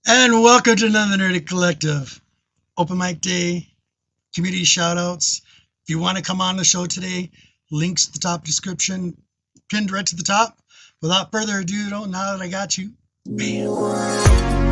And welcome to another Nerdy Collective. Open mic day, community shoutouts. If you want to come on the show today, links at the top description, pinned right to the top. Without further ado, now that I got you, bam.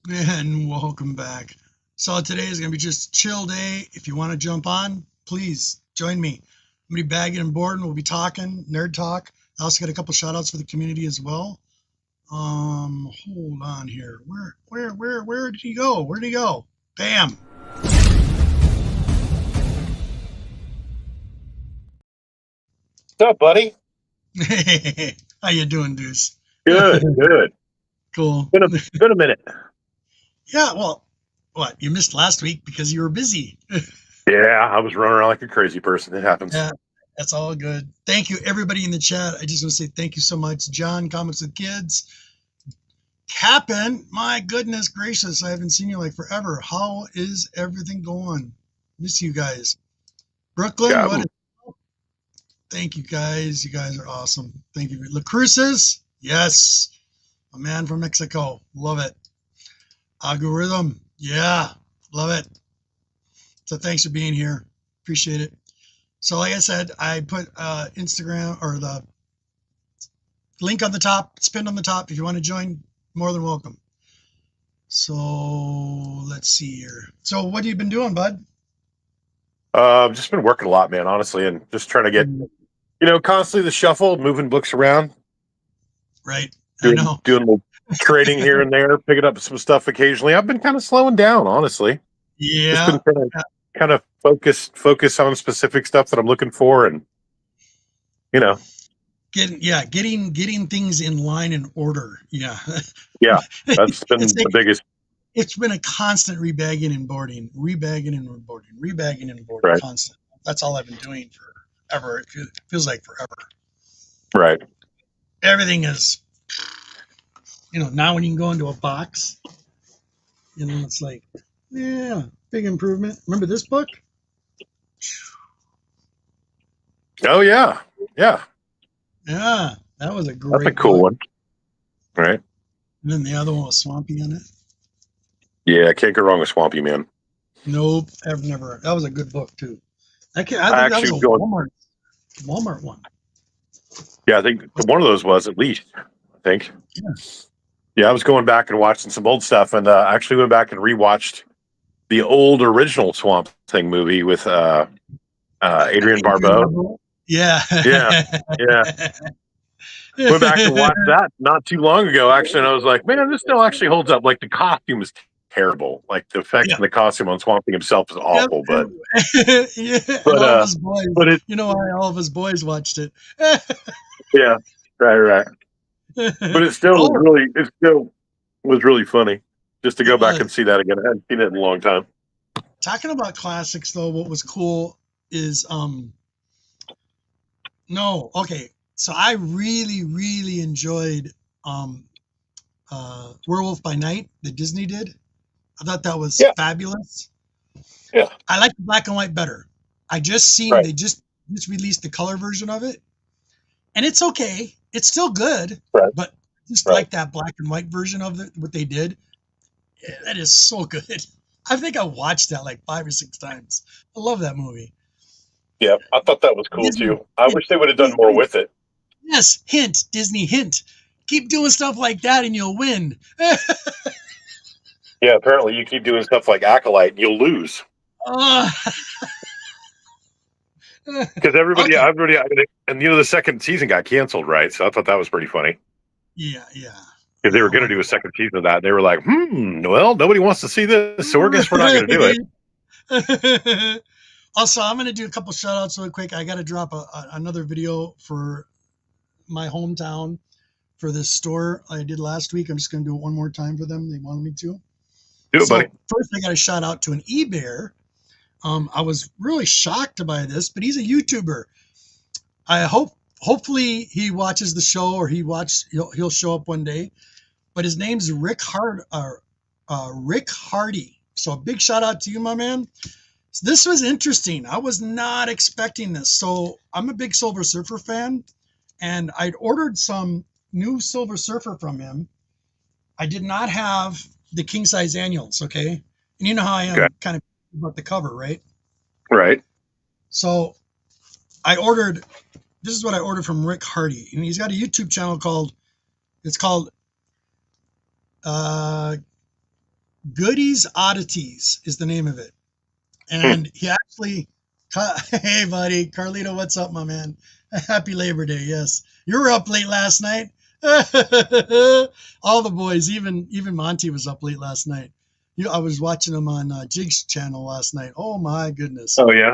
And welcome back. So today is going to be just a chill day. If you want to jump on, please join me. I'm going to be bagging and boarding. We'll be talking, nerd talk. I also got a couple shout outs for the community as well. Hold on here. Where did he go? Where did he go? Bam. What's up, buddy? How you doing, Deuce? Good, good. Cool. Been a minute. Yeah, well, what? You missed last week because you were busy. Yeah, I was running around like a crazy person. It happens. Yeah, that's all good. Thank you, everybody in the chat. I just want to say thank you so much. John, Comics with Kids. Cap'n, my goodness gracious, I haven't seen you like forever. How is everything going? Miss you guys. Brooklyn, Yeah, what is Thank you guys. You guys are awesome. Thank you. La Cruces, yes. A man from Mexico. Love it. Algorithm, yeah. Love it. So thanks for being here. Appreciate it. So like I said, I put Instagram or the link on the top, it's pinned on the top. If you want to join, more than welcome. So let's see here. So what have you been doing, bud? just been working a lot, man. Honestly, and just trying to get, constantly the shuffle, moving books around, Right. doing, I know. doing a little trading here and there, picking up some stuff occasionally. I've been kind of slowing down, honestly. Just Yeah. been kind of focus on specific stuff that I'm looking for, and Getting things in line and order. Yeah. yeah, that's been the biggest. It's been a constant rebagging and boarding, Right. constant. That's all I've been doing forever. It feels like forever. Right. Everything is, now when you can go into a box, it's like, yeah, big improvement. Remember this book? Oh yeah. Yeah. Yeah, that was a That's a great cool book. one. Right. And then the other one was Swampy in it. Yeah, can't go wrong with Swampy Man. Nope, I've never. That was a good book too. I I think that was actually a was going. Walmart one. Yeah, I think one of those was at least. I think. Yeah. Yeah, I was going back and watching some old stuff, and I actually went back and rewatched the old original Swamp Thing movie with Adrian Barbeau. Yeah. Yeah, yeah. Went back and watched that not too long ago, actually, and I was like, man, this still actually holds up. Like the costume is terrible. Like the effects Yeah. in the costume on Swamp Thing himself is Yep. awful, but Yeah, and but all of his boys. but it You know why all of his boys watched it? yeah, right. But it still was Oh, really funny just to it go back was. and see that again. I hadn't seen it in a long time. Talking about classics though, what was cool is no, okay. So I really, really enjoyed um Werewolf by Night that Disney did. I thought that was Yeah, fabulous. yeah, I like the black and white better. I just seen right, they just released the color version of it, and it's okay. It's still good, right, but just right. like that black and white version of it, what they did, that is so good. I think I watched that like 5 or 6 times. I love that movie. Yeah, I thought that was cool Disney, too. I hint, wish they would have done hint, more hint. with it. Yes, hint, Disney, hint. Keep doing stuff like that and you'll win. Yeah, apparently you keep doing stuff like Acolyte, and you'll lose uh, because everybody, okay. everybody, and the second season got canceled, right? So I thought that was pretty funny Yeah, yeah. because they were Yeah, going to do a second season of that. And they were like, well, nobody wants to see this, so I guess we're not going to do it. Also, I'm going to do a couple shout outs really quick. I got to drop another video for my hometown for this store I did last week. I'm just going to do it one more time for them. They wanted me to. Do it, buddy. So first, I got a shout out to an eBear. I was really shocked by this, but he's a YouTuber. I hopefully he watches the show or he'll show up one day. But his name's Rick Hardy. So a big shout out to you, my man. This was interesting. I was not expecting this. So I'm a big Silver Surfer fan, and I'd ordered some new Silver Surfer from him. I did not have the king size annuals, okay? And you know how I am kind of about the cover, right? Right. So this is what I ordered from Rick Hardy, and he's got a YouTube channel called Goodies Oddities is the name of it. And he actually, hey buddy, Carlito, what's up, my man? Happy Labor Day. Yes, you were up late last night. All the boys, even Monty was up late last night. I was watching him on Jig's channel last night. Oh my goodness. Oh yeah.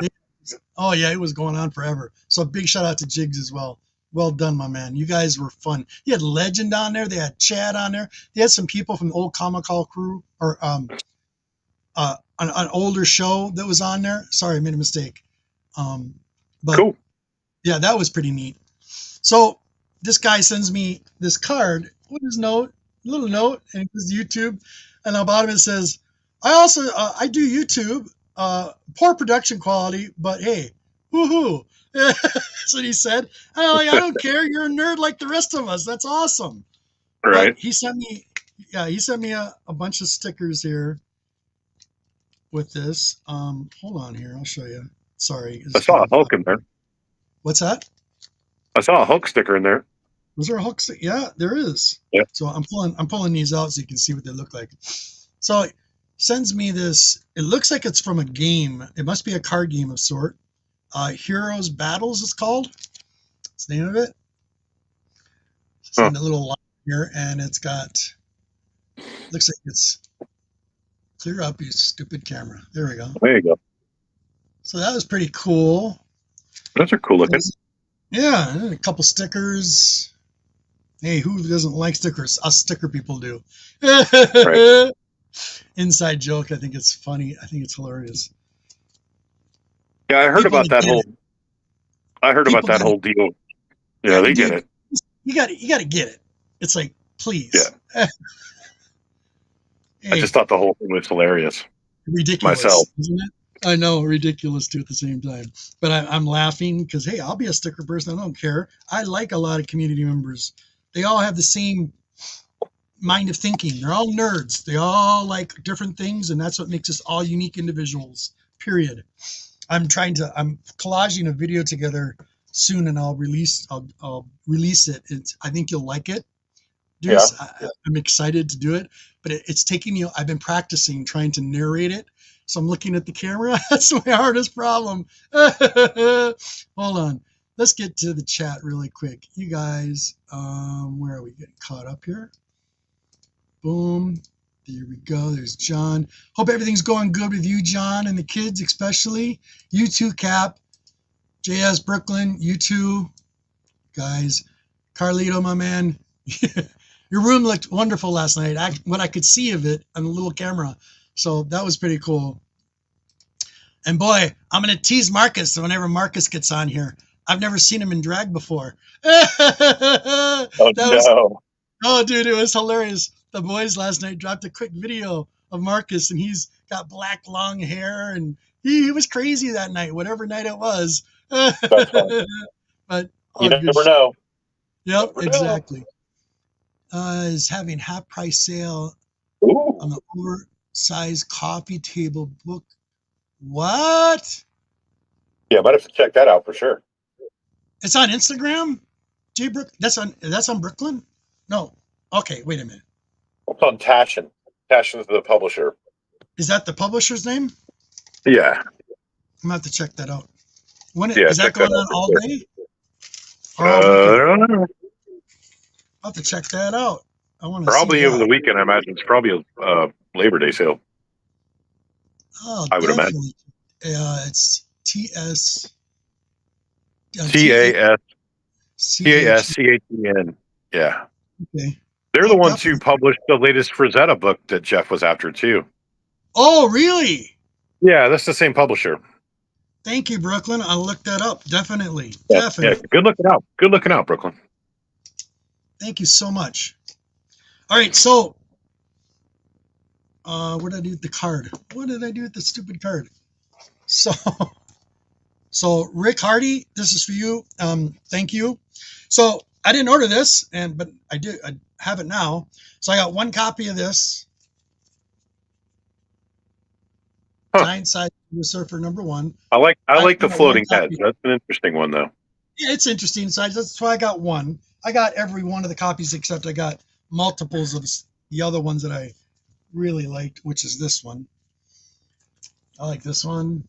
Oh yeah, it was going on forever. So a big shout out to Jigs as well. Well done, my man. You guys were fun. You had Legend on there. They had Chad on there. They had some people from the old Comic Call crew or an older show that was on there. Sorry, I made a mistake. But cool. Yeah, that was pretty neat. So this guy sends me this card with his little note, and it says YouTube, and on the bottom it says, I do YouTube, poor production quality, but hey, woohoo. That's what he said. I don't care. You're a nerd like the rest of us. That's awesome. Right. But he sent me a bunch of stickers here with this. Hold on here. I'll show you. Sorry. I saw a Hulk in there. What's that? I saw a Hulk sticker in there. Was there a Hulk sticker? Yeah, there is. Yeah. So I'm pulling these out so you can see what they look like. So it sends me this. It looks like it's from a game. It must be a card game of sort. Heroes Battles it's called. That's the name of it. It's in a little line here, and it's got. Looks like it's. Clear up, you stupid camera. There we go. There you go. So that was pretty cool. Those are cool looking. Yeah, and a couple stickers. Hey, who doesn't like stickers? Us sticker people do. Right. Inside joke. I think it's funny. I think it's hilarious. Yeah, I heard about that whole. I heard about that whole deal. Yeah, they dude, get it. you got to get it. It's like, please. Yeah. I Hey, just thought the whole thing was hilarious myself. ridiculous, isn't it? I know, ridiculous too at the same time. But I'm laughing because, hey, I'll be a sticker person. I don't care. I like a lot of community members. They all have the same mind of thinking. They're all nerds. They all like different things, and that's what makes us all unique individuals. Period. I'm collaging a video together soon, and I'll release it. I think you'll like it. Yeah. Deuce, I'm excited to do it, but it's taking me. I've been practicing trying to narrate it, so I'm looking at the camera. That's my hardest problem. Hold on, let's get to the chat really quick, you guys. Where are we getting caught up here? Boom. There we go. There's John. Hope everything's going good with you, John, and the kids especially. You too, Cap. JS Brooklyn. You too, guys. Carlito, my man. Your room looked wonderful last night. What I could see of it on the little camera. So that was pretty cool. And boy, I'm going to tease Marcus whenever Marcus gets on here. I've never seen him in drag before. Oh, dude, it was hilarious. The boys last night dropped a quick video of Marcus, and he's got black long hair, and he was crazy that night, whatever night it was. But you never good. know. Yep, exactly. Is having half price sale Ooh. on the oversized coffee table book. What? Yeah, might have to check that out for sure. It's on Instagram. J Brook. That's on Brooklyn. No. Okay, wait a minute. It's on Tashin. Tashin's the publisher. Is that the publisher's name? Yeah. I'm gonna have to check that out. Is that going on all day? I don't know. I'll have to check that out. I want to probably over the weekend. I imagine it's probably a Labor Day sale. Oh, I would imagine. It's TAS. TASCHEN. Yeah. Okay. They're the ones who published the latest Frazetta book that Jeff was after too. Oh, really? Yeah, that's the same publisher. Thank you, Brooklyn. I'll look that up. Definitely. Yeah, Definitely. Yeah. Good looking out. Good looking out, Brooklyn. Thank you so much. All right, so what did I do with the card? What did I do with the stupid card? So Rick Hardy, this is for you. Thank you. So I didn't order this, but I have it now. So I got one copy of this. Giant size Surfer #1. I like the floating heads. That's an interesting one, though. Yeah, it's interesting size. That's why I got one. I got every one of the copies except I got multiples of the other ones that I really liked, which is this one. I like this one.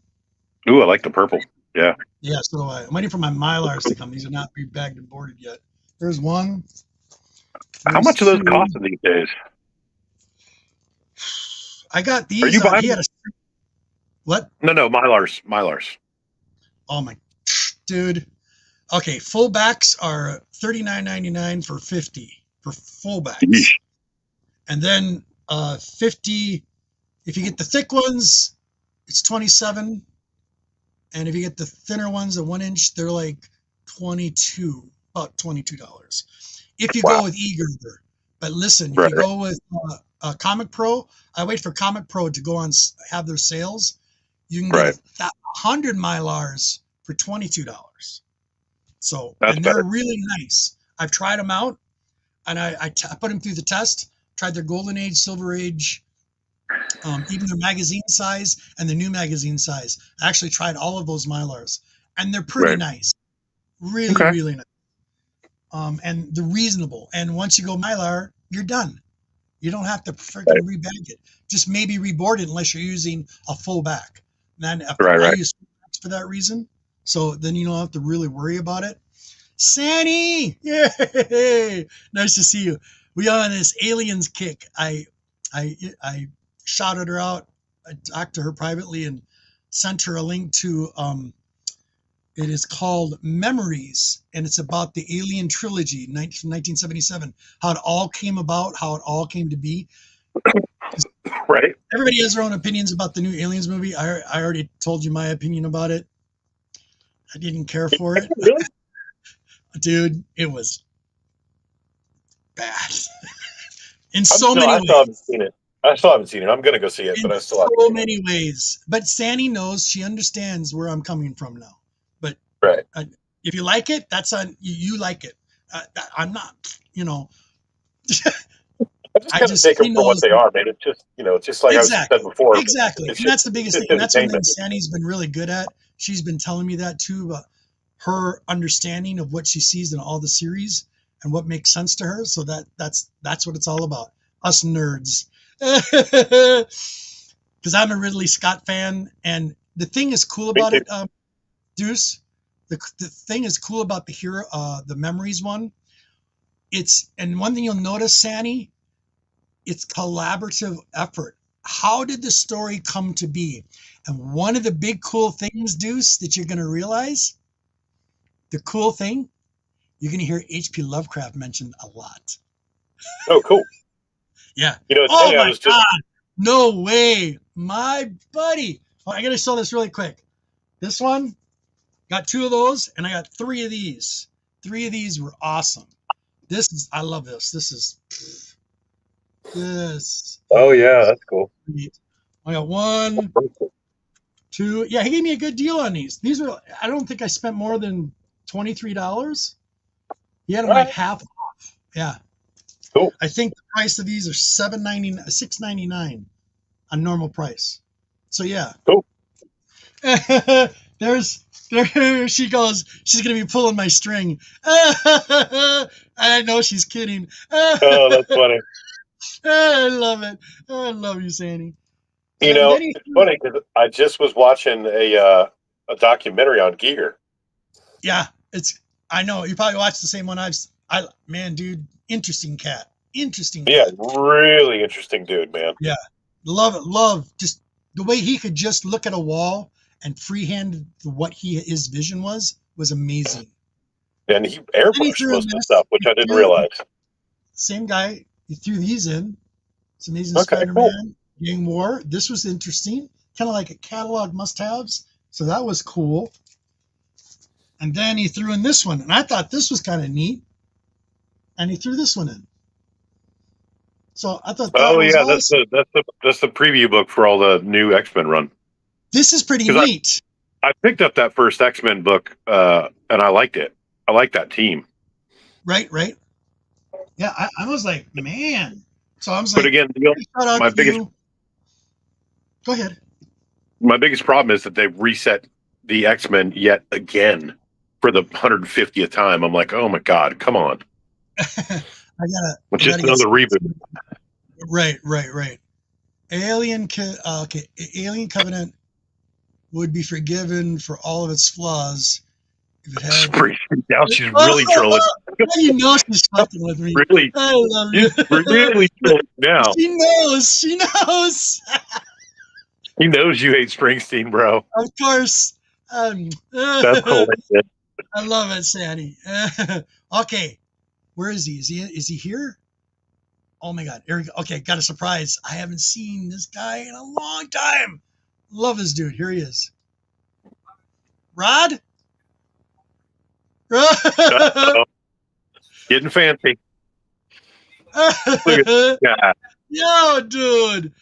Ooh, I like the purple. Yeah. Yeah, so do I. I'm waiting for my Mylars to come. These are not bagged and boarded yet. There's one. How much are those costing these days? I got these. Are you buying? What? No, Mylars. Oh my, dude. Okay, fullbacks are $39.99 for 50 for fullbacks. Yeesh. And then 50 if you get the thick ones, it's 27. And if you get the thinner ones, the 1 inch, they're like about $22. If you go with eGirder. But listen, if you go with Comic Pro, I wait for Comic Pro to go on have their sales. You can get 100 Mylars for $22. So that's they're really nice. I've tried them out, and I put them through the test. Tried their Golden Age, Silver Age, even their magazine size and the new magazine size. I actually tried all of those Mylars, and they're pretty nice. Really nice. And they're reasonable. And once you go Mylar, you're done. You don't have to freaking rebag it. Just maybe reboard it unless you're using a full back. And I use full backs for that reason. So then you don't have to really worry about it. Sandy, yay! Nice to see you. We are on this aliens kick. I shouted her out. I talked to her privately and sent her a link to it is called Memories, and it's about the Alien trilogy, 1977, how it all came about, how it all came to be. Right. Everybody has their own opinions about the new Aliens movie. I already told you my opinion about it. I didn't care for it. Really? dude, it was bad in so many I ways. still haven't seen it. I still haven't seen it. I'm gonna go see it, In but I still haven't so seen it. many ways. But Sandy knows, she understands where I'm coming from now. But Right. if you like it, that's on you. You like it. I'm not, I just take them for what they are, man. It's just like I said exactly, before. exactly. It's And just, that's the biggest it's thing. And that's one thing entertainment. Sandy's been really good at. She's been telling me that too, about her understanding of what she sees in all the series and what makes sense to her. So that's what it's all about. Us nerds. Because I'm a Ridley Scott fan, and the thing is cool about it, Deuce. The thing is cool about the Memories one. And one thing you'll notice, Sandy, it's collaborative effort. How did the story come to be? And one of the big cool things, Deuce, that you're going to realize, the cool thing, you're going to hear H.P. Lovecraft mentioned a lot. Oh, cool. Yeah. It's Oh funny. my God. No way. My buddy. Oh, I got to show this really quick. This one, got 2 of those, and I got 3 of these. 3 of these were awesome. I love this. This. Oh yeah, that's cool. I got 1, 2. Yeah, he gave me a good deal on these. I don't think I spent more than $23. He had them like half off. Yeah. Cool. I think the price of these are $6.99 on normal price. So yeah. Cool. There she goes. She's gonna be pulling my string. I know she's kidding. Oh, that's funny. I love it. I love you, Sandy. It's funny because I just was watching a documentary on Giger. Yeah, I know you probably watched the same one man, dude, interesting cat. Yeah, really interesting dude, man. Yeah, love just the way he could just look at a wall and freehand what his vision was amazing. And he airbrushed most of the stuff, which I didn't realize. Same guy, he threw these in. It's Amazing Spider-Man, Gang War. This was interesting, kind of like a catalog must-haves. So that was cool. And then he threw in this one, and I thought this was kind of neat. And he threw this one in. So I thought that was awesome. That's the preview book for all the new X-Men run. This is pretty neat. I picked up that first X-Men book, and I liked it. I like that team. Right. Yeah, I was like, man. So I was like, but again, Go ahead. My biggest problem is that they've reset the X-Men yet again for the 150th time. I'm like, oh my God, come on. Just another reboot. Right. Alien Covenant would be forgiven for all of its flaws if it had. Now she's really trolling. You know she's fucking with me. Really, I love you. Really trolling now. She knows. He knows you hate Springsteen, bro. Of course. That's hilarious. I love it, Sandy. Okay, where is he? Is he here? Oh my God! Here we go. Okay, got a surprise. I haven't seen this guy in a long time. Love this dude. Here he is. Rod. Getting fancy. Yo, dude.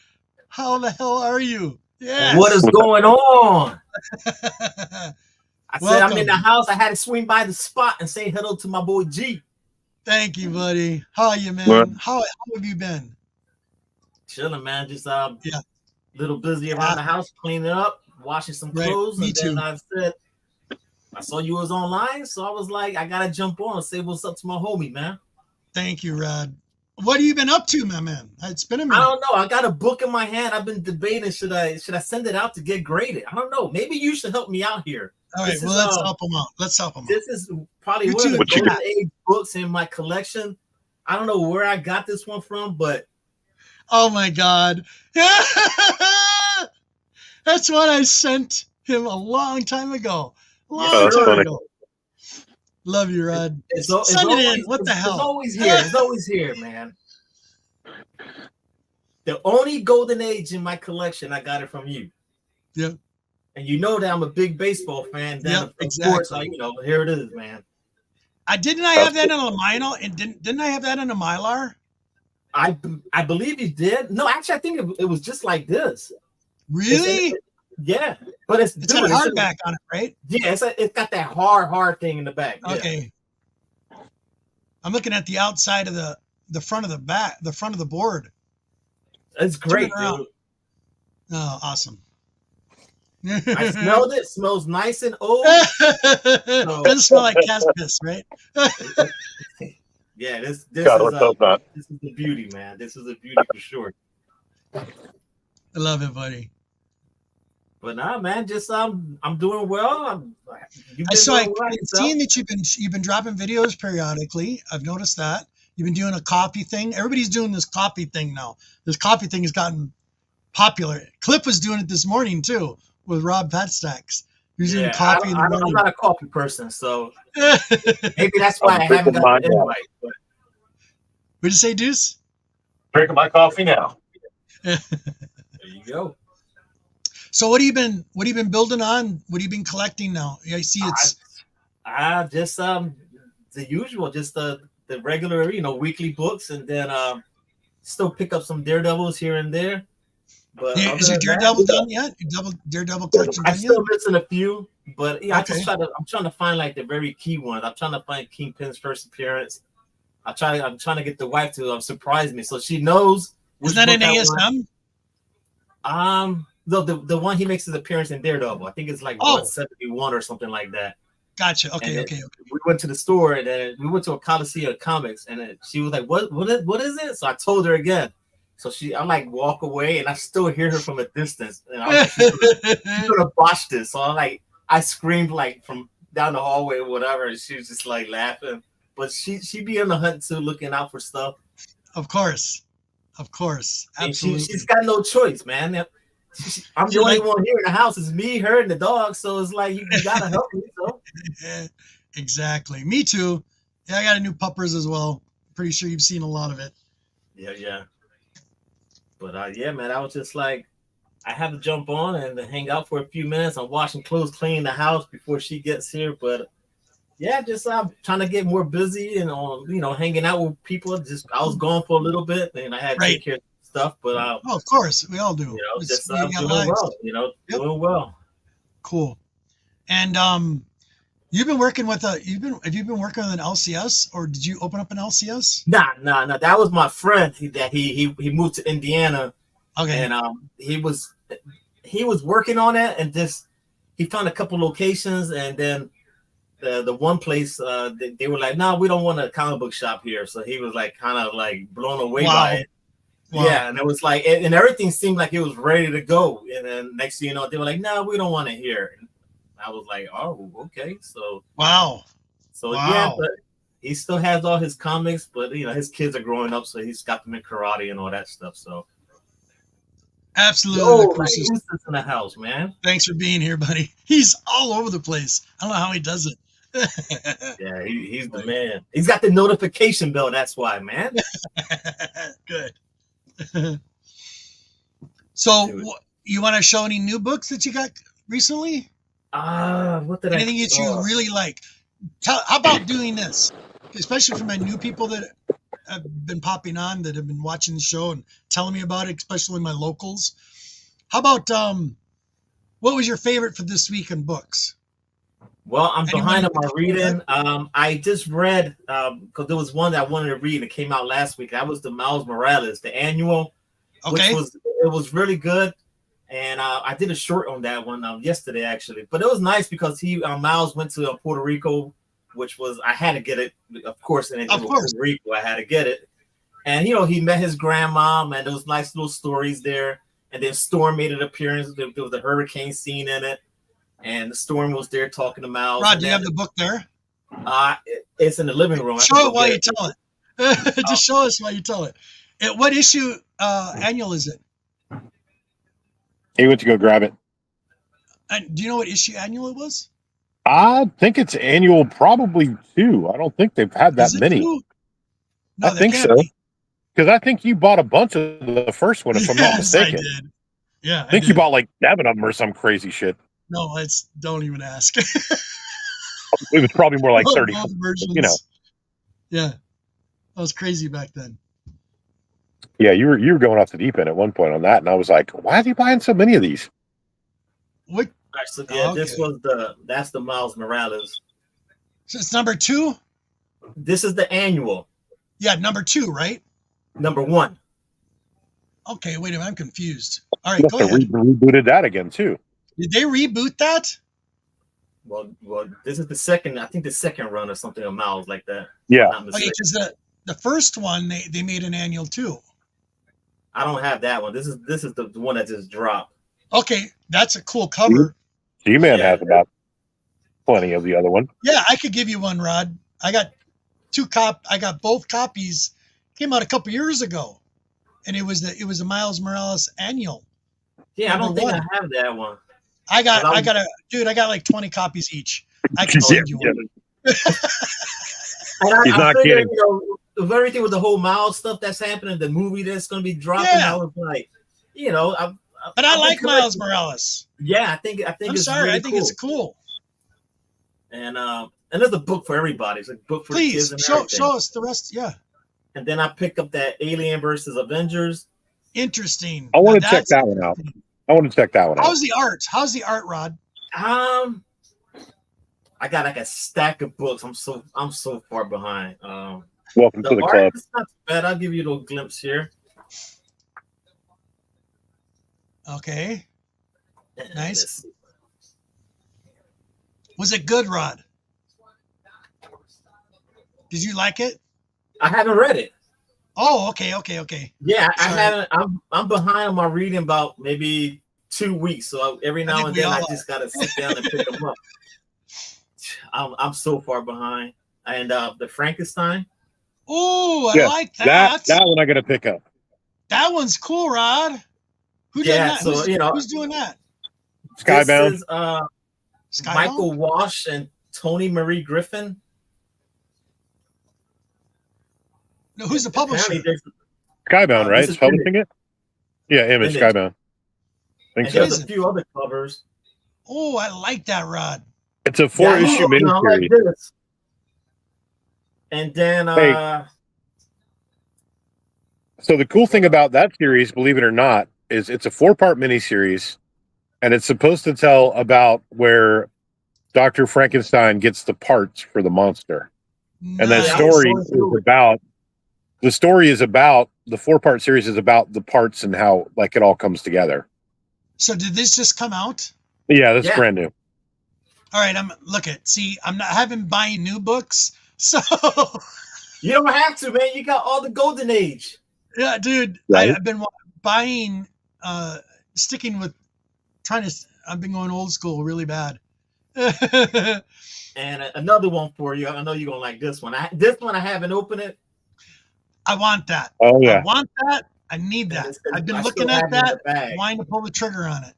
How the hell are you? Yes. What is going on? I said I'm in the house. I had to swing by the spot and say hello to my boy G. Thank you, buddy. How are you, man? How have you been? Chilling, man. Just little busy around the house, cleaning up, washing some clothes, and then I said I saw you was online, so I was like, I gotta jump on and say what's up to my homie, man. Thank you, Rod. What have you been up to, my man? It's been a minute. I don't know. I got a book in my hand. I've been debating should I send it out to get graded. I don't know. Maybe you should help me out here. All right, let's help him out. This is probably one of the golden age books in my collection. I don't know where I got this one from, but oh my God. That's what I sent him a long time ago. Love you, Rod. Send it in. What the hell? It's always here. It's always here, man. The only golden age in my collection, I got it from you. Yep. And you know that I'm a big baseball fan. Then of course, here it is, man. Didn't I have that in a vinyl? And didn't I have that in a Mylar? I believe you did. No, actually, I think it was just like this. Really? Yeah, but it's got a hardback on it, right? Yeah, it's got that hard thing in the back. Okay. Yeah. I'm looking at the outside of the front of the front of the board. It's great, dude. Oh, awesome. I smelled it. Smells nice and old. Doesn't smell like cat piss, right? Yeah, this is the beauty, man. This is a beauty for sure. I love it, buddy. But nah, man, just I'm doing well. I've seen that you've been dropping videos periodically. I've noticed that you've been doing a coffee thing. Everybody's doing this coffee thing now. This coffee thing has gotten popular. Cliff was doing it this morning too with Rob Patstacks. He's doing coffee in the morning. I'm not a coffee person, so maybe that's why I haven't got the invite. But... What'd you say, Deuce? Drinking my coffee now. There you go. So what have you been building on? What have you been collecting now? I see it's just the usual, just the regular, weekly books, and then still pick up some Daredevils here and there. But is your Daredevil done yet? Daredevil collection done yet? I'm still missing a few, but yeah, I'm trying to find like the very key ones. I'm trying to find Kingpin's first appearance. I'm trying to get the wife to surprise me so she knows. Is that an ASM? The one he makes his appearance in Daredevil. I think it's like 171 or something like that. Gotcha. Okay. We went to the store and then we went to a Coliseum of Comics and she was like, what is it? So I told her again. So I'm like walk away and I still hear her from a distance. And I'm like, she's gonna botch this. So I screamed like from down the hallway or whatever, and she was just like laughing. But she be on the hunt too, looking out for stuff. Of course. Absolutely. She's got no choice, man. I'm the only one here in the house. It's me, her, and the dog. So it's like you gotta help me. So. Exactly. Me too. Yeah, I got a new puppers as well. Pretty sure you've seen a lot of it. Yeah. But yeah, man, I was just like, I have to jump on and hang out for a few minutes. I'm washing clothes, cleaning the house before she gets here. But yeah, just I'm trying to get more busy and hanging out with people. I was gone for a little bit and I had to take care of stuff. But of course, we all do. Doing well. Doing well. Cool. And you've been working with have you been working with an LCS or did you open up an LCS? Nah. That was my friend. He moved to Indiana. Okay. And he was working on it and he found a couple locations and then the one place they were like, no, we don't want a comic book shop here. So he was like kind of like blown away by it. Wow. Yeah, and it was like and everything seemed like it was ready to go. And then next thing you know, they were like, no, we don't want it here. And I was like, oh, okay. So yeah, but he still has all his comics, but his kids are growing up, so he's got them in karate and all that stuff. So absolutely, He's in the house, man. Thanks for being here, buddy. He's all over the place. I don't know how he does it. Yeah, he's the man. He's got the notification bell. That's why, man. Good. So, you want to show any new books that you got recently? What did anything that you really like? How about doing this, especially for my new people that have been popping on, that have been watching the show and telling me about it, especially my locals. How about what was your favorite for this week in books? Well, I'm behind on my reading. I just read because there was one that I wanted to read and it came out last week. That was the Miles Morales, the annual, which was really good. And I did a short on that one yesterday, actually. But it was nice because Miles went to Puerto Rico, which was I had to get it, of course. And Puerto Rico, I had to get it. And he met his grandma, and there was nice little stories there. And then Storm made an appearance. There was a hurricane scene in it, and the Storm was there talking to Miles. Rod, do you have the book there? It's in the living room. Show it while you tell it. Just show us while you tell it. What issue annual is it? He went to go grab it. Do you know what issue annual it was? I think it's annual, probably 2. I don't think they've had that many. No, I think so. Because I think you bought a bunch of the first one, if I'm not mistaken. I did. Yeah, I think you bought like 7 of them or some crazy shit. No, don't even ask. It was probably more like 30. Both versions. You know. Yeah, that was crazy back then. Yeah, you were going off the deep end at one point on that, and I was like, why is he buying so many of these? What? Actually, yeah, okay. That's the Miles Morales. So it's number 2. This is the annual. Yeah, number 2, right? Number 1. Okay, wait a minute, I'm confused. All right, go ahead. Rebooted that again too. Did they reboot that? Well, this is the second. I think the second run or something of Miles like that. Yeah. Okay, because the first one they made an annual too. I don't have that one. This is the one that just dropped. Okay, that's a cool cover. G-Man has about plenty of the other one. Yeah, I could give you one, Rod. I got I got both copies. Came out a couple years ago, and it was a Miles Morales annual. Yeah, I don't think I have that one. I got like 20 copies each. I can send you one. He's not kidding. With everything with the whole Miles stuff that's happening, the movie that's going to be dropping, I was like, but I like Miles Morales. Yeah, I think it's sorry, really I think it's cool. And there's a book for everybody. It's a book for the kids and everything. Show us the rest. Yeah. And then I picked up that Alien versus Avengers. Interesting. I want to check that one out. How's the art, Rod? I got like a stack of books. I'm so far behind. Welcome to the club. It's not bad. I'll give you a little glimpse here. Okay. Nice. Was it good, Rod? Did you like it? I haven't read it. Oh, okay. Yeah, I haven't. I'm behind on my reading about maybe 2 weeks. So every now and then I just gotta sit down and pick them up. I'm so far behind. And the Frankenstein. Oh, I like that. That one I gotta pick up. That one's cool, Rod. Who's doing that? So who's doing that? Skybound. This is Michael Walsh and Tony Marie Griffin. No, who's the publisher? Skybound, right? It's publishing it? Yeah, Image, Skybound. I think so. There's a few other covers. Oh, I like that, Rod. It's a 4-issue miniseries. Like and then so the cool thing about that series, believe it or not, is it's a 4-part miniseries, and it's supposed to tell about where Dr. Frankenstein gets the parts for the monster. Nice. And that story is about the 4-part series is about the parts and how like it all comes together. So did this just come out? Yeah, that's brand new. All right, I haven't buying new books, so you don't have to, man. You got all the golden age. Yeah, dude. Right? I've been buying, sticking with I've been going old school really bad. And another one for you. I know you're gonna like this one. I haven't opened it. I want that. Oh yeah. I want that. I need that. I've been looking at that, wanting to pull the trigger on it.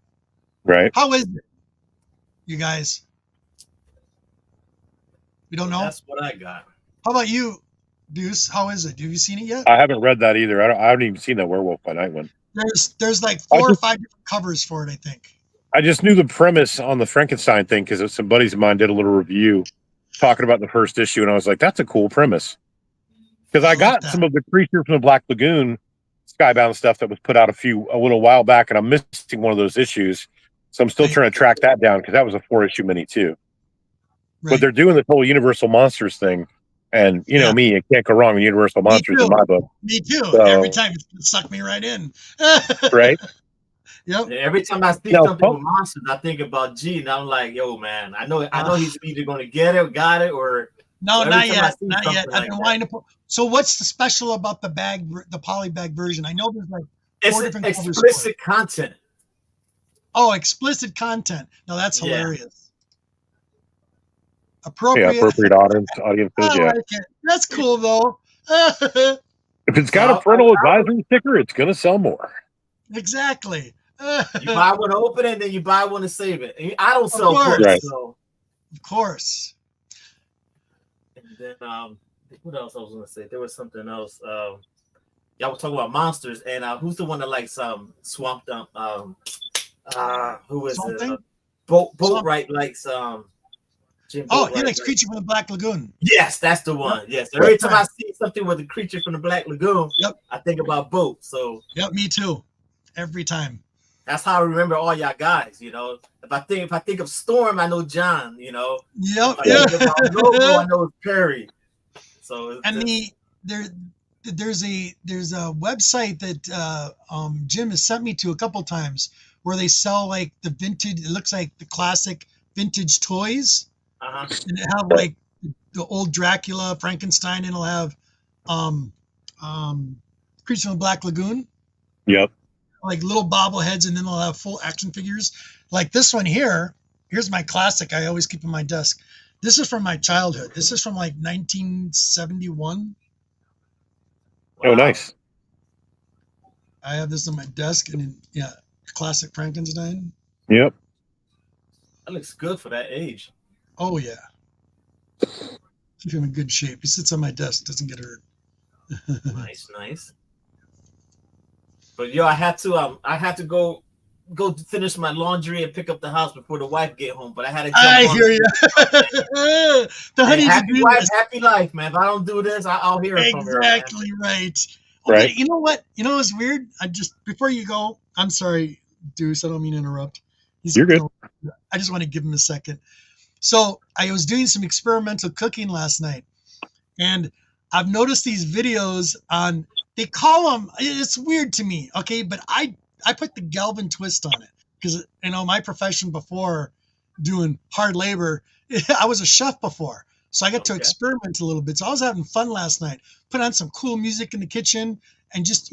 Right. How is it, you guys? We don't know. That's what I got. How about you, Deuce? How is it? Have you seen it yet? I haven't read that either. I haven't even seen that Werewolf by Night one. There's like 4 or 5 different covers for it, I think. I just knew the premise on the Frankenstein thing because some buddies of mine did a little review talking about the first issue, and I was like, that's a cool premise. Because I got some of the Creature from the Black Lagoon Skybound stuff that was put out a little while back, and I'm missing one of those issues. So I'm still trying to track that down because that was a 4-issue mini too. Right. But they're doing this whole Universal Monsters thing. And you know me, it can't go wrong with Universal Monsters in my book. Me too. So, every time it sucked me right in. Right? Yep. Every time I see something with monsters, I think about G, and I'm like, yo, man, I know he's either going to get it, got it, or no, not yet. Not yet. I've been wanting to put. So what's the special about the poly bag version? I know there's like 4 different explicit content. Oh, explicit content. No, that's hilarious. Appropriate audiences. Yeah. Like it. That's cool though. If it's got a parental advisory sticker, it's going to sell more. Exactly. You buy one to open it, and then you buy one to save it. I don't sell books, right. So. Of course. And then what else I was going to say? There was something else. Y'all were talking about monsters, and who's the one that likes Swamp Dump? Who is it? Boat Right likes Oh, he likes Creature from the Black Lagoon. Yes, that's the one. Yep. Yes. Every time I see something with a Creature from the Black Lagoon, I think about Boat. So me too. Every time. That's how I remember all y'all guys, you know. If I think of Storm, I know John, you know. Yep. If I think about Logo, I know it's Perry. So there's a website that Jim has sent me to a couple times where they sell like the vintage. It looks like the classic vintage toys, and it have like the old Dracula, Frankenstein, and it'll have Creature from the Black Lagoon. Yep. Like little bobbleheads, and then they'll have full action figures. Like this one here. Here's my classic. I always keep on my desk. This is from my childhood. This is from like 1971. Oh, nice. I have this on my desk, and classic Frankenstein. Yep. That looks good for that age. Oh yeah. Keep him in good shape. He sits on my desk, doesn't get hurt. Nice. But I had to go finish my laundry and pick up the house before the wife get home. But I had to jump I hear you. The honey, happy wife, happy life, man. If I don't do this, I'll hear it from her. Exactly right. Okay, right. You know what? You know what's weird? Before you go, I'm sorry, Deuce. I don't mean to interrupt. You're good. I just want to give him a second. So I was doing some experimental cooking last night, and I've noticed these videos on. They call them. It's weird to me, okay? But I put the Galvin twist on it because my profession before doing hard labor, I was a chef before, so I got to experiment a little bit. So I was having fun last night. Put on some cool music in the kitchen, and just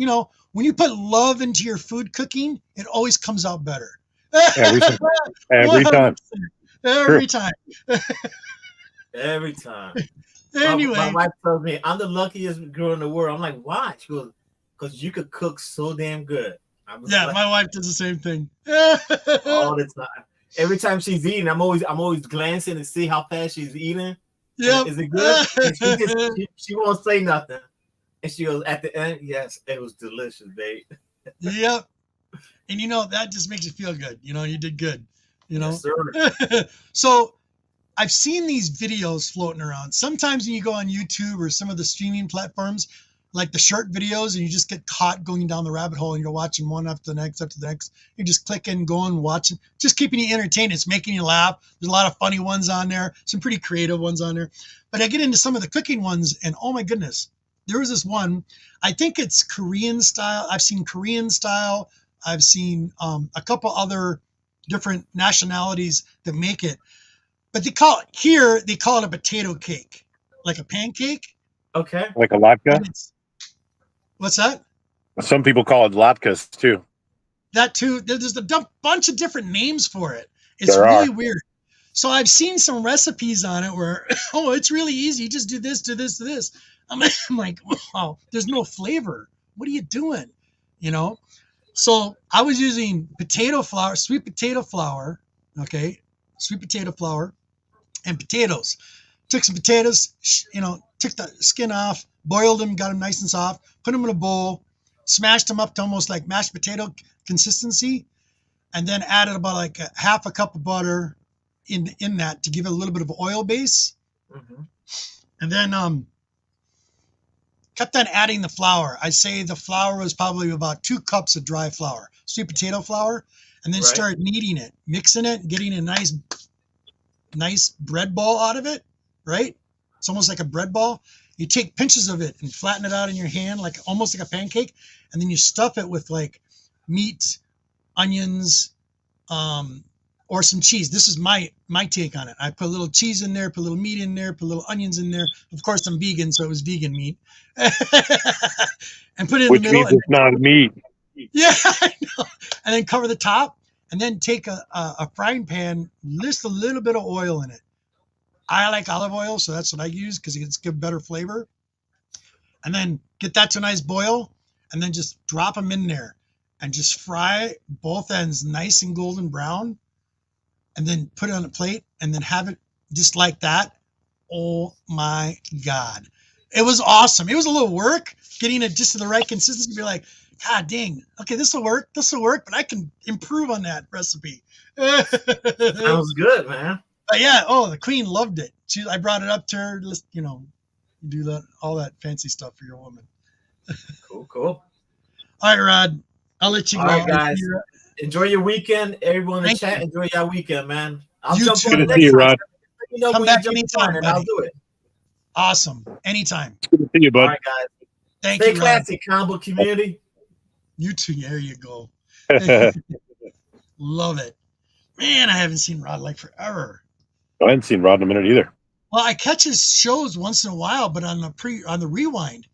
when you put love into your food cooking, it always comes out better. Every time. Every time. Every time. Anyway, my wife tells me I'm the luckiest girl in the world. I'm like, why? She goes, because you could cook so damn good. My wife does the same thing. All the time. Every time she's eating, I'm always glancing to see how fast she's eating. Yeah, is it good? And she won't say nothing, and she goes at the end, yes, it was delicious, babe. Yep. And that just makes you feel good. You did good. Yes, sir. So I've seen these videos floating around. Sometimes when you go on YouTube or some of the streaming platforms, like the short videos, and you just get caught going down the rabbit hole, and you're watching one after the next, you just clicking, going, watching, just keeping you entertained. It's making you laugh. There's a lot of funny ones on there, some pretty creative ones on there. But I get into some of the cooking ones, and oh my goodness, there was this one. I think it's Korean style. I've seen Korean style. I've seen a couple other different nationalities that make it. But they call it a potato cake, like a pancake. Okay. Like a latke? What's that? Some people call it latkes too. That too. There's a bunch of different names for it. It's really weird. So I've seen some recipes on it where, it's really easy. You just do this, do this, do this. I'm like, wow, there's no flavor. What are you doing? So I was using potato flour, sweet potato flour, okay? Sweet potato flour and potatoes. Took some potatoes, took the skin off, boiled them, got them nice and soft, put them in a bowl, smashed them up to almost like mashed potato consistency, and then added about like half a cup of butter in that to give it a little bit of oil base. Mm-hmm. And then kept on adding the flour. I say the flour was probably about 2 cups of dry flour, sweet potato flour, and then start kneading it, mixing it, getting a nice bread ball out of it, right? It's almost like a bread ball. You take pinches of it and flatten it out in your hand, like almost like a pancake, and then you stuff it with like meat, onions, or some cheese. This is my take on it. I put a little cheese in there, put a little meat in there, put a little onions in there. Of course, I'm vegan, so it was vegan meat. And put it in the middle. Which means it's not meat. Yeah, I know. And then cover the top, and then take a frying pan, just a little bit of oil in it. I like olive oil, so that's what I use because it's give better flavor. And then get that to a nice boil, and then just drop them in there, and just fry both ends nice and golden brown. And then put it on a plate, and then have it just like that. Oh my God. It was awesome. It was a little work getting it just to the right consistency. Be like, God dang, okay, this will work, but I can improve on that recipe. Sounds good, man. Yeah. Oh, the Queen loved it. I brought it up to her. You know, do all that fancy stuff for your woman. Cool, cool. All right, Rod. I'll let you All go. right, guys. Enjoy your weekend. Everyone in the chat, enjoy your weekend, man. I'll jump Good on to see you, Rod. Let me know Come when back you jump anytime, on, and buddy. I'll do it. Awesome. Anytime. Good to see you, bud. All right, guys. Thank Stay you, classy, combo community. You too. There you go. Love it. Man, I haven't seen Rod like forever. I hadn't seen Rod in a minute either. Well, I catch his shows once in a while, but on the rewind,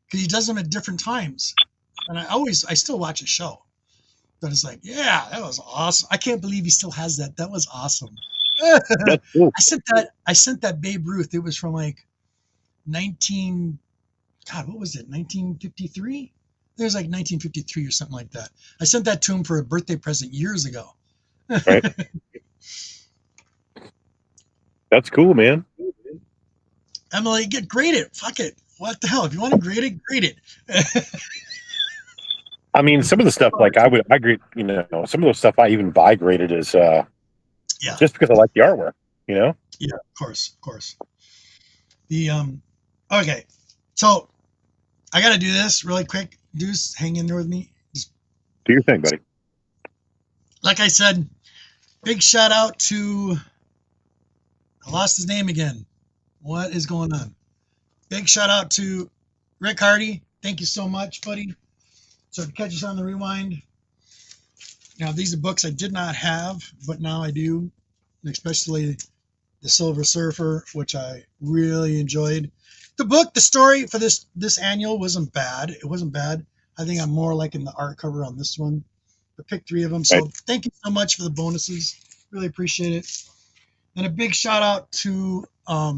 because he does them at different times. And I still watch his show. But it's like, yeah, that was awesome. I can't believe he still has that. That was awesome. That's cool. I sent that Babe Ruth. It was from like 19 God, what was it? 1953? It was like 1953 or something like that. I sent that to him for a birthday present years ago. Right. That's cool, man. Emily, grade it. Fuck it. What the hell? If you want to grade it, grade it. I mean, some of the stuff like I grade, you know, some of the stuff I even buy graded is just because I like the artwork, you know? Yeah, of course. The okay. So I gotta do this really quick. Deuce, hang in there with me. Just do your thing, buddy. Like I said, big shout out to I lost his name again. What is going on? Big shout out to Rick Hardy. Thank you so much, buddy. So to catch us on the rewind. Now these are books I did not have, but now I do, especially the Silver Surfer, which I really enjoyed. The story for this annual wasn't bad. It wasn't bad. I think I'm more like in the art cover on this one. I picked 3 of them. So thank you so much for the bonuses. Really appreciate it. And a big shout out to where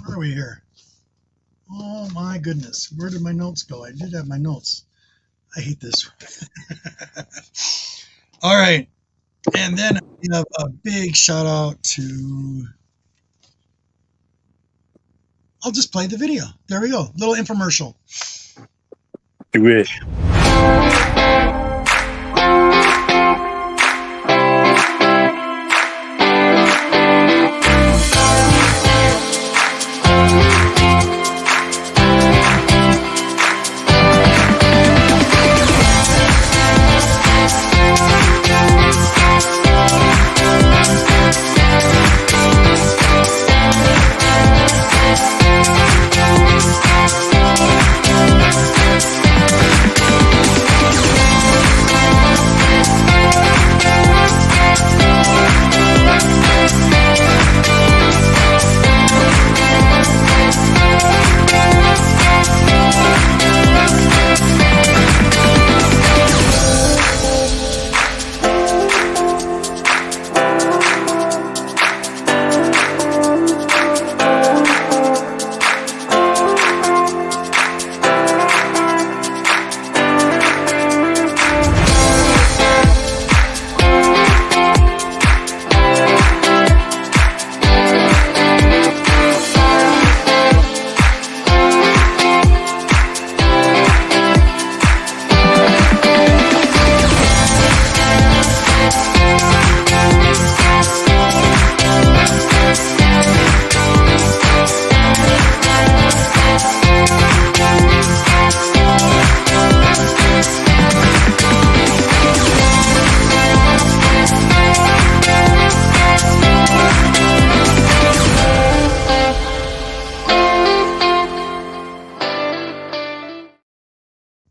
are we here? Oh my goodness. Where did my notes go? I did have my notes. I hate this. All right. And then I have a big shout out to I'll just play the video. There we go. Little infomercial. Do it.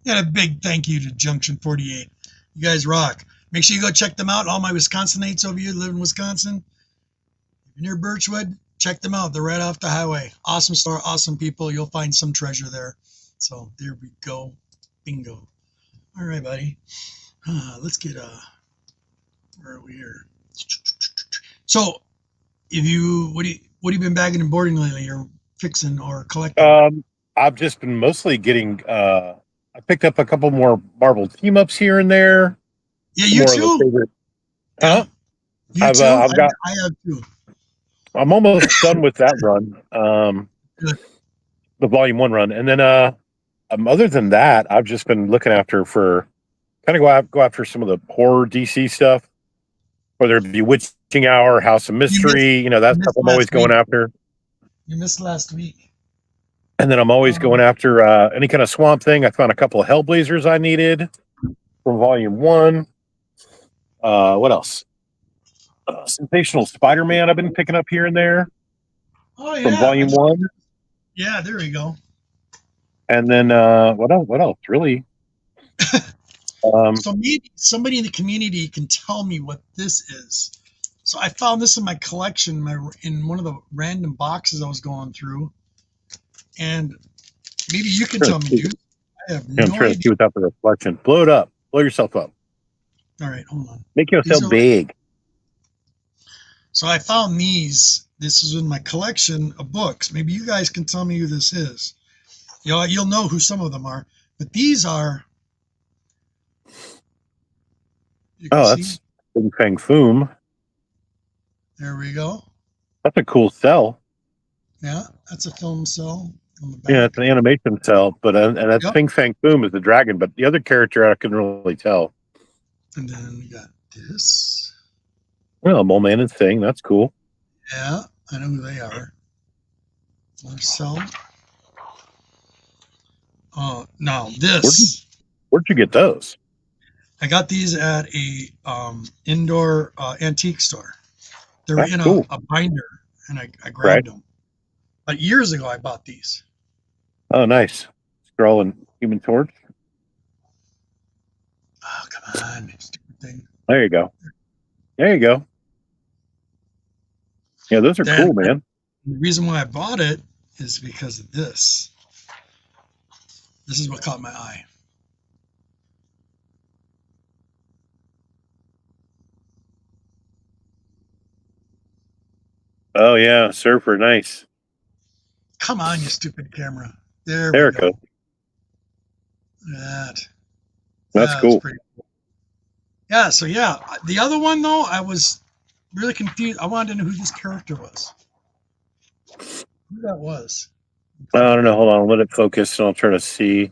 And a big thank you to Junction 48. You guys rock. Make sure you go check them out. All my Wisconsinites over here live in Wisconsin. If you're near Birchwood, check them out. They're right off the highway. Awesome store, awesome people. You'll find some treasure there. So there we go. Bingo. All right, buddy. Let's get where are we here? So what have you been bagging and boarding lately, or fixing or collecting? I've just been mostly getting I picked up a couple more Marvel team ups here and there. Yeah, you too. Huh? You too? I have too. I'm almost done with that run. The volume 1 run. And then other than that, I've just been looking after go after some of the horror DC stuff. whether it be Witching Hour, House of Mystery, that stuff I'm always going after. You missed last week. And then I'm always going after any kind of Swamp Thing. I found a couple of Hellblazers I needed from Volume 1. What else? Sensational Spider-Man I've been picking up here and there. Oh, yeah. From Volume 1. Yeah, there we go. And then what else? Really? So maybe somebody in the community can tell me what this is. So I found this in my collection, in one of the random boxes I was going through, and maybe you can tell me, dude. I have no idea. I'm trying to see without the reflection. Blow it up. Blow yourself up. All right, hold on. Make yourself big. So I found these. This is in my collection of books. Maybe you guys can tell me who this is. You'll know who some of them are, but these are. That's Bing Fang Foom. There we go. That's a cool cell. Yeah, that's a film cell on the back. Yeah, it's an animation cell, but and that's Bing Fang Foom is the dragon, but the other character I couldn't really tell. And then we got this. Well, Mole Man and Thing, that's cool. Yeah, I know who they are. Another cell. Now this. Where'd you get those? I got these at a indoor antique store. They were in a binder, and I grabbed them. But years ago, I bought these. Oh, nice. Skrull and Human Torch. Oh, come on, stupid thing. There you go. There you go. Yeah, those are cool, man. The reason why I bought it is because of this. This is what caught my eye. Oh, yeah. Surfer. Nice. Come on, you stupid camera. There we go. Go. That's cool. Pretty cool. Yeah, so yeah. The other one, though, I was really confused. I wanted to know who this character was. Who that was. I don't know. Hold on. Let it focus, and I'll try to see.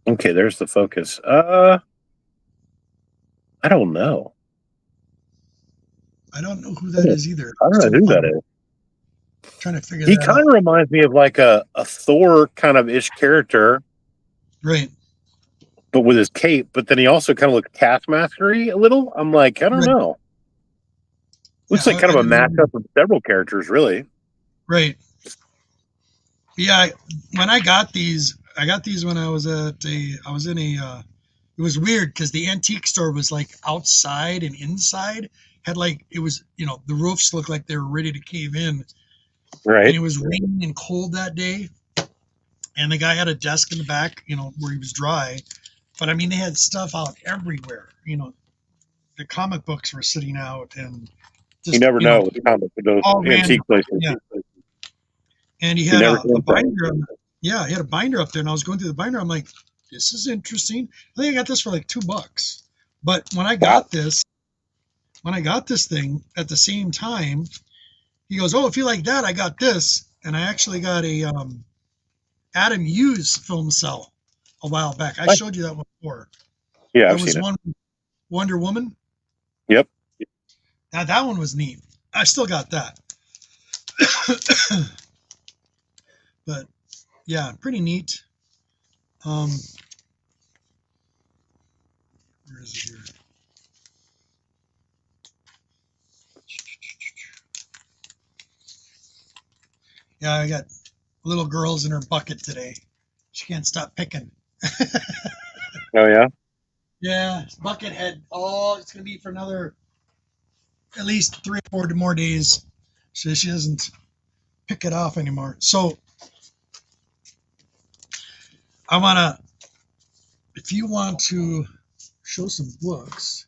Okay, there's the focus. I don't know. I don't know who that is either. I don't know who that is. Trying to figure that out. He kind of reminds me of like a Thor kind of ish character. Right. But with his cape, but then he also kind of looks Taskmaster-y a little. I'm like, I don't know. Looks like kind of a matchup of several characters, really. Right. Yeah, when I got these when I was it was weird because the antique store was like outside and inside. Had like, it was, the roofs looked like they were ready to cave in. Right. And it was raining and cold that day. And the guy had a desk in the back, where he was dry. But I mean, they had stuff out everywhere. The comic books were sitting out, and just, you never know with comic with those antique places. Yeah. And he had a binder. Yeah, he had a binder up there, and I was going through the binder. I'm like, this is interesting. I think I got this for like $2. But when I got this thing at the same time, he goes, "Oh, if you like that, I got this." And I actually got a Adam Hughes film cell a while back. I showed you that one before. Yeah, there was one Wonder Woman. Yep. Now that one was neat. I still got that. But yeah, pretty neat. Where is it here? Yeah, I got little girls in her bucket today. She can't stop picking. Oh, yeah? Yeah, bucket head. Oh, it's going to be for another at least 3 or 4 more days. So she doesn't pick it off anymore. So I want to, if you want to show some books,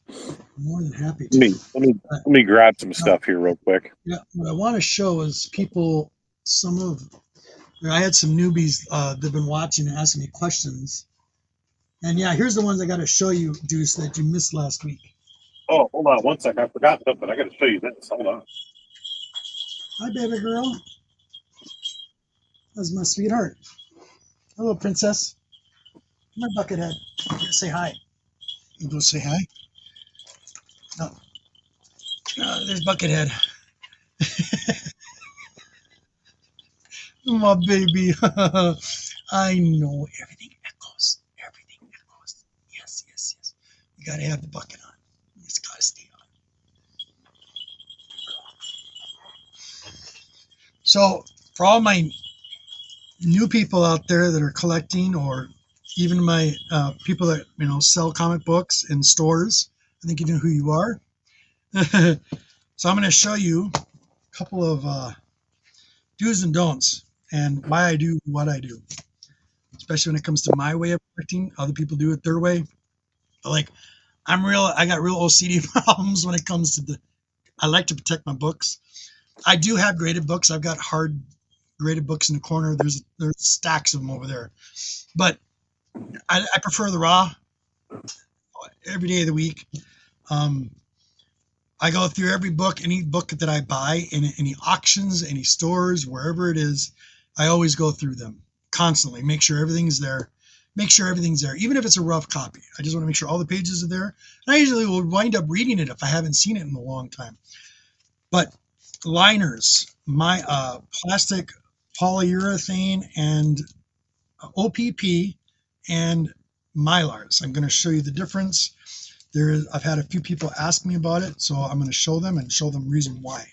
I'm more than happy to. Let me grab some stuff here real quick. Yeah, what I want to show is people, I had some newbies that have been watching and asking me questions. And yeah, here's the ones I got to show you, Deuce, that you missed last week. Oh, hold on one second. I forgot something. I got to show you this. Hold on. Hi, baby girl. That's my sweetheart. Hello, princess. My Buckethead. Say hi. You go say hi. No, no, there's Buckethead. My baby. I know everything echoes. Everything echoes. Yes, yes, yes. You gotta have the bucket on. It's gotta stay on. So for all my new people out there that are collecting, or even my people that sell comic books in stores, I think you know who you are. So I'm going to show you a couple of do's and don'ts, and why I do what I do, especially when it comes to my way of collecting. Other people do it their way. Like I got real OCD problems when it comes to I like to protect my books. I do have graded books. I've got hard graded books in the corner. There's stacks of them over there, but I prefer the raw every day of the week. I go through every book, any book that I buy in any auctions, any stores, wherever it is. I always go through them constantly, make sure everything's there. Make sure everything's there, even if it's a rough copy. I just want to make sure all the pages are there. And I usually will wind up reading it if I haven't seen it in a long time. But liners, my plastic, polyurethane, and OPP, and Mylars. I'm going to show you the difference. I've had a few people ask me about it, so I'm going to show them and show them reason why.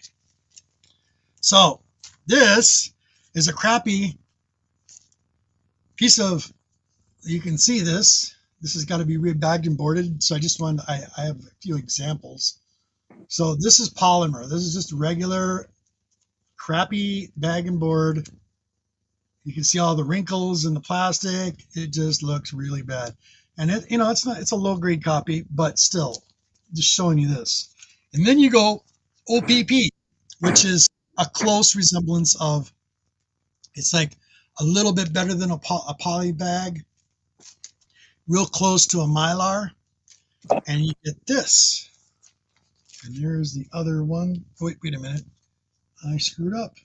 So this is a crappy piece of, you can see this. This has got to be rebagged and boarded. So I have a few examples. So this is polymer. This is just regular crappy bag and board. You can see all the wrinkles in the plastic. It just looks really bad. And it's a low grade copy, but still just showing you this. And then you go OPP, which is a close resemblance of, it's like a little bit better than a poly bag, real close to a Mylar. And you get this. And there's the other one. Wait a minute. I screwed up.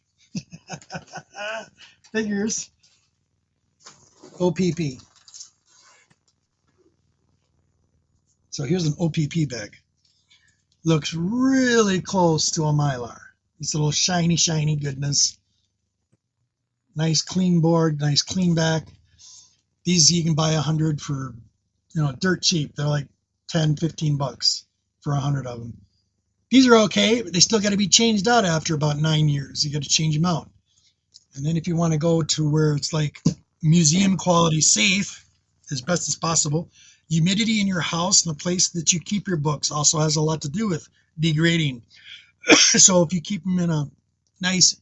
Figures. OPP. So here's an OPP bag. Looks really close to a Mylar. It's a little shiny, shiny goodness. Nice clean board, nice clean back. These you can buy 100 for, dirt cheap. They're like 10, 15 bucks for 100 of them. These are okay, but they still got to be changed out after about 9 years. You got to change them out. And then if you want to go to where it's like museum quality safe as best as possible, humidity in your house and the place that you keep your books also has a lot to do with degrading. So if you keep them in a nice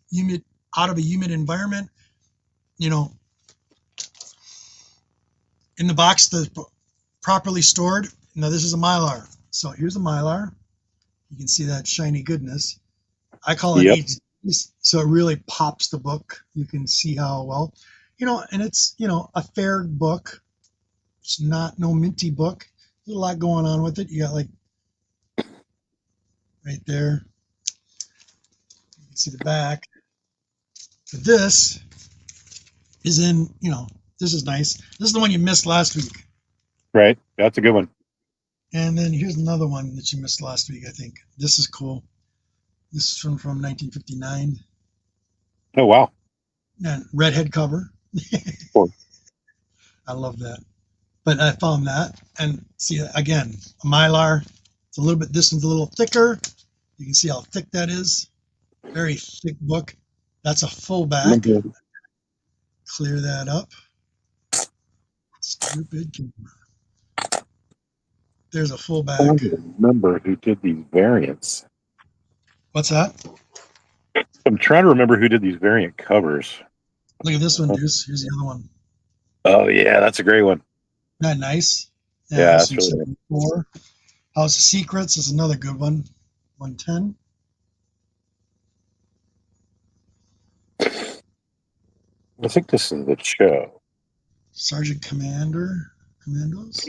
out of a humid environment, in the box that's properly stored. Now this is a Mylar. So here's a Mylar. You can see that shiny goodness. I call it HD, so it really pops the book. You can see how well, and it's, a fair book. It's not no minty book. There's a lot going on with it. You got like right there. You can see the back. But this is in, this is nice. This is the one you missed last week. Right. That's a good one. And then here's another one that you missed last week, I think. This is cool. This is from 1959. Oh, wow. And redhead cover. Cool. I love that. But I found that, and see, again, a Mylar. It's a little bit, this one's a little thicker. You can see how thick that is. Very thick book. That's a full back. Clear that up. Stupid camera. There's a full back. I don't remember who did these variants. What's that? I'm trying to remember who did these variant covers. Look at this one, Deuce. Here's the other one. Oh, yeah, that's a great one. Isn't that nice? Yeah, that's really nice. House of Secrets is another good one. 110. I think this is the show. Sergeant Commandos.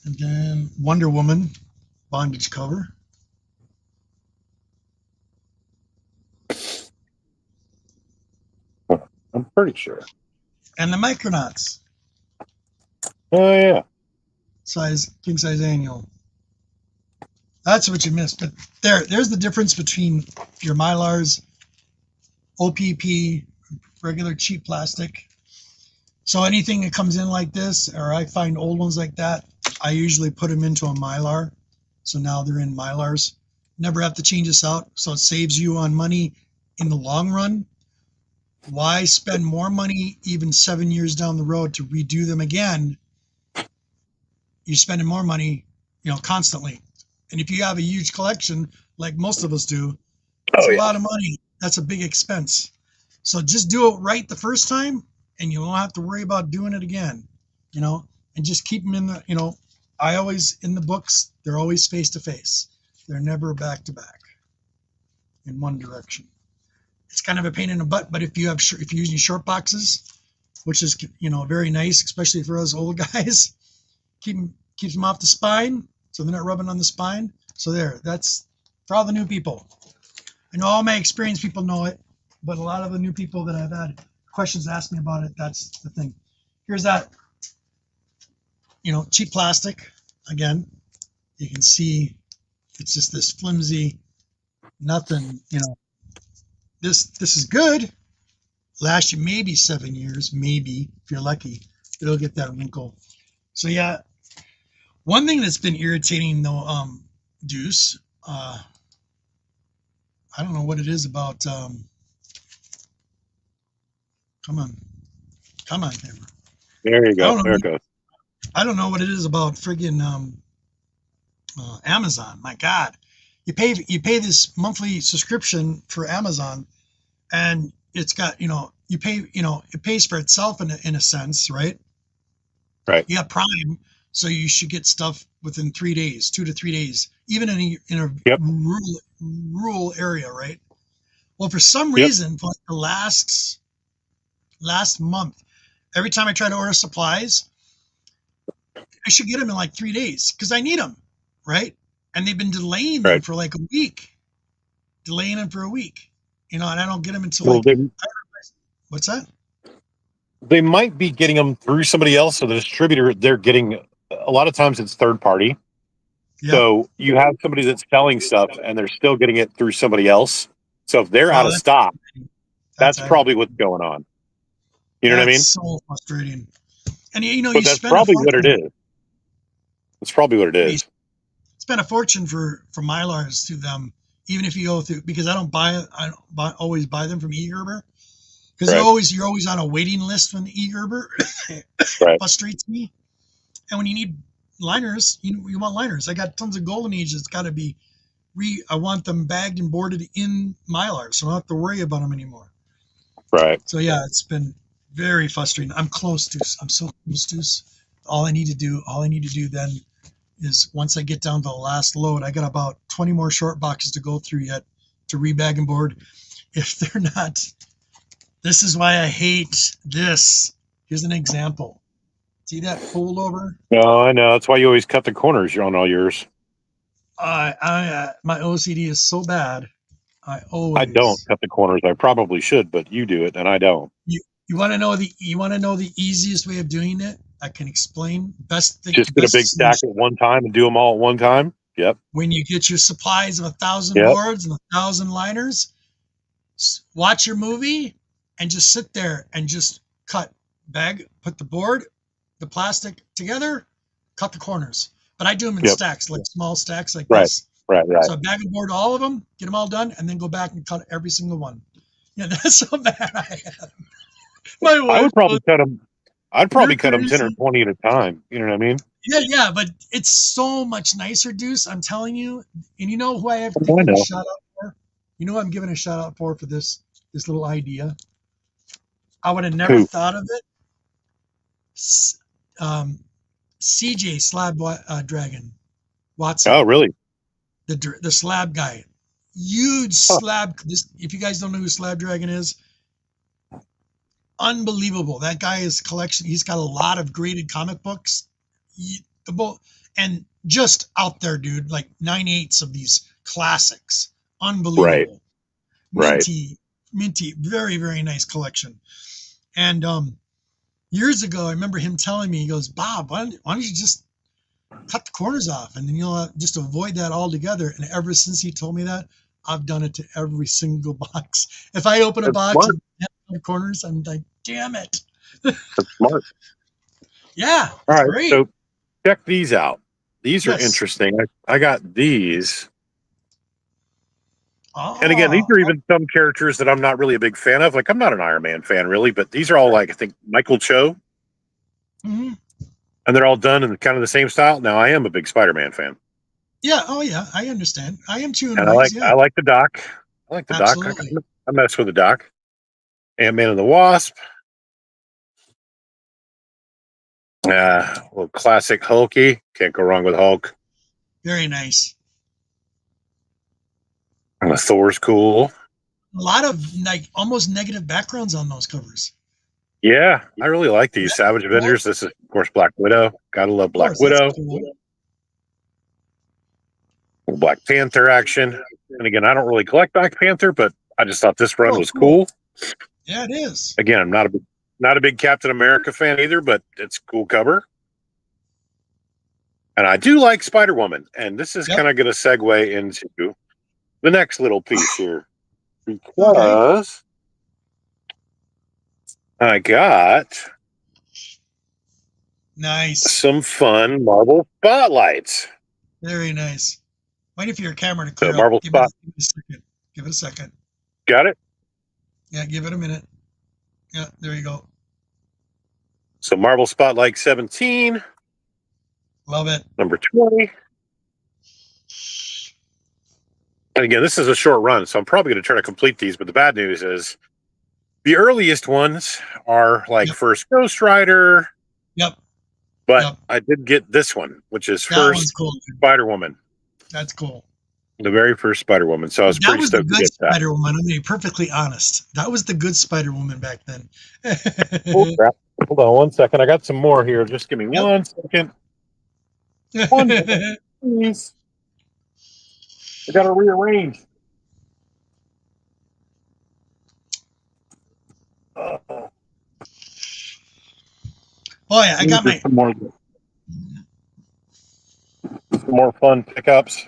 And then Wonder Woman bondage cover. pretty sure. And the Micronauts. Oh yeah. King size annual. That's what you missed. But there's the difference between your Mylars, OPP, regular cheap plastic. So anything that comes in like this, or I find old ones like that, I usually put them into a Mylar. So now they're in Mylars. Never have to change this out. So it saves you on money in the long run. Why spend more money even 7 years down the road to redo them again? You're spending more money, constantly. And if you have a huge collection, like most of us do, it's a lot of money. That's a big expense. So just do it right the first time, and you won't have to worry about doing it again, and just keep them in the, I always, in the books, they're always face to face. They're never back to back in one direction. It's kind of a pain in the butt, but if you're using short boxes, which is, very nice, especially for us old guys, keeps them off the spine, so they're not rubbing on the spine. So that's for all the new people. I know all my experienced people know it, but a lot of the new people that I've had questions asked me about it, that's the thing. Here's that, cheap plastic. Again, you can see it's just this flimsy, nothing, this is good. Last you maybe 7 years, maybe, if you're lucky, it'll get that wrinkle. So yeah, one thing that's been irritating though, Deuce, I don't know what it is about, come on camera. There you go. There it goes. I don't know what it is about friggin' Amazon. My God, you pay this monthly subscription for Amazon, and it's got, you pay, it pays for itself in a sense, right? Right. You got Prime, so you should get stuff within 3 days, 2 to 3 days, even in a rural area, right? Well, for some reason, for the last month, every time I try to order supplies, I should get them in like 3 days because I need them, right? And they've been delaying them for like a week, and I don't get them until what's that? They might be getting them through somebody else. So the distributor, they're getting, a lot of times it's third party. Yep. So you have somebody that's selling stuff and they're still getting it through somebody else. So if they're out of stock, that's probably what's going on. You know what I mean? So frustrating. And but that's probably what it is. That's probably what it is. Spend a fortune for Mylars to them, even if you go through, because I don't always buy them from eGerber, because you're always on a waiting list from eGerber. Frustrates me. And when you need liners, you want liners. I got tons of Golden Age. It's got to be I want them bagged and boarded in Mylar, so I don't have to worry about them anymore. Right. So yeah, it's been very frustrating. I'm close to. I'm so close to. All I need to do then is once I get down to the last load, I got about 20 more short boxes to go through yet to rebag and board. If they're not, this is why I hate this. Here's an example. See that fold over? No, I know. That's why you always cut the corners on all yours. My OCD is so bad. I don't cut the corners. I probably should, but you do it and I don't. You want to know the easiest way of doing it? I can explain. Just get a big stack at one time and do them all at one time. Yep. When you get your supplies of 1,000 boards and 1,000 liners, watch your movie and just sit there and just put the board, the plastic together, cut the corners. But I do them in stacks, like small stacks like this. Right. So I bag and board all of them, get them all done, and then go back and cut every single one. Yeah, that's how bad I am. I would probably cut them. I'd probably cut them 10 or 20 at a time. You know what I mean? Yeah, but it's so much nicer, Deuce. I'm telling you. And you know who I have to give a shout out for? You know who I'm giving a shout out for this little idea? I would have never thought of it. CJ Slab Dragon Watson. Oh, really? The slab guy. Huge slab. If you guys don't know who Slab Dragon is, unbelievable. That guy is collection. He's got a lot of graded comic books. And just out there, dude, like 9/8 of these classics. Unbelievable. Right. Minty, very, very nice collection. And years ago, I remember him telling me, he goes, Bob, why don't you just cut the corners off, and then you'll just avoid that altogether. And ever since he told me that, I've done it to every single box. If I open a That's box smart. and have corners, I'm like, damn it. That's smart. Yeah, All right, great. so check these out. These are Yes. interesting. I got these. Oh, And again, these are even some characters that I'm not really a big fan of. Like, I'm not an Iron Man fan, really, but these are all like, I think, Michael Cho. mhm. And they're all done in kind of the same style. Now, I am a big Spider-Man fan. Yeah. Oh, yeah. I understand. I am too. And Ways, yeah. I like the Doc. I like the Absolutely. Doc. I mess with the Doc. Ant-Man and the Wasp. A little classic Hulky. Can't go wrong with Hulk. Very nice. And the Thor's cool. A lot of like almost negative backgrounds on those covers. Yeah, I really like these Savage Avengers. This is, of course, Black Widow. Gotta love Black Widow. Cool. Black Panther action. And again, I don't really collect Black Panther, but I just thought this run was cool. Yeah, it is. Again, I'm not a big Captain America fan either, but it's a cool cover. And I do like Spider-Woman. And this is kind of going to segue into the next little piece here. Because I got some fun Marvel spotlights. Very nice. Waiting for your camera to clear Marvel up. Give it a second. Got it? Yeah, give it a minute. Yeah, there you go. So Marvel Spotlight 17. Love it. Number 20. And again, this is a short run, so I'm probably going to try to complete these. But the bad news is the earliest ones are like first Ghost Rider. Yep. But I did get this one, which is first Spider-Woman. That's cool. The very first Spider-Woman. So I was pretty stoked to get that. Spider-Woman. I'm going to be perfectly honest. That was the good Spider-Woman back then. Oh, crap. Hold on 1 second. I got some more here. Just give me 1 second. One second, please. I got to rearrange. Oh yeah, I got some more fun pickups.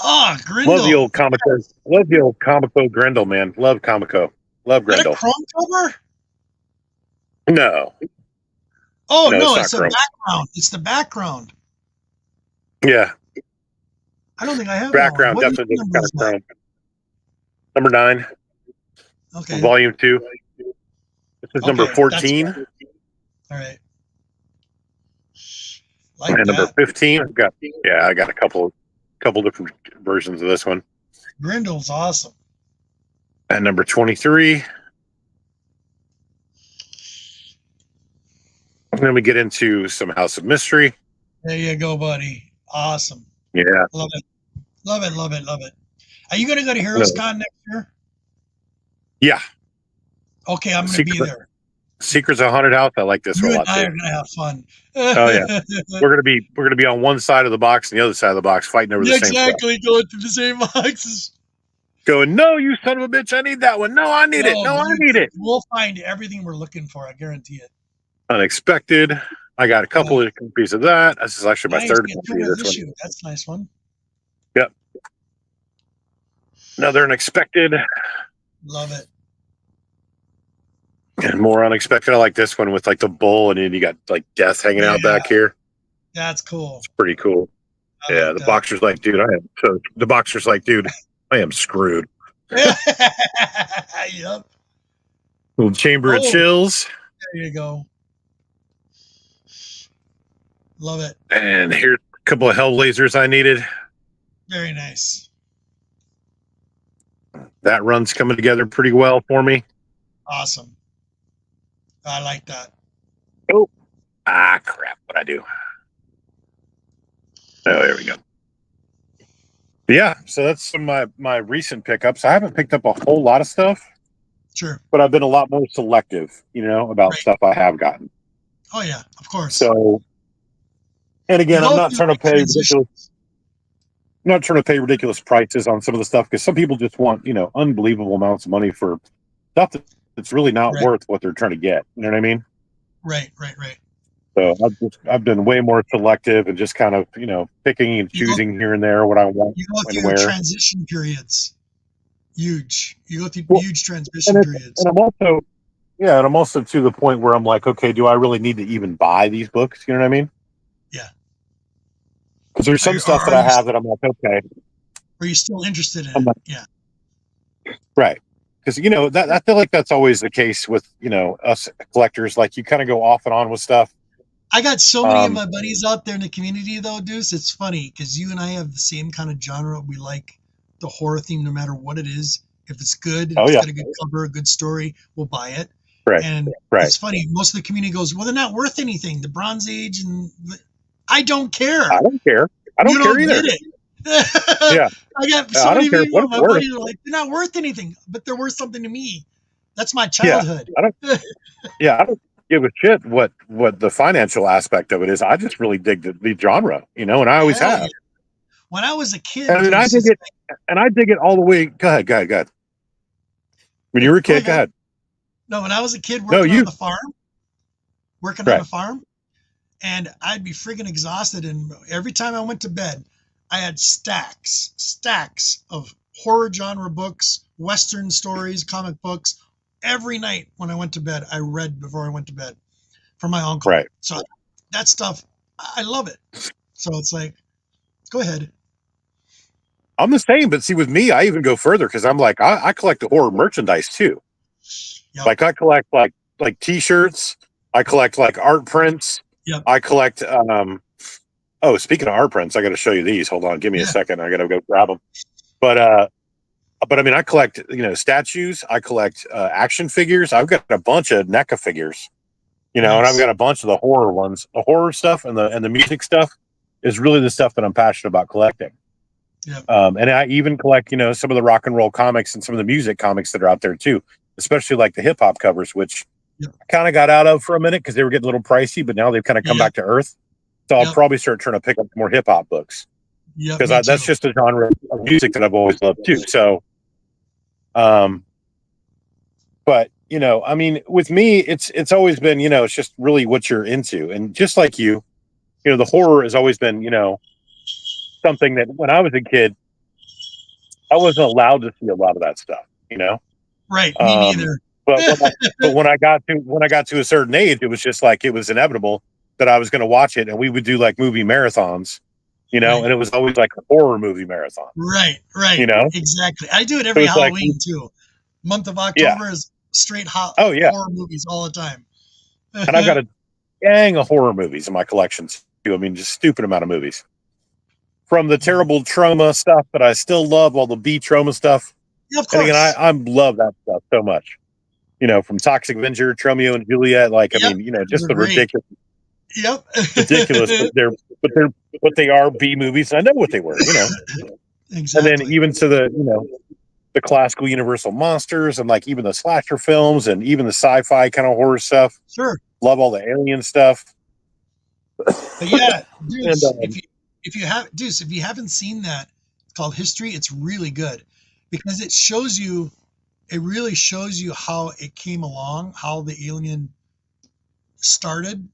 Oh, Grindel. Love the old Comico. Love the old Comico Grindel, man. Love Comico. Love Grindel. Is that a chrome cover? No. Oh no, it's the background. It's the background. Yeah. I don't think I have background. Definitely kind of chrome. Number 9. Okay. Volume 2. This is number 14. All right. And number 15. I got a couple different versions of this one. Grindel's awesome. And number 23. And then we get into some House of Mystery. There you go, buddy. Awesome. Yeah. Love it. Love it. Love it. Love it. Are you going to go to Heroes Con next year? Yeah. Okay, I'm going to be there. Secrets of Haunted House. I like this one a lot. I'm going to have fun. Oh yeah, we're gonna be on one side of the box and the other side of the box fighting over the same stuff. Exactly, going through the same boxes. Going, no, you son of a bitch! I need that one. No, I need it. No, I need it. We'll find everything we're looking for. I guarantee it. Unexpected. I got a couple of copies of that. This is actually my third copy of this one. That's a nice one. Yep. Another Unexpected. Love it. And more Unexpected. I like this one with like the bull, and then you got like death hanging out back here. That's cool. It's pretty cool. Yeah, the boxer's like, dude, I am screwed. Yep. Little Chamber of Chills. There you go. Love it. And here's a couple of Hellblazers I needed. Very nice. That run's coming together pretty well for me. Awesome. I like that. Oh, crap. What'd I do? Oh, there we go. Yeah, so that's some of my recent pickups. I haven't picked up a whole lot of stuff. Sure. But I've been a lot more selective, about stuff I have gotten. Oh, yeah, of course. So, and again, I'm not trying to pay ridiculous. not trying to pay ridiculous prices on some of the stuff because some people just want, unbelievable amounts of money for stuff that's really not worth what they're trying to get. You know what I mean? Right. So I've been way more selective and just kind of, picking and choosing here and there what I want. You go through where. Transition periods. Huge. You go through huge transition periods. And I'm also to the point where I'm like, okay, do I really need to even buy these books? You know what I mean? Yeah. Because there's some stuff that I have that I'm like, okay. Are you still interested in it? Like, yeah. Right. Because, that I feel like that's always the case with, us collectors. Like, you kind of go off and on with stuff. I got so many of my buddies out there in the community, though, Deuce. It's funny because you and I have the same kind of genre. We like the horror theme no matter what it is. If it's good, if it's got a good cover, a good story, we'll buy it. Right. And it's funny. Most of the community goes, well, they're not worth anything. The Bronze Age and I don't care. I don't care. I don't care either. Yeah. I got so many people, my buddies are like, they're not worth anything, but they're worth something to me. That's my childhood. I don't give a shit what the financial aspect of it is. I just really dig the genre, and I always have. Yeah. When I was a kid, and I dig it all the way. Go ahead. When you were a kid, go ahead. No, when I was a kid working on the farm, and I'd be freaking exhausted. And every time I went to bed, I had stacks of horror genre books, Western stories, comic books. Every night when I went to bed, I read before I went to bed from my uncle. Right. So that stuff, I love it. So it's like, go ahead. I'm the same, but see, with me, I even go further because I'm like, I collect the horror merchandise too. Yep. Like I collect like T-shirts. I collect like art prints. Yep. I collect. Speaking of art prints, I got to show you these. Hold on, give me a second. I got to go grab them. But I mean, I collect statues. I collect action figures. I've got a bunch of NECA figures. And I've got a bunch of the horror ones. The horror stuff and the music stuff is really the stuff that I'm passionate about collecting. Yep. And I even collect, some of the rock and roll comics and some of the music comics that are out there too, especially like the hip hop covers, which I kind of got out of for a minute because they were getting a little pricey, but now they've kind of come back to earth. So I'll probably start trying to pick up more hip hop books because that's just a genre of music that I've always loved too. So, but I mean, with me, it's always been, it's just really what you're into. And just like you, the horror has always been, something that when I was a kid, I wasn't allowed to see a lot of that stuff, Right. Me neither. But when I got to a certain age, it was just like, it was inevitable that I was going to watch it. And we would do like movie marathons, and it was always like a horror movie marathon. Right. Exactly. I do it every Halloween too. Month of October is straight horror movies all the time. And I've got a gang of horror movies in my collections too. I mean, just stupid amount of movies. From the terrible trauma stuff, but I still love all the B trauma stuff. Yeah, of course. And again, I love that stuff so much. From Toxic Avenger, Romeo and Juliet, just the ridiculous. Yep. Ridiculous, but they are B movies. I know what they were, Exactly. And then even to the classical Universal monsters and like even the slasher films and even the sci-fi kind of horror stuff. Sure. Love all the alien stuff. But yeah, Deuce, if you haven't seen that, it's called History. It's really good because it really shows you how it came along, how the alien started,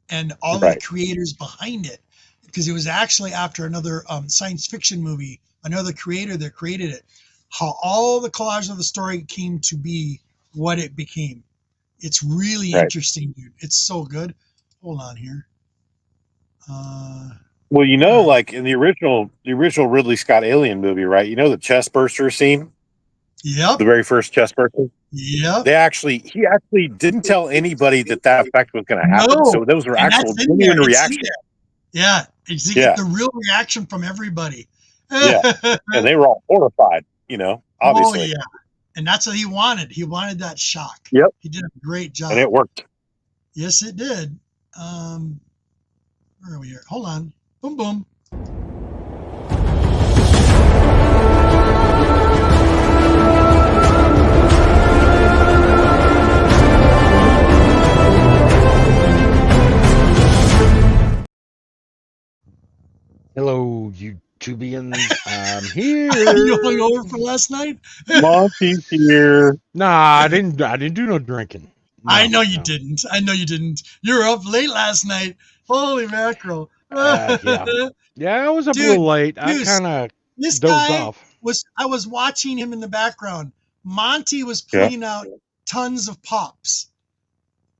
and all the creators behind it. Because it was actually after another science fiction movie, another creator that created it, how all the collage of the story came to be what it became. It's really interesting, dude. It's so good. Hold on here. Well, like in the original Ridley Scott Alien movie, right? The chest burster scene. Yep. The very first chest burster. Yep. He actually didn't tell anybody that effect was going to happen. No. So those were actual genuine reactions. Yeah. You get the real reaction from everybody. Yeah. And they were all horrified, obviously. Oh, yeah. And that's what he wanted. He wanted that shock. Yep. He did a great job. And it worked. Yes, it did. Where are we here? Hold on. Boom, boom. Hello, you Tubians, I'm here. You hung over for last night? Monty's here. Nah, I didn't do no drinking. No, I know you didn't. I know you didn't. You were up late last night. Holy mackerel. Yeah, I was up a Dude, little late. I Deuce, kind of this dozed guy off. I was watching him in the background. Monty was pulling out tons of pops.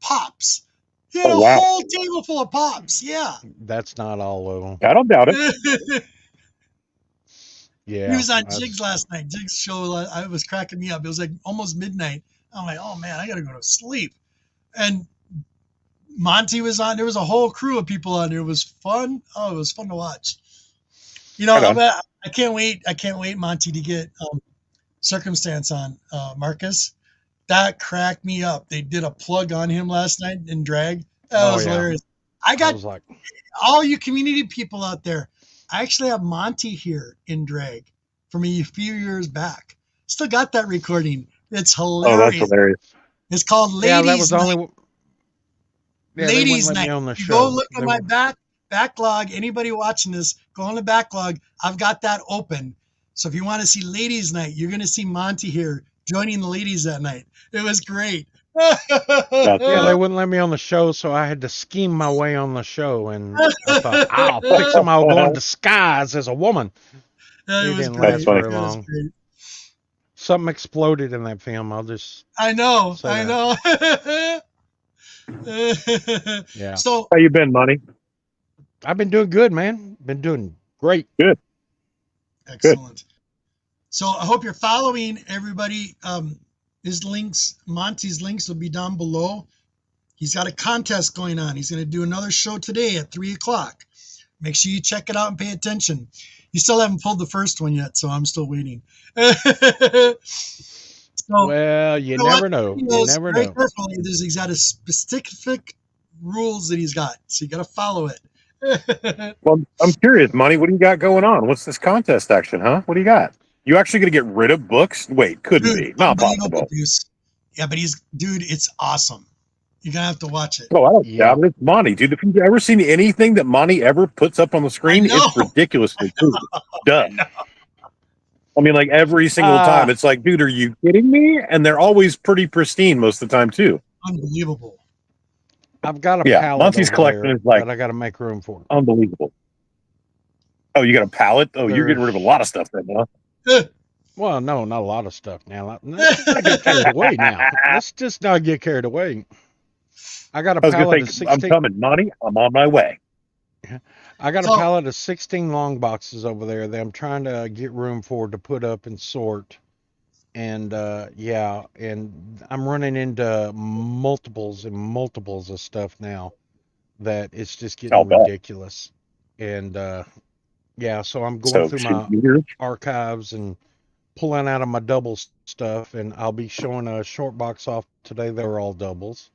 Pops. He had a whole table full of pops. Yeah. That's not all of them. I don't doubt it. Yeah. He was on Jigs last night. Jigs show, I was cracking me up. It was like almost midnight. I'm like, oh man, I got to go to sleep. And Monty was on. There was a whole crew of people on there. It was fun. Oh, it was fun to watch. You know, I can't wait. I can't wait, Monty, to get Circumstance on Marcus. That cracked me up. They did a plug on him last night in drag. That was hilarious. I got all you community people out there. I actually have Monty here in drag from a few years back. Still got that recording. It's hilarious. Oh, that's hilarious. It's called Ladies Yeah, that was Night. only. Yeah, Ladies Night. On the you show. go look at my backlog. Anybody watching this, go on the backlog. I've got that open. So if you want to see Ladies Night, you're going to see Monty here joining the ladies that night. It was great. Yeah, they wouldn't let me on the show, so I had to scheme my way on the show. And I thought, I'll fix them. I'll go in disguise as a woman. It didn't great. last very long. Something exploded in that film. I'll just. I know. Yeah. So how you been, Monty? I've been doing good, man. Been doing great. Good. Excellent. Good. So I hope you're following everybody. His links, Monty's links will be down below. He's got a contest going on. He's going to do another show today at 3:00. Make sure you check it out and pay attention. You still haven't pulled the first one yet, so I'm still waiting. Well, you never know. You never know. Carefully, he's got a specific rules that he's got, so you got to follow it. Well, I'm curious, Monty. What do you got going on? What's this contest action, huh? What do you got? You actually going to get rid of books? Wait, couldn't be. Not possible. Yeah, but dude, it's awesome. You're going to have to watch it. Oh, I don't doubt it. It's Monty, dude. If you've ever seen anything that Monty ever puts up on the screen, it's ridiculously cool. Done. I mean, like every single time. It's like, dude, are you kidding me? And they're always pretty pristine most of the time, too. Unbelievable. I've got a palette. Monty's collection is like, that I got to make room for. Unbelievable. Oh, you got a palette? Oh, you're getting rid of a lot of stuff then, huh? Well, no, not a lot of stuff now. Let's not get carried away now. Let's just not get carried away. I got a palette of 16. I'm coming, Monty. I'm on my way. I got a palette of 16 long boxes over there that I'm trying to get room for to put up and sort. And and I'm running into multiples and multiples of stuff now that it's just getting ridiculous. And so I'm going through my archives and pulling out of my double stuff, and I'll be showing a short box off today. They're all doubles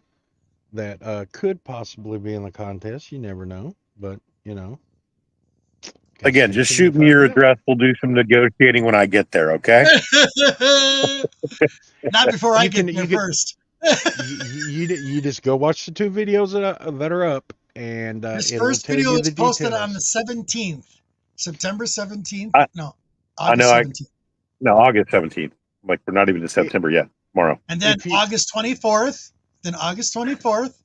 that could possibly be in the contest. You never know, but you know. Again, just shoot me your address. We'll do some negotiating when I get there, okay? Not before I get there first. You just go watch the 2 videos that are up, and this first video is posted on the 17th, September 17th. August 17th. August 17th. Like we're not even in September yet. Tomorrow, and then August 24th. Then August 24th,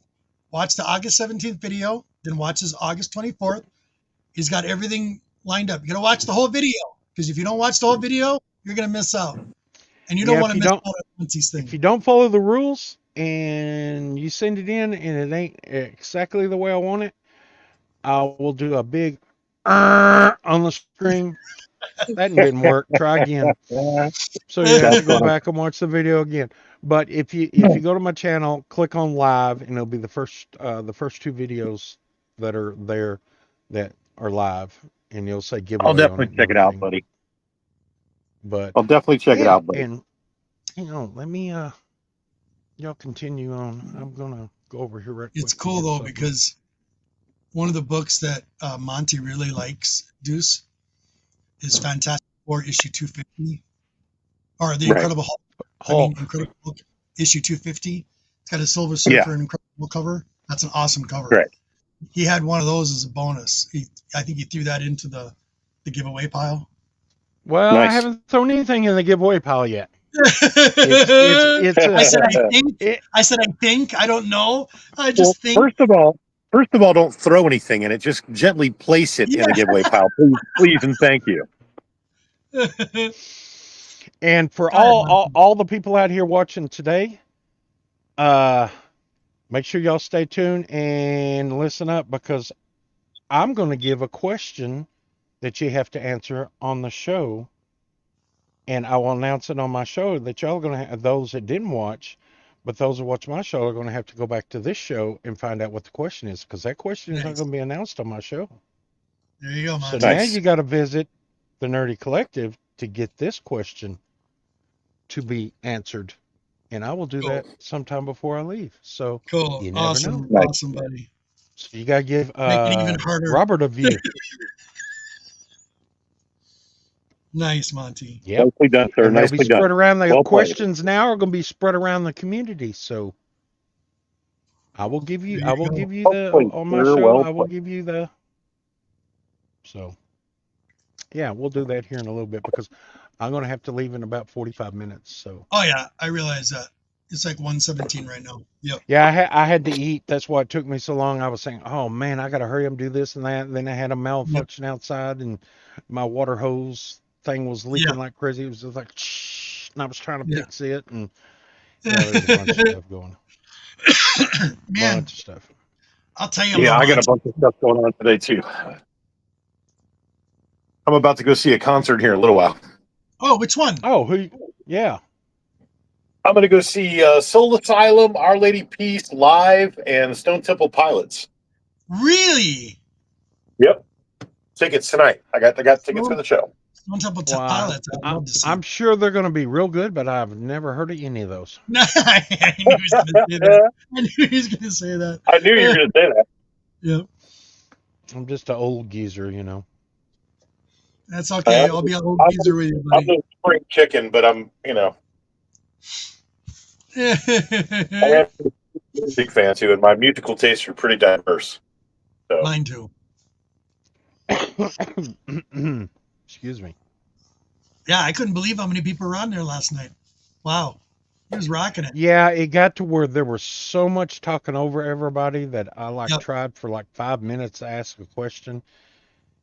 watch the August 17th video. Then watch his August 24th. He's got everything lined up. You got to watch the whole video, because if you don't watch the whole video, you're going to miss out. And you don't want to miss out on these things. If you don't follow the rules and you send it in and it ain't exactly the way I want it, I will do a big on the screen. That didn't work. Try again. So you have to go back and watch the video again. But if you go to my channel, click on live, and it'll be the first 2 videos that are there that are live, and you'll say giveaway. I'll definitely check it out, buddy. But I'll definitely check it out, buddy. And let me y'all continue on. I'm gonna go over here right quick. It's cool though, because one of the books that Monty really likes, Deuce, is Fantastic Four issue 250, or the Incredible Hulk. Incredible Hulk issue 250. It's got a Silver Surfer and Incredible cover. That's an awesome cover. Right. He had one of those as a bonus. I think he threw that into the giveaway pile? Well, Nice. I haven't thrown anything in the giveaway pile yet. I said I think. I said I think. I don't know. I just think. First of all, don't throw anything in it. Just gently place it in the giveaway pile, please, and thank you. And for all the people out here watching today, make sure y'all stay tuned and listen up, because I'm going to give a question that you have to answer on the show, and I will announce it on my show that y'all are going to have, those that didn't watch, but those that watch my show are going to have to go back to this show and find out what the question is, because that question is not going to be announced on my show. There you go, So Monty. now you got to visit the Nerdy Collective to get this question to be answered, and I will do that sometime before I leave. So cool, you never awesome, know. awesome, buddy. So you gotta give Make it even harder. Robert a view. Nice, Monty. Yep. Nicely done, sir. And Nicely they'll be done. spread around. The Well questions played. Now are going to be spread around the community. So I will give you. I will go. give you Well the played, on my sir. show. Well I will played. give you the. So yeah, we'll do that here in a little bit, because I'm going to have to leave in about 45 minutes. So. Oh yeah, I realize that. It's like 1:17 right now. Yep. Yeah, I had to eat. That's why it took me so long. I was saying, oh man, I got to hurry up and do this and that. And then I had a malfunction outside, and my water hose thing was leaking like crazy. It was just like, shh, and I was trying to fix it, and there was a bunch of stuff going. Man, bunch of stuff. I'll tell you. Yeah, I got a bunch of stuff going on today too. I'm about to go see a concert here in a little while. Oh, which one? Oh, who? Yeah. I'm going to go see Soul Asylum, Our Lady Peace live, and Stone Temple Pilots. Really? Yep. Tickets tonight. I got tickets for the show. Stone Temple Pilots. I'd love to see. I'm sure they're going to be real good, but I've never heard of any of those. I knew he was going to say that. I knew he was going to say that. I knew you were going to say that. Yep. I'm just an old geezer, you know. That's okay. I'll be an old geezer with you, buddy. I'm no spring chicken, but I'm, I am a big fan too, and my musical tastes are pretty diverse. So. Mine too. Excuse me. Yeah, I couldn't believe how many people were on there last night. Wow. He was rocking it. Yeah, it got to where there was so much talking over everybody that I tried for like 5 minutes to ask a question.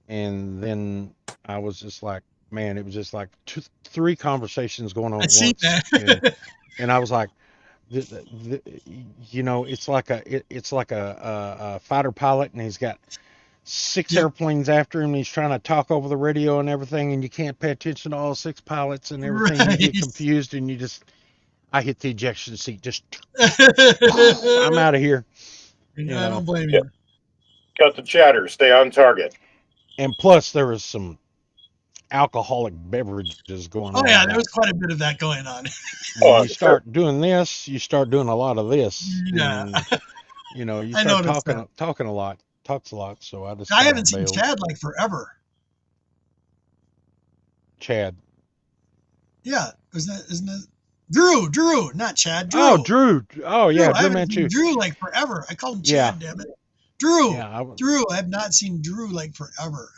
And then I was just like, man, it was just like 3 conversations going on at once. And I was like, it's like a fighter pilot, and he's got 6 airplanes after him, and he's trying to talk over the radio and everything, and you can't pay attention to all 6 pilots and everything. Right. You get confused, and I hit the ejection seat. Just I'm out of here. Yeah, I don't blame you. Cut the chatter. Stay on target. And plus, there was some alcoholic beverages going on. Oh yeah, there was quite a bit of that going on. When you start doing this, you start doing a lot of this. Yeah. And, you start talking a lot. Talks a lot. So I haven't seen Chad like forever. Chad. Yeah, isn't that Drew, not Chad. Drew. Oh, Drew. Oh yeah, Drew met you. Drew like forever. I called him Chad. Damn it, Drew. Yeah, Drew. I have not seen Drew like forever.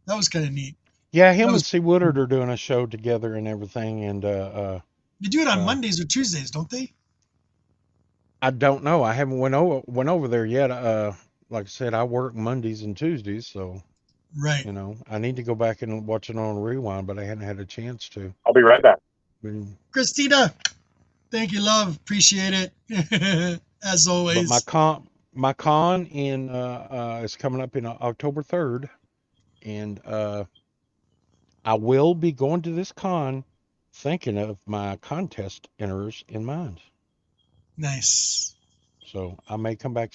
That was kind of neat. Yeah, him and C. Woodard are doing a show together and everything, and they do it on Mondays or Tuesdays, don't they? I don't know. I haven't went over there yet. Like I said, I work Mondays and Tuesdays, so right. I need to go back and watch it on Rewind, but I hadn't had a chance to. I'll be right back. Christina, thank you, love. Appreciate it. As always. But my con is coming up in October 3rd, and I will be going to this con thinking of my contest enters in mind. Nice. So I may come back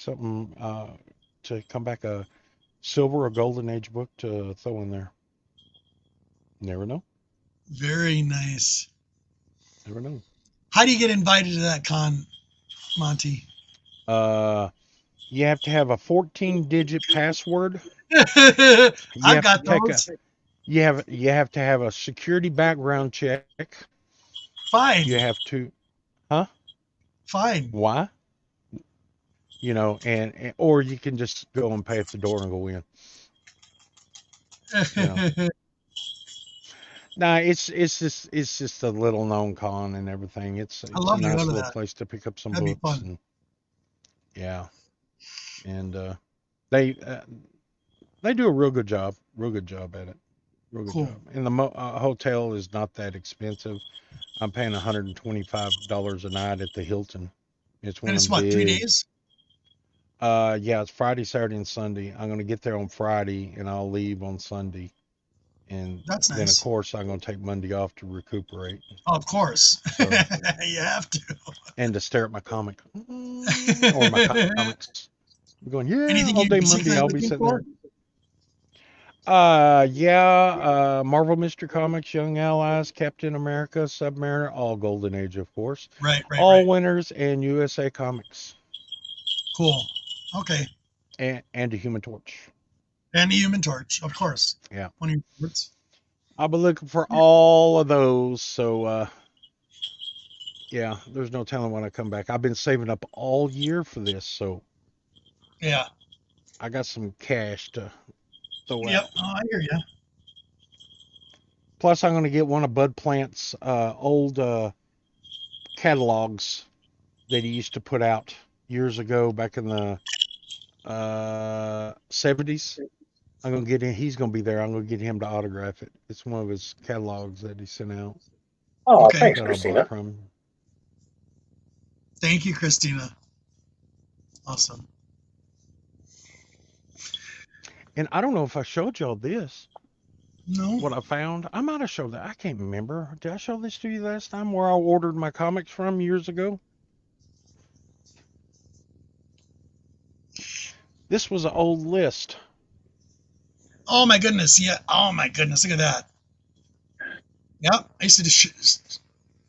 a silver or golden age book to throw in there. Never know. Very nice. Never know. How do you get invited to that con, Monty? You have to have a 14-digit password. I got those. You have to have a security background check. Fine. You have to, huh? Fine. Why? And or you can just go and pay at the door and go in. Nah, it's just a little known con and everything. It's I a love to go nice to little that. place to pick up some That'd be books fun. and yeah, and they do a real good job at it, real good Cool. job. And the hotel is not that expensive. I'm paying $125 a night at the Hilton. It's one And of it's them what, 3 big. days? Yeah, it's Friday, Saturday, and Sunday. I'm gonna get there on Friday and I'll leave on Sunday. And That's then, of nice. course, I'm going to take Monday off to recuperate. Of course. So, You have to. and to stare at my comic or my comics. I'm going, yeah, Anything all you're day Monday particularly I'll be looking sitting for? there. Marvel Mystery Comics, Young Allies, Captain America, Submariner, all Golden Age, of course. Right. All winners and USA Comics. Cool. Okay. And the Human Torch. And the Human Torch, of course. Yeah. One of your favorites. I'll be looking for all of those. So, yeah, there's no telling when I come back. I've been saving up all year for this, so Yeah. I got some cash to throw Yep. out. Oh, I hear you. Plus, I'm going to get one of Bud Plant's old catalogs that he used to put out years ago, back in the 70s. I'm going to get him. He's going to be there. I'm going to get him to autograph it. It's one of his catalogs that he sent out. Oh, Okay. thanks, that I Christina. bought from him. Thank you, Christina. Awesome. And I don't know if I showed y'all this. No. What I found. I might have showed that. I can't remember. Did I show this to you last time where I ordered my comics from years ago? This was an old list. Oh my goodness. Yeah. Oh my goodness. Look at that. Yep. I used to just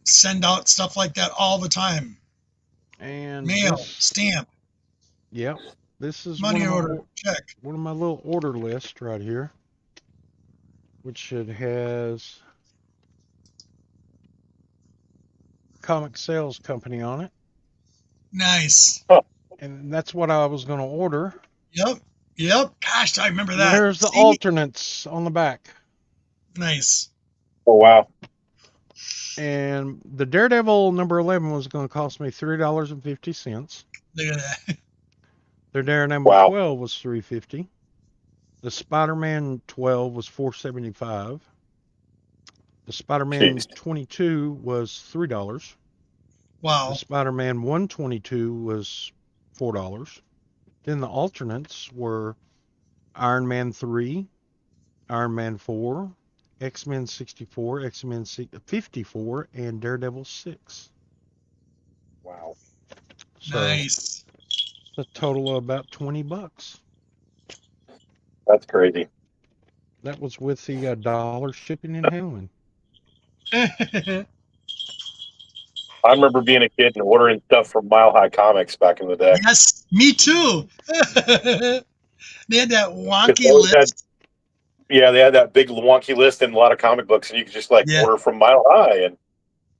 send out stuff like that all the time. And Mail, this, stamp, yep. This is money order, check. one of my little order lists right here, which it has Comic Sales Company on it. Nice. And that's what I was going to order. Yep. Gosh, I remember that. There's the See? alternates on the back. Nice. Oh, wow. And the Daredevil number 11 was going to cost me $3.50. Look at that. The Daredevil Wow. 12 was $3.50. The Spider-Man 12 was $4.75. The Spider-Man Jeez. 22 was $3. Wow. The Spider-Man 122 was $4. Then the alternates were Iron Man 3, Iron Man 4, X-Men 64, X-Men 54, and Daredevil 6. Wow. So, nice. A total of about $20. That's crazy. That was with the dollar shipping and handling. I remember being a kid and ordering stuff from Mile High Comics back in the day. Yes, me too. They had that wonky list. They had that big wonky list in a lot of comic books, and you could just order from Mile High, and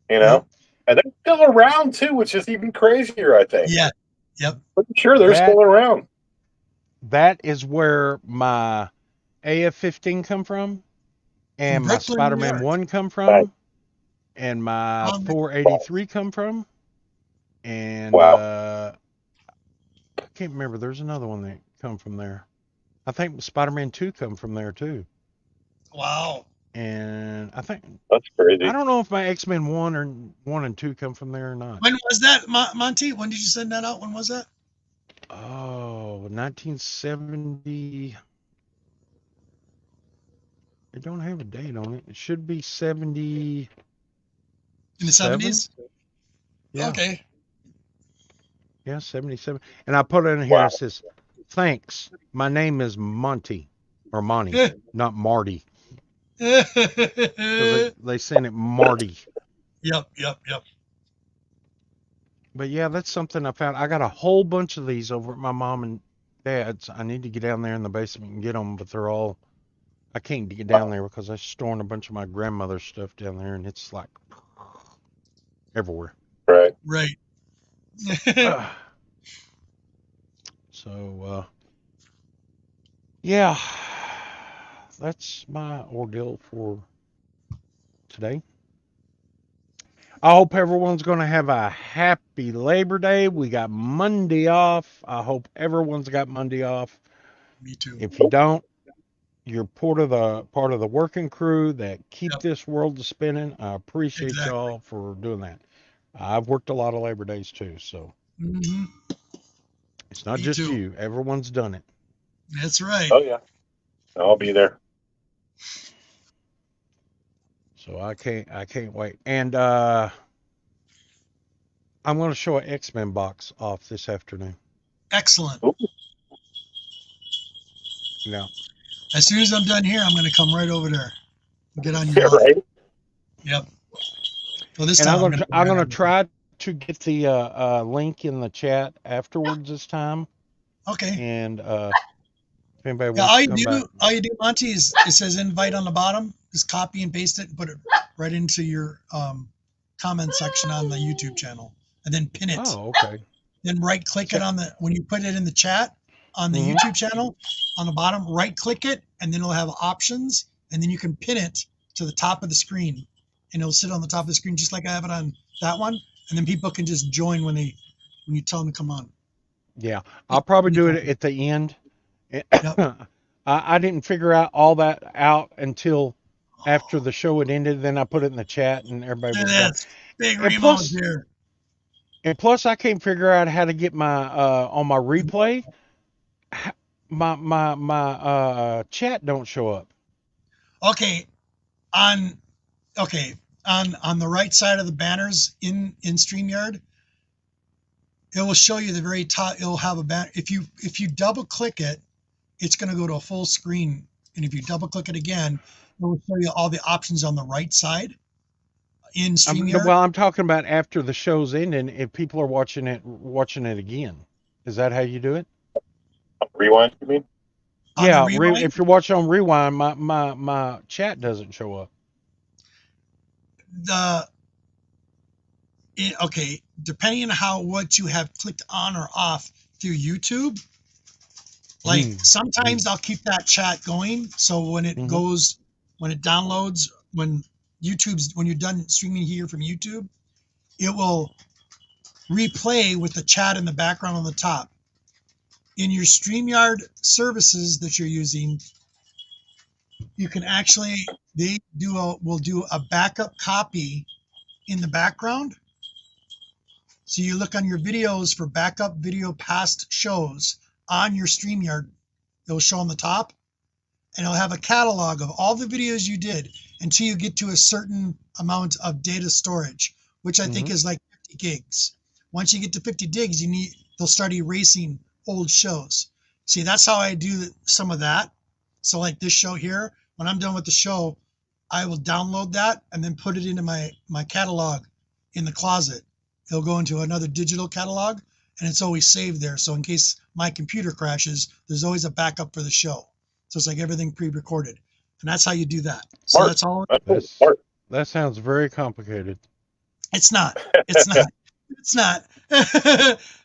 and they're still around too, which is even crazier, I think. Yeah. Yep. Pretty sure they're still around. That is where my AF-15 come from, and my Spider-Man 1 come from, right. and my Thor 83 come from, and wow. I can't remember. There's another one that come from there. I think Spider-Man 2 come from there too. Wow. And I think that's crazy. I don't know if my X-Men 1 and 2 come from there or not. When was that, Monty? When did you send that out? When was that? Oh, 1970. It don't have a date on it. It should be 70. In the 70s? Yeah. Okay. Yeah, 77. And I put it in here. It says, "Thanks. My name is Monty, or Monty, not Marty." They sent it Marty. Yep. But yeah, that's something I found. I got a whole bunch of these over at my mom and dad's. I need to get down there in the basement and get them, but they're all. I can't get down there because I'm storing a bunch of my grandmother's stuff down there, and it's like everywhere. Right. So, yeah, that's my ordeal for today. I hope everyone's going to have a happy Labor Day. We got Monday off. I hope everyone's got Monday off. Me too. If you don't, you're part of the working crew that keep this world spinning. I appreciate y'all for doing that. I've worked a lot of Labor Days too, so it's not just you. Everyone's done it. That's right. Oh yeah, I'll be there. So I can't wait. And I'm going to show an X-Men box off this afternoon. Excellent. Ooh. Yeah. As soon as I'm done here, I'm going to come right over there. Get on your right. Yep. So this and time I'm going to try to get the link in the chat afterwards this time. Okay. And if anybody wants all to come back. All you do, Monty, is it says invite on the bottom. Just copy and paste it and put it right into your comment section on the YouTube channel, and then pin it. Oh, okay. Then right click it when you put it in the chat on the YouTube channel on the bottom. Right click it, and then it'll have options, and then you can pin it to the top of the screen, and it'll sit on the top of the screen just like I have it on that one. And then people can just join when you tell them to come on. Yeah, I'll probably do it at the end. I didn't figure out all that out until after the show had ended. Then I put it in the chat, and everybody was going. Big remote here. And plus, I can't figure out how to get my on my replay. My chat don't show up. Okay, on the right side of the banners in StreamYard, it will show you the very top. It'll have a banner. If you double click it, it's going to go to a full screen. And if you double click it again, it will show you all the options on the right side in StreamYard. Well, I'm talking about after the show's ending, if people are watching it again. Is that how you do it? Rewind, you mean? Yeah, if you're watching on Rewind, my chat doesn't show up. Depending on what you have clicked on or off through YouTube, like sometimes I'll keep that chat going. So when it goes, when it downloads, when you're done streaming here from YouTube, it will replay with the chat in the background on the top. In your StreamYard services that you're using, you can actually, will do a backup copy in the background. So you look on your videos for backup video past shows on your StreamYard. It'll show on the top, and it'll have a catalog of all the videos you did until you get to a certain amount of data storage, which I think is like 50 gigs. Once you get to 50 gigs, they'll start erasing old shows. See, that's how I do some of that. So like this show here, when I'm done with the show, I will download that and then put it into my catalog in the closet. It'll go into another digital catalog, and it's always saved there. So in case my computer crashes, there's always a backup for the show. So it's like everything pre-recorded. And that's how you do that. So that's all. That sounds very complicated. It's not. It's not. It's not.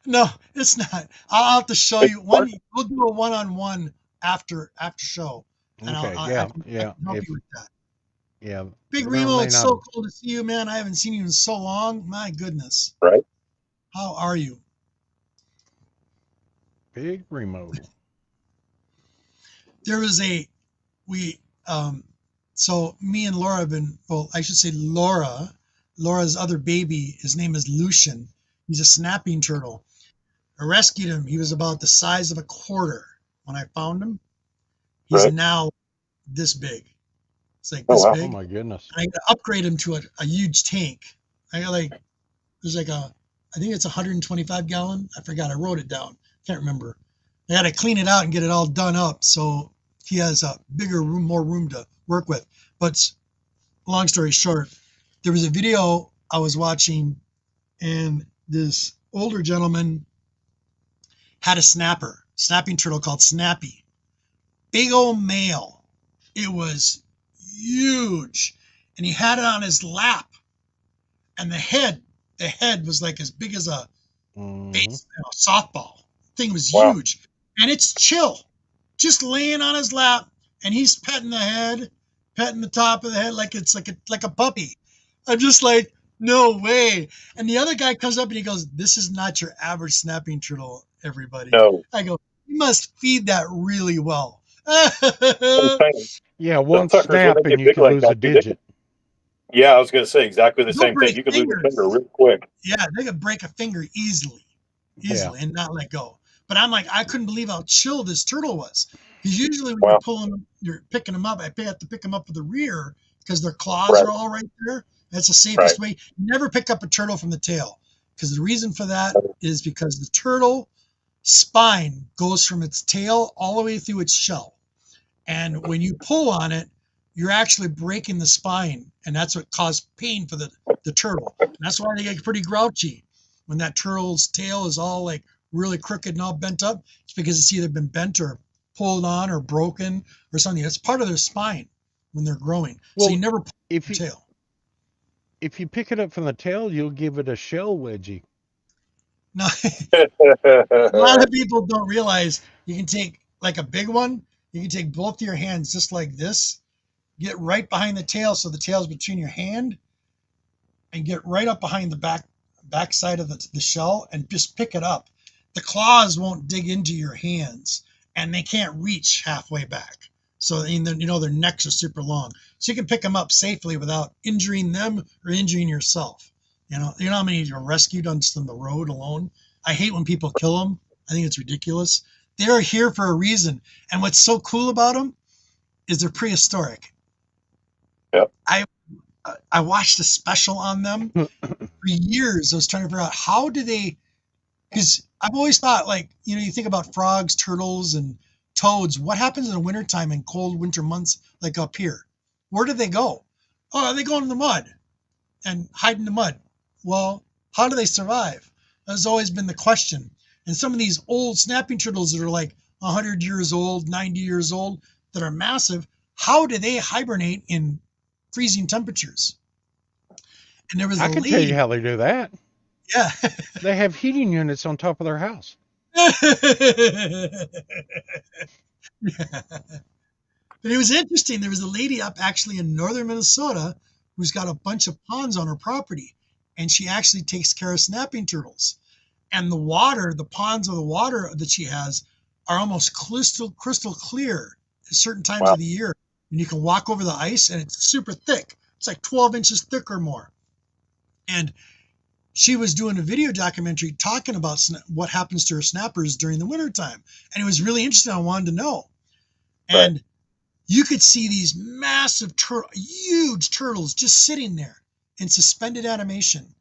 No, it's not. I'll have to show you one. We'll do a one-on-one after show. And okay. I'll help you with that. Yeah. Big Remo, it's so cool to see you, man. I haven't seen you in so long. My goodness. Right. How are you? Big Remo. There was so me and Laura have been, well, I should say Laura's other baby, his name is Lucian. He's a snapping turtle. I rescued him. He was about the size of a quarter when I found him. He's now this big. It's like this big. Oh my goodness. And I got to upgrade him to a huge tank. I got I think it's 125 gallon. I forgot. I wrote it down. Can't remember. I got to clean it out and get it all done up so he has a bigger room, more room to work with. But long story short, there was a video I was watching, and this older gentleman had a snapping turtle called Snappy. Big old male. It was huge. And he had it on his lap. And the head was like as big as a softball. Thing was huge. And it's chill. Just laying on his lap, and he's petting the head, petting the top of the head like it's like a puppy. I'm just like, no way. And the other guy comes up and he goes, "This is not your average snapping turtle, everybody." No. I go, "You must feed that really well." Yeah, Those one suckers, when snap they and get you big could like lose a that, digit. yeah, I was going to say exactly the They'll same thing. break You could lose a finger fingers. real quick. Yeah, they could break a finger easily, Yeah. and not let go. But I'm like, I couldn't believe how chill this turtle was. Because usually when Wow. you're picking them up, I have to pick them up with the rear because their claws Right. are all right there. That's the Right. safest way. You never pick up a turtle from the tail, because the reason for that is because the turtle spine goes from its tail all the way through its shell. And when you pull on it, you're actually breaking the spine. And that's what caused pain for the turtle. And that's why they get pretty grouchy. When that turtle's tail is all like really crooked and all bent up, it's because it's either been bent or pulled on or broken or something. It's part of their spine when they're growing. Well, so you never pull if the you tail. if you pick it up from the tail, you'll give it a shell wedgie. Now, a lot of people don't realize you can take like a big one. You can take both your hands just like this, get right behind the tail, so the tail's between your hand, and get right up behind the back side of the shell and just pick it up. The claws won't dig into your hands, and they can't reach halfway back. So their necks are super long, so you can pick them up safely without injuring them or injuring yourself. You know how many are rescued on just on the road alone. I hate when people kill them. I think it's ridiculous. They're here for a reason, and what's so cool about them is they're prehistoric. Yep. I watched a special on them for years. I was trying to figure out how do they, because I've always thought, like, you think about frogs, turtles, and toads. What happens in the wintertime in cold winter months like up here? Where do they go? Oh, they go in the mud and hide in the mud. Well, how do they survive? That's always been the question. And some of these old snapping turtles that are like 100 years old, 90 years old, that are massive, how do they hibernate in freezing temperatures? And there was I a can lady. tell you how they do that. Yeah. They have heating units on top of their house. Yeah. But it was interesting. There was a lady up actually in northern Minnesota who's got a bunch of ponds on her property, and she actually takes care of snapping turtles. And the ponds of the water that she has are almost crystal clear at certain times of the year. And you can walk over the ice, and it's super thick. It's like 12 inches thick or more. And she was doing a video documentary talking about what happens to her snappers during the wintertime. And it was really interesting. I wanted to know. And you could see these massive, huge turtles just sitting there in suspended animation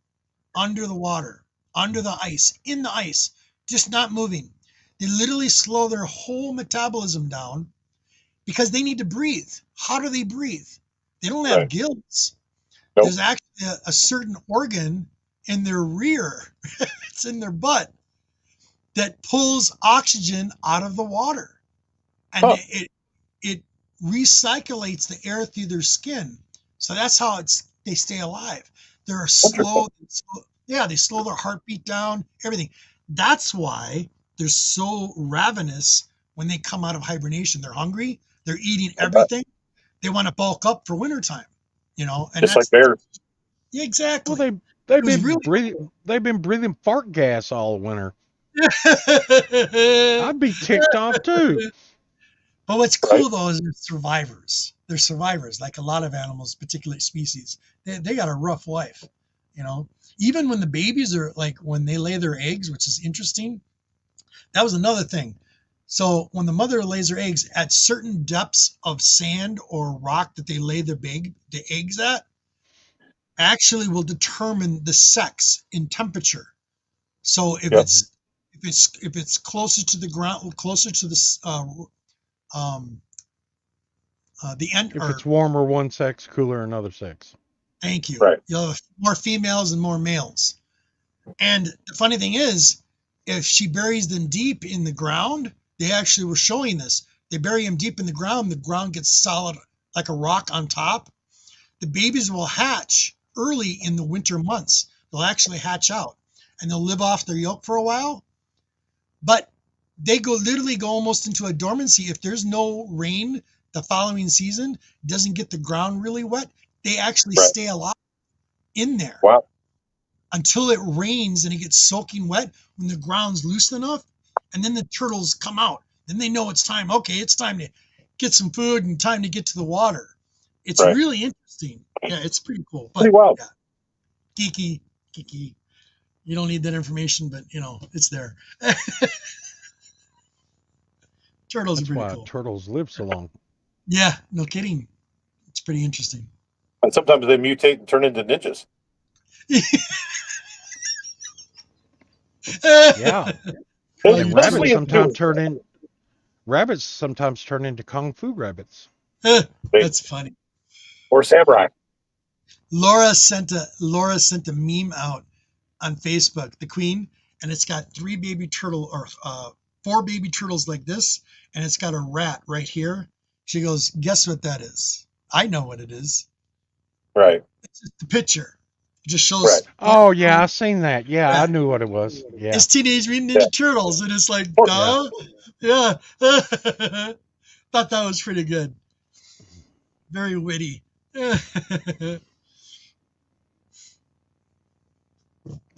under the water, under the ice, in the ice, just not moving. They literally slow their whole metabolism down because they need to breathe. How do they breathe? They don't have gills. Nope. There's actually a certain organ in their rear, it's in their butt, that pulls oxygen out of the water. And it recirculates the air through their skin. So that's how they stay alive. They're slow. They slow their heartbeat down, everything. That's why they're so ravenous when they come out of hibernation. They're hungry. They're eating everything. They want to bulk up for wintertime, and just like bears. Yeah, exactly. Well, they've been breathing fart gas all winter. I'd be ticked off too. But what's cool though is they're survivors. They're survivors, like a lot of animals, particularly species. They got a rough life, Even when the babies are like when they lay their eggs, which is interesting. That was another thing. So when the mother lays her eggs at certain depths of sand or rock that they lay the eggs at, actually will determine the sex in temperature. So if it's closer to the ground, closer to the end, if it's warmer one sex, cooler another sex. Thank you. Right. You'll have more females and more males. And the funny thing is, if she buries them deep in the ground, they actually were showing this. They bury them deep in the ground gets solid like a rock on top. The babies will hatch early in the winter months. They'll actually hatch out and they'll live off their yolk for a while. But they literally go almost into a dormancy. If there's no rain the following season doesn't get the ground really wet, they actually stay alive in there. Wow. Until it rains and it gets soaking wet when the ground's loose enough, and then the turtles come out. Then they know it's time. Okay, it's time to get some food and time to get to the water. It's really interesting. Yeah, it's pretty cool. But, pretty wild. Yeah, geeky. You don't need that information, but it's there. Turtles That's are pretty why cool. turtles live so long. Yeah, no kidding. It's pretty interesting. And sometimes they mutate and turn into ninjas. Yeah. And rabbits sometimes turn into kung fu rabbits. That's funny. Or samurai. Laura sent a meme out on Facebook, the Queen, and it's got 4 baby turtles like this, and it's got a rat right here. She goes, guess what that is? I know what it is. Right. It's just the picture. It just shows. Right. Oh yeah, I seen that. Yeah, I knew what it was. Yeah. It's Teenage Mutant Ninja Turtles, and it's like, duh. Yeah. Thought that was pretty good. Very witty.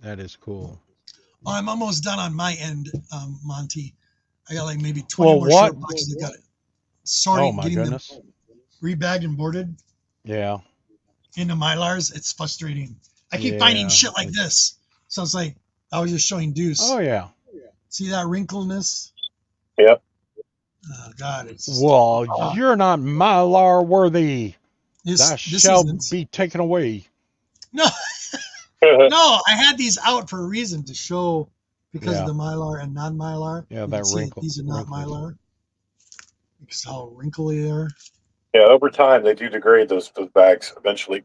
That is cool. I'm almost done on my end, Monty. I got like maybe 20 more short boxes. I got it. Sorry, getting goodness. them rebagged and boarded. Yeah. Into Mylars. It's frustrating. I keep finding shit like this. So it's like, I was just showing Deuce. Oh, yeah. See that wrinkleness? Yep. Oh, God. You're not Mylar worthy. This shall be taken away. No. No, I had these out for a reason to show because of the Mylar and non-Mylar. Yeah, that wrinkle. These are not Mylar. Because how wrinkly they are. Yeah, over time they do degrade those bags eventually.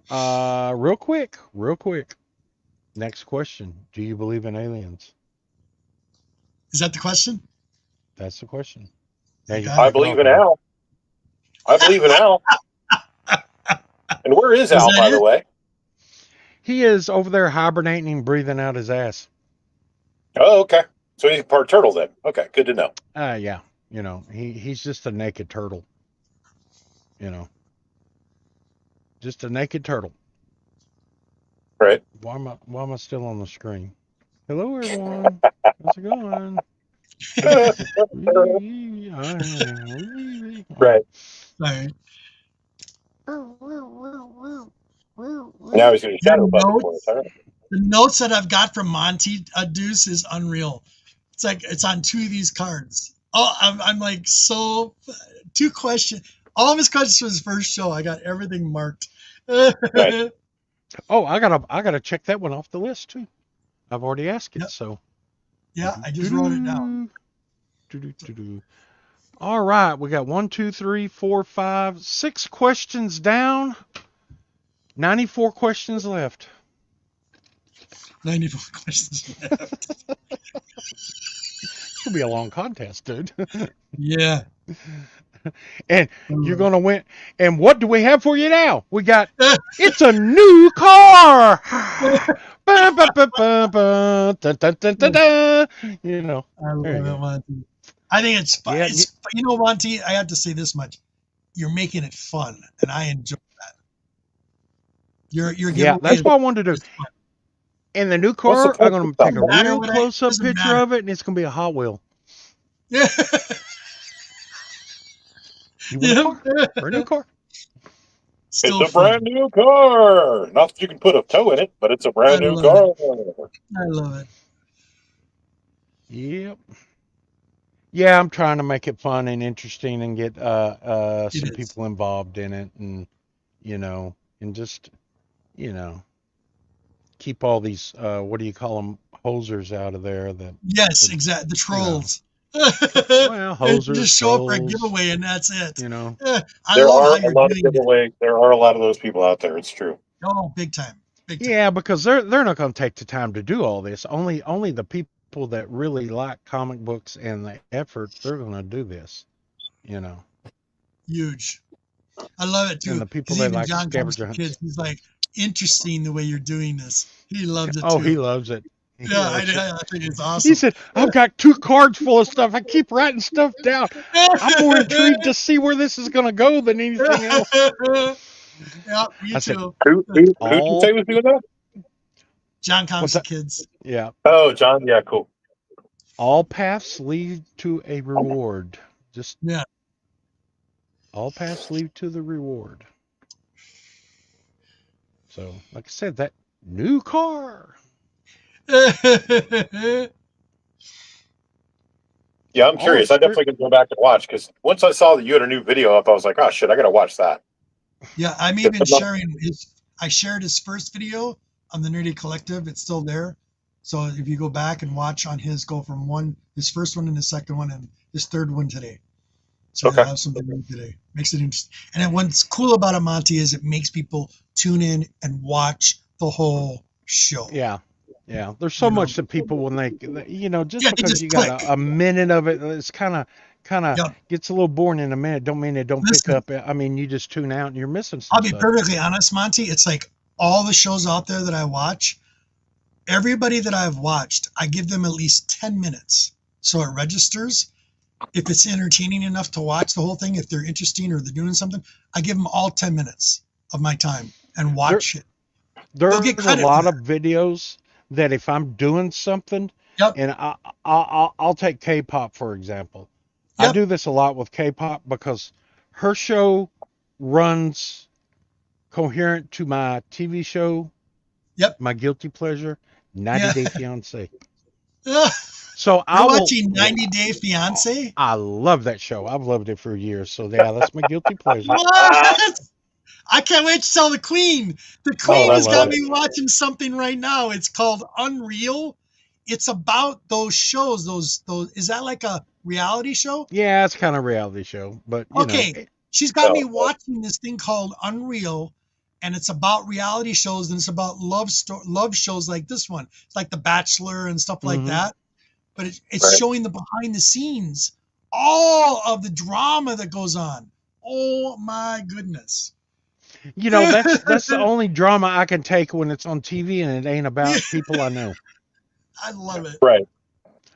Real quick. Next question. Do you believe in aliens? Is that the question? That's the question. I believe in Al. I believe in Al. And where is Al, by the way? He is over there hibernating, breathing out his ass. Oh, okay. So he's part turtle then. Okay, good to know. Yeah. He's just a naked turtle. Just a naked turtle. Right. Why am I still on the screen? Hello, everyone. How's it going? Right. Sorry. Now he's going to shadow button for us. All right. The notes that I've got from Monty Deuce is unreal. It's like it's on 2 of these cards. Oh, I'm like 2 questions. All of his questions for his first show. I got everything marked. Right. Oh, I gotta check that one off the list too. I've already asked it, so. Yeah, I just wrote it down. All right, we got 1, 2, 3, 4, 5, 6 questions down. 94 questions left. 94 questions left. It's gonna be a long contest, dude. Yeah. And you're gonna win. And what do we have for you now? We got it's a new car. I love it, Monty. I think it's fun. Monty, I have to say this much. You're making it fun, and I enjoy that. You're giving that's what I wanted to do. And the new car, I'm going to take a real close-up picture of it, and it's going to be a Hot Wheel. Yeah. You want a car? Brand new car. It's a brand new car. Not that you can put a toe in it, but it's a brand new car. I love it. Yep. Yeah, I'm trying to make it fun and interesting and get some people involved in it, and and just keep all these what do you call them, hosers out of there. Exactly, the trolls. Well, hosers, just show up for a giveaway and that's it. There are a lot of giveaways. There are a lot of those people out there. It's true. Oh, big time. Yeah, because they're not going to take the time to do all this. Only the people that really like comic books and the effort, they're going to do this. Huge. I love it too. And the people that like John scavenger hunts. Kids, he's like, interesting the way you're doing this. He loves it Oh, too. he loves it. Yeah, I think it's awesome. He said, I've got 2 cards full of stuff. I keep writing stuff down. I'm more intrigued to see where this is going to go than anything else. Yeah, me too. Who did you say was doing that? John Comes to Kids. Yeah. Oh, John. Yeah, cool. All paths lead to a reward. Just yeah. All paths lead to the reward. So, like I said, that new car. Yeah, I'm curious. I definitely can go back and watch because once I saw that you had a new video up, I was like, oh shit, I gotta watch that. Yeah, I'm even sharing I shared his first video on the Nerdy Collective. It's still there. So if you go back and watch on his, go from his first one and his second one and his third one today. So I have something new today. Makes it interesting. And then what's cool about it, Monty, is it makes people tune in and watch the whole show. Yeah. Yeah. There's so much that people, when they just because just you click. got a minute of it, it's kind of gets a little boring in a minute. Don't mean it don't pick up. I mean, you just tune out and you're missing stuff. I'll be perfectly honest, Monty. It's like all the shows out there that I watch, everybody that I've watched, I give them at least 10 minutes. So it registers. If it's entertaining enough to watch the whole thing, if they're interesting or they're doing something, I give them all 10 minutes of my time and watch it. There's a lot of videos that if I'm doing something, and I'll take K-pop, for example. I do this a lot with K-pop because her show runs coherent to my TV show, my guilty pleasure, 90 Day Fiancé. So You're watching 90 Day Fiancé? I love that show. I've loved it for years. So yeah, that's my guilty pleasure. What? I can't wait to tell the Queen. The Queen has got me watching something right now. It's called Unreal. It's about those shows. Those is that like a reality show? Yeah, it's kind of a reality show, but she's got me watching this thing called Unreal, and it's about reality shows and it's about love shows like this one. It's like The Bachelor and stuff like that. But it's showing the behind the scenes, all of the drama that goes on. Oh my goodness. That's the only drama I can take when it's on TV and it ain't about people I know. I love it. Right.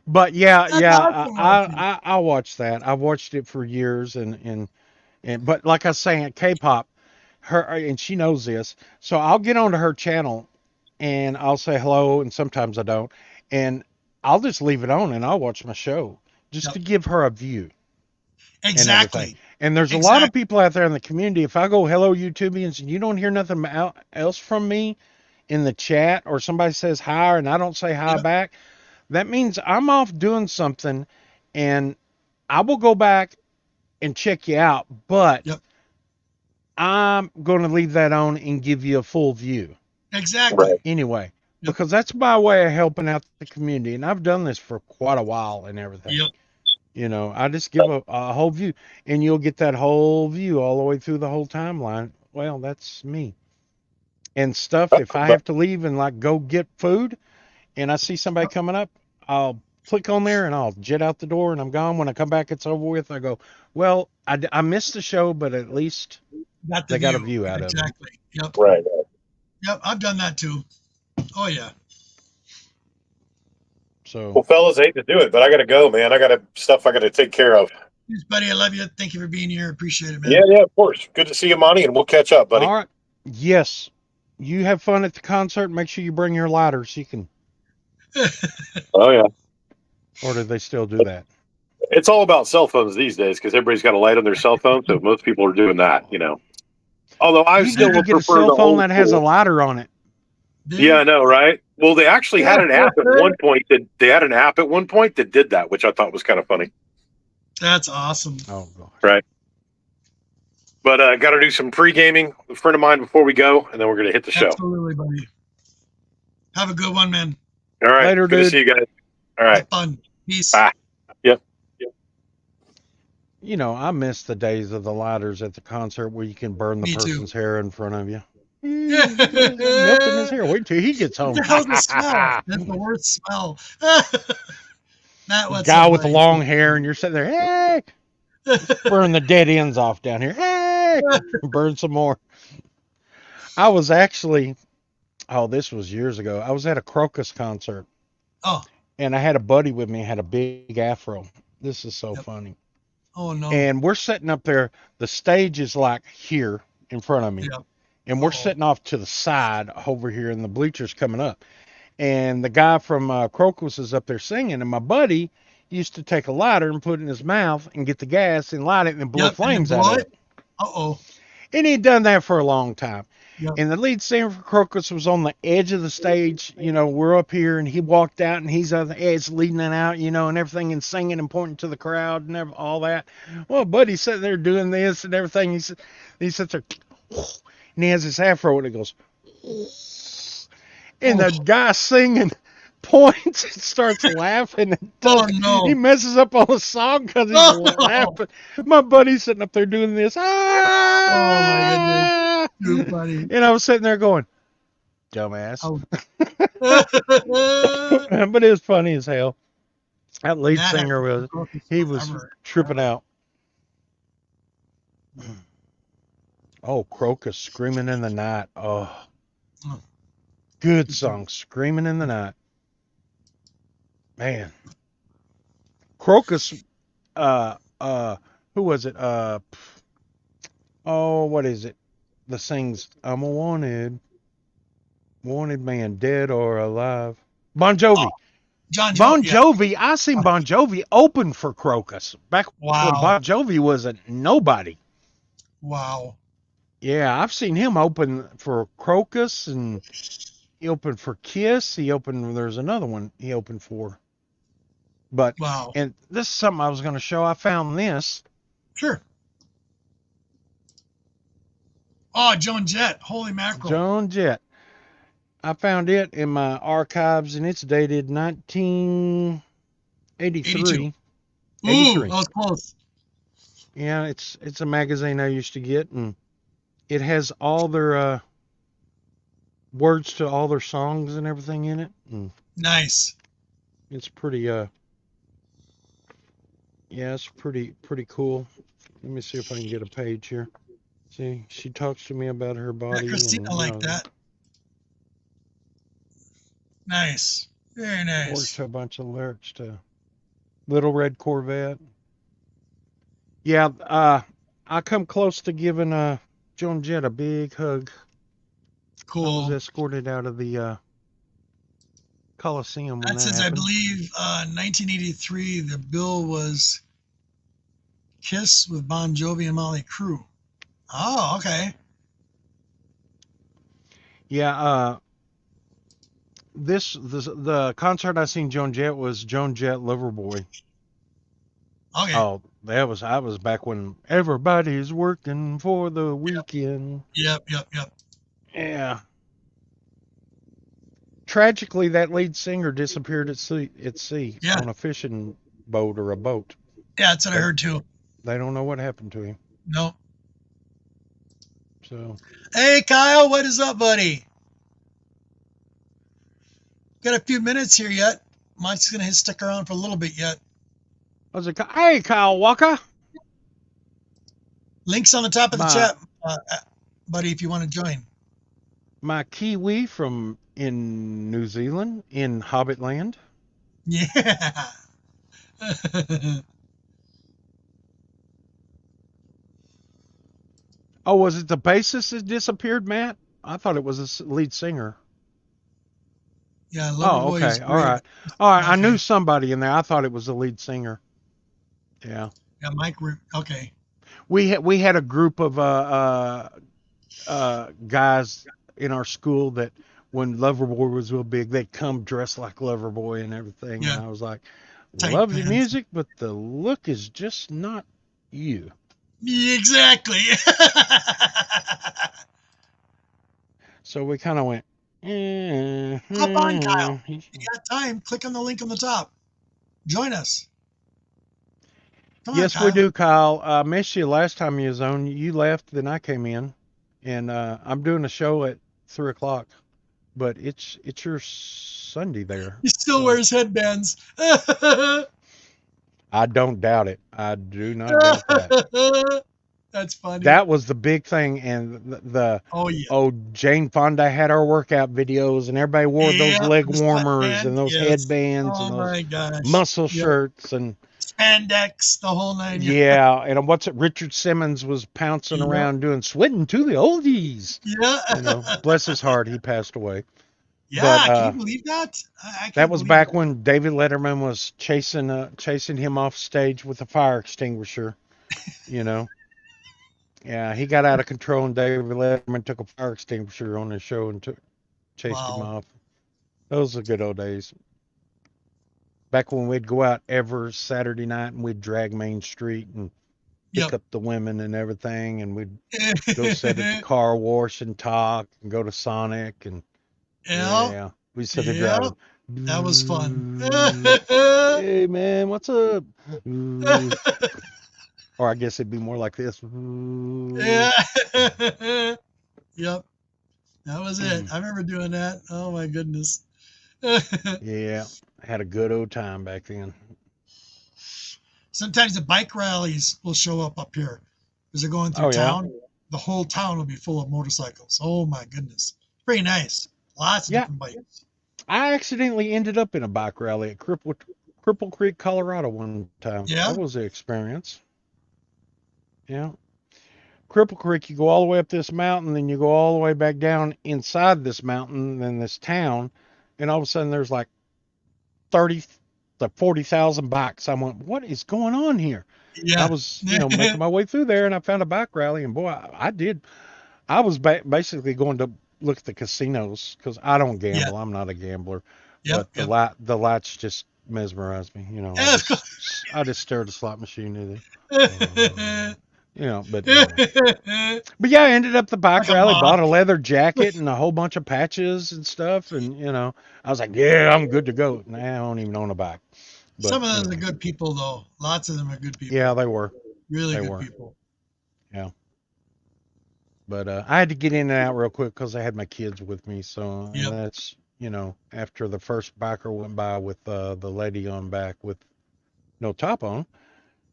But I watched that. I've watched it for years and but like I was saying, K-pop, and she knows this. So I'll get onto her channel and I'll say hello, and sometimes I don't. And I'll just leave it on and I'll watch my show just to give her a view. Exactly. And there's a lot of people out there in the community. If I go, hello, YouTubians, and you don't hear nothing else from me in the chat, or somebody says hi and I don't say hi back, that means I'm off doing something, and I will go back and check you out. But I'm going to leave that on and give you a full view. Exactly. Anyway. Because that's my way of helping out the community. And I've done this for quite a while and everything. I just give a whole view. And you'll get that whole view all the way through the whole timeline. Well, that's me. And stuff, if I have to leave and like go get food and I see somebody coming up, I'll click on there and I'll jet out the door and I'm gone. When I come back, it's over with. I go, well, I missed the show, but at least they got a view out of it. Exactly. Yep. Right. Yep. I've done that too. Oh yeah. So well, fellas, I hate to do it, but I gotta go, man. I got stuff I gotta take care of. Thanks, buddy. I love you. Thank you for being here. Appreciate it, man. Yeah, of course. Good to see you, Monty, and we'll catch up, buddy. All right. Yes. You have fun at the concert. Make sure you bring your lighter so you can. Oh yeah. Or do they still do that? It's all about cell phones these days because everybody's got a light on their cell phone, so most people are doing that. Although I still would get a cell phone that has a lighter on it. Yeah, I know, right? Well, they actually had an app at one point that did that, which I thought was kind of funny. That's awesome. Oh, gosh. Right. But got to do some pre-gaming with a friend of mine before we go, and then we're going to hit the show. Absolutely, buddy. Have a good one, man. All right. Later, good dude. to see you guys. All right. Have fun. Peace. Bye. Yep. I miss the days of the lighters at the concert where you can burn the person's hair in front of you. Nothing is here. Wait till he gets home. What the hell's the smell? That's the worst smell. Guy with the long hair, and you're sitting there, hey, burn the dead ends off down here. Hey, burn some more. I was actually, oh, this was years ago. I was at a Crocus concert. Oh. And I had a buddy with me, had a big afro. This is so funny. Oh, no. And we're sitting up there. The stage is like here in front of me. Yep. And we're sitting off to the side over here, and the bleachers coming up. And the guy from Crocus is up there singing, and my buddy used to take a lighter and put it in his mouth and get the gas and light it and blow flames out of it. Uh-oh. And he'd done that for a long time. Yep. And the lead singer for Crocus was on the edge of the stage. You know, we're up here, and he walked out, and he's on the edge leading it out, you know, and everything, and singing and pointing to the crowd and all that. Well, buddy's sitting there doing this and everything. He sits there, and he has his afro, and it goes, and the guy singing points and starts laughing. And he messes up all the song because he's laughing. My buddy's sitting up there doing this. Ah! Oh, my goodness. Too funny. And I was sitting there going, dumbass. But it was funny as hell. That lead singer was tripping out. Oh, Crocus, Screaming in the Night. Oh. Good song, Screaming in the Night. Man. Crocus, who was it? What is it? That sings, I'm a wanted man, dead or alive. Bon Jovi. Bon Jovi. Yeah. I seen Bon Jovi open for Crocus back when Bon Jovi was a nobody. Wow. Yeah, I've seen him open for Crocus, and he opened for Kiss. There's another one he opened for. But, and this is something I was going to show. I found this. Sure. Oh, Joan Jett. Holy mackerel. Joan Jett. I found it in my archives, and it's dated 1983. Ooh, that was close. Yeah, it's a magazine I used to get, and it has all their words to all their songs and everything in it. And nice. It's pretty it's pretty cool. Let me see if I can get a page here. See, she talks to me about her body. Yeah, Christina like that. Nice. Very nice. Works a bunch of lyrics to Little Red Corvette. Yeah, I come close to giving Joan Jett a big hug. Cool. I was escorted out of the Coliseum. That says, I believe, 1983, the bill was Kiss with Bon Jovi and Mötley Crüe. Oh, okay. Yeah, the concert I seen Joan Jett was Joan Jett Loverboy. Okay. Oh, I was back when everybody's working for the weekend. Yep. Yeah. Tragically, that lead singer disappeared at sea on a fishing boat or a boat. Yeah, that's what I heard too. They don't know what happened to him. Nope. So. Hey, Kyle, what is up, buddy? Got a few minutes here yet. Mike's gonna stick around for a little bit yet. Hey, Kyle Walker. Links on the top of the chat, buddy, if you want to join. My Kiwi from in New Zealand, in Hobbit Land. Yeah. Oh, was it the bassist that disappeared, Matt? I thought it was the lead singer. Yeah. Oh, okay. All right. Okay. I knew somebody in there. I thought it was the lead singer. Yeah. Yeah, Mike. Okay. We had a group of guys in our school that when Loverboy was real big, they'd come dressed like Loverboy and everything. Yeah. And I was like, love the music, but the look is just not you. Exactly. So we kind of went, hop on, Kyle. You got time. Click on the link on the top. Join us. Yes, we do, Kyle. I missed you last time you was on. You left, then I came in. And I'm doing a show at 3:00. But it's your Sunday there. He still wears headbands. I don't doubt it. I do not doubt that. That's funny. That was the big thing, and Jane Fonda had our workout videos, and everybody wore those leg warmers and those headbands and those muscle shirts and spandex, the whole 9 yards. Yeah, and what's it? Richard Simmons was pouncing around doing sweating to the oldies. Yeah, bless his heart, he passed away. Yeah, but, can you believe that? That was back when David Letterman was chasing him off stage with a fire extinguisher. Yeah, he got out of control, and David Letterman took a fire extinguisher on his show and chased him off. Those are good old days. Back when we'd go out every Saturday night and we'd drag Main Street and pick up the women and everything, and we'd go sit at the car wash and talk and go to Sonic and we sit there driving. That was fun. Hey man, what's up? Or I guess it'd be more like this. Yeah. Yep. That was it. I remember doing that. Oh my goodness. Yeah. I had a good old time back then. Sometimes the bike rallies will show up here as they're going through town. The whole town will be full of motorcycles. Oh my goodness. Pretty nice. Lots of different bikes. I accidentally ended up in a bike rally at Cripple Creek, Colorado one time. Yeah. That was the experience. Yeah. Cripple Creek, you go all the way up this mountain, then you go all the way back down inside this mountain, then this town, and all of a sudden there's like 30 to 40,000 bikes. I went, what is going on here? Yeah. I was, making my way through there, and I found a bike rally, and boy, I did. I was basically going to look at the casinos because I don't gamble. Yeah. I'm not a gambler. Yep, but the lights just mesmerized me. I just stare at a slot machine. But yeah, I ended up the bike rally, bought a leather jacket and a whole bunch of patches and stuff, and I was like, yeah, I'm good to go. Now I don't even own a bike. But, some of them are good people, though. Lots of them are good people. Yeah, they were really good people. Yeah. But I had to get in and out real quick because I had my kids with me. So that's, after the first biker went by with the lady on back with no top on.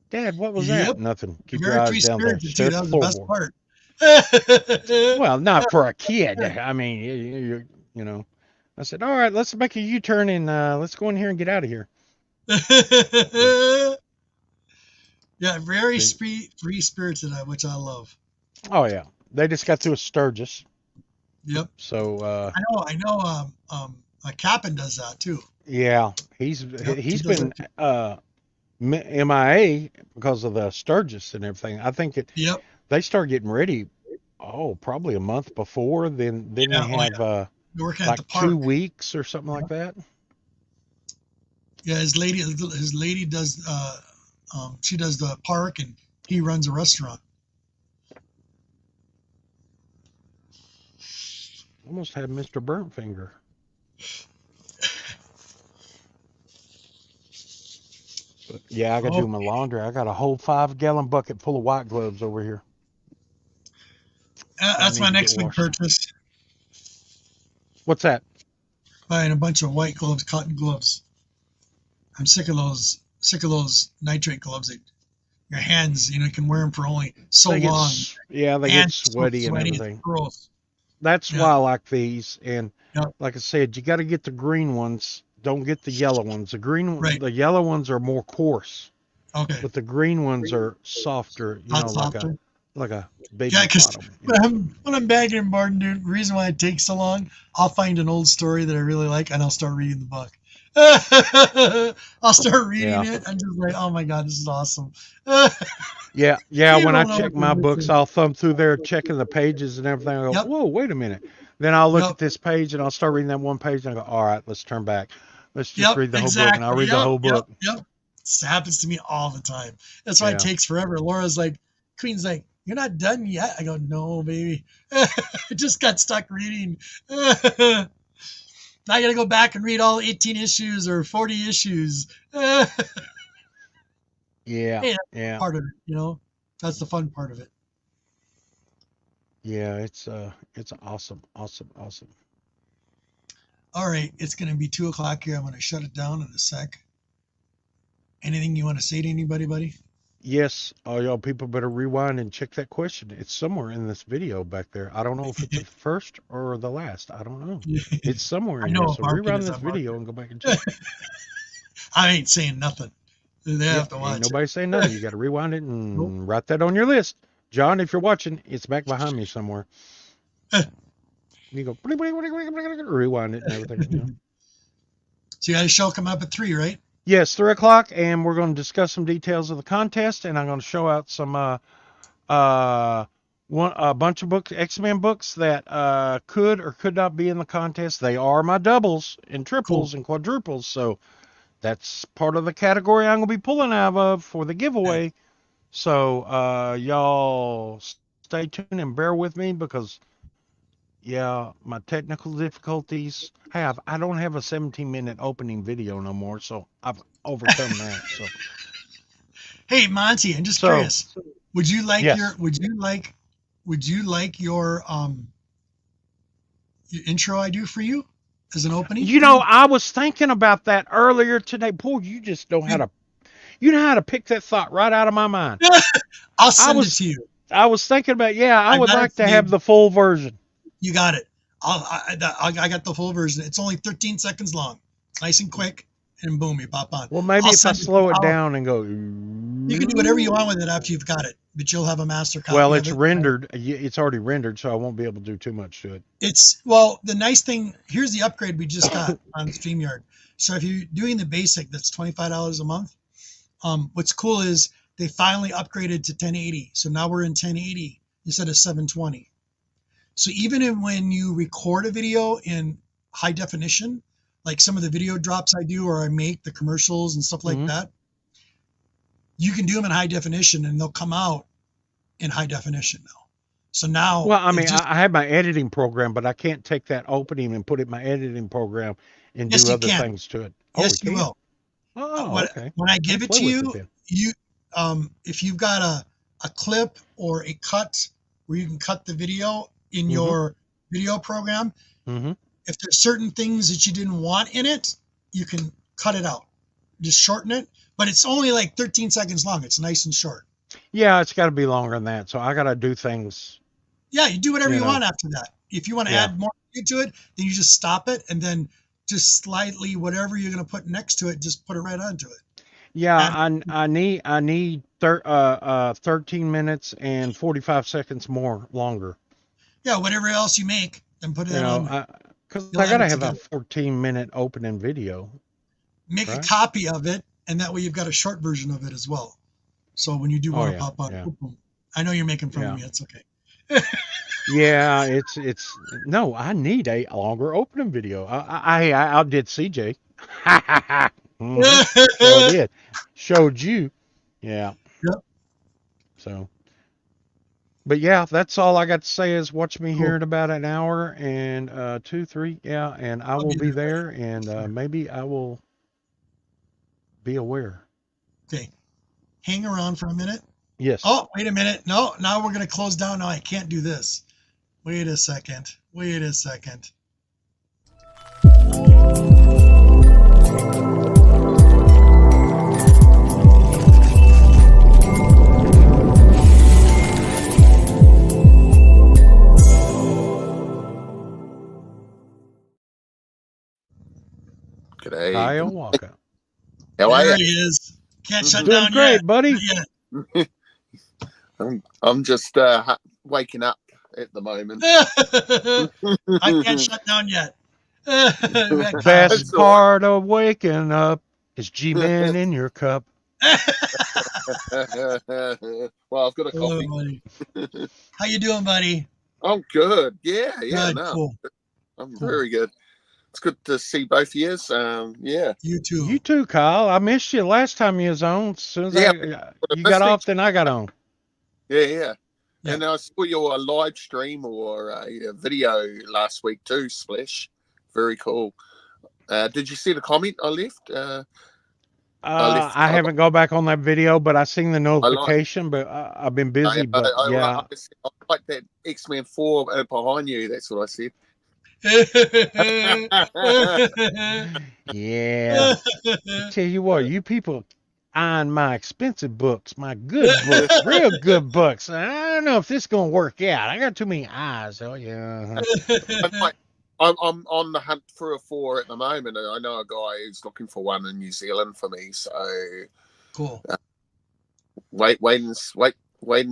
Dad, what was that? Nothing. Keep your eyes down there. That was the best part. Well, not for a kid. I mean, I said, all right, let's make a U-turn and let's go in here and get out of here. Yeah, very free-spirited, which I love. Oh, yeah. They just got through a Sturgis. Yep. So I know. Cap'n does that too. Yeah, he's been MIA because of the Sturgis and everything. I think they start getting ready. Oh, probably a month before. Then they have like 2 weeks or something like that. Yeah, his lady does. She does the park and he runs a restaurant. Almost had Mr. Burnt Finger. But yeah, I got to do my laundry. I got a whole 5-gallon bucket full of white gloves over here. That's my next big purchase. What's that? Buying a bunch of white gloves, cotton gloves. I'm sick of those nitrate gloves. Your hands, you can wear them for only so long. Yeah, they get sweaty and everything. Gross. That's why I like these. And like I said, you got to get the green ones. Don't get the yellow ones. The yellow ones are more coarse. Okay. But the green ones are softer. Softer. Like a baby. Yeah, because when I'm bagging and boarding, dude, the reason why it takes so long, I'll find an old story that I really like, and I'll start reading the book. I'll start reading it. I'm just like, oh my god, this is awesome. Yeah. When I check my books, I'll thumb through there, checking the pages and everything. I go, whoa, wait a minute. Then I'll look at this page and I'll start reading that one page and I go, all right, let's turn back. Let's just read the whole book, and I'll read the whole book. Yep. This happens to me all the time. That's why it takes forever. Laura's like, Queen's like, you're not done yet. I go, no, baby. I just got stuck reading. Now I got to go back and read all 18 issues or 40 issues. Yeah. Part of it, that's the fun part of it. Yeah, it's awesome. All right, it's going to be 2:00 here. I'm going to shut it down in a sec. Anything you want to say to anybody, buddy? yes, all y'all people better rewind and check that question. It's somewhere in this video back there. I don't know if it's the first or the last. I don't know. It's somewhere I in know here. what So mark it rewind is. this I marked video it. and go back and check. I ain't saying nothing. They have to watch Ain't nobody saying nothing. You got to rewind it Nope. and write that on your list. John, if you're watching, it's back behind me somewhere. You go rewind it and everything. You know? So you got a show coming up at 3, right? Yes, 3 o'clock, and we're going to discuss some details of the contest, and I'm going to show out some a bunch of books, X-Men books that could or could not be in the contest. They are my doubles and triples and quadruples, so that's part of the category I'm going to be pulling out of for the giveaway. So y'all stay tuned and bear with me because my technical difficulties I don't have a 17-minute opening video no more, so I've overcome that. So hey Monty, I'm just curious. Would you like yes. your intro I do for you as an opening? You know, I was thinking about that earlier today. Boy, you just know how to pick that thought right out of my mind. I'll send it to you. I was thinking about, I would like to have the full version. You got it. I got the full version. It's only 13 seconds long. It's nice and quick, and boom, you pop on. Well, maybe if I slow it down and go. You can do whatever you want with it after you've got it, but you'll have a master copy. Well, it's rendered. It's already rendered, so I won't be able to do too much to it. The nice thing, here's the upgrade we just got on StreamYard. So if you're doing the basic, that's $25 a month. What's cool is they finally upgraded to 1080. So now we're in 1080 instead of 720. So even when you record a video in high definition, like some of the video drops I do or I make, the commercials and stuff like that, you can do them in high definition and they'll come out in high definition now. So now, well, I mean, I have my editing program, but I can't take that opening and put it in my editing program and do other things to it. Yes, you will. Oh, okay. When I give it to you, if you've got a clip or a cut where you can cut the video in your video program, if there's certain things that you didn't want in it, you can cut it out. Just shorten it. But it's only like 13 seconds long. It's nice and short. Yeah, it's got to be longer than that. So I got to do things. Yeah, you do whatever you want after that. If you want to add more to it, then you just stop it and then just slightly whatever you're going to put next to it, just put it right onto it. Yeah, I need 13 minutes and 45 seconds more longer. Yeah, whatever else you make, then put it on. Because I got to have a 14-minute opening video. Make a copy of it, and that way you've got a short version of it as well. So when you do want to pop on, boom, boom. I know you're making fun of me. It's okay. Yeah, it's no. I need a longer opening video. I outdid CJ. So I did. Showed you. Yeah. Yep. So. But yeah, that's all I got to say is watch me here in about an hour and 2, 3. Yeah, and I will be there and maybe I will be aware. Okay. Hang around for a minute. Yes. Oh, wait a minute. No, now we're going to close down. No, I can't do this. Wait a second. G'day. Kyle Walker. How are you? There he is. Can't shut Doing down great, yet. buddy. I'm just waking up at the moment. I can't shut down yet. Best part of waking up is G-Man in your cup. Well, I've got a coffee. Hello, how you doing, buddy? I'm good. Yeah, good, no. Cool. I'm very good. It's good to see both of you. Yeah. You too. You too, Kyle. I missed you last time you was on. As soon as you got off, then I got on. Yeah. And I saw your live stream or a video last week too, Splash. Very cool. Did you see the comment I left? I haven't gone back on that video, but I seen the notification, but I've been busy. I like that X-Men 4 behind you. That's what I said. Yeah. I tell you what, you people eyeing my expensive books, my good books, real good books. I don't know if this is gonna work out. I got too many eyes. Oh yeah. I'm on the hunt for a 4 at the moment, and I know a guy who's looking for one in New Zealand for me. So Cool. Wait and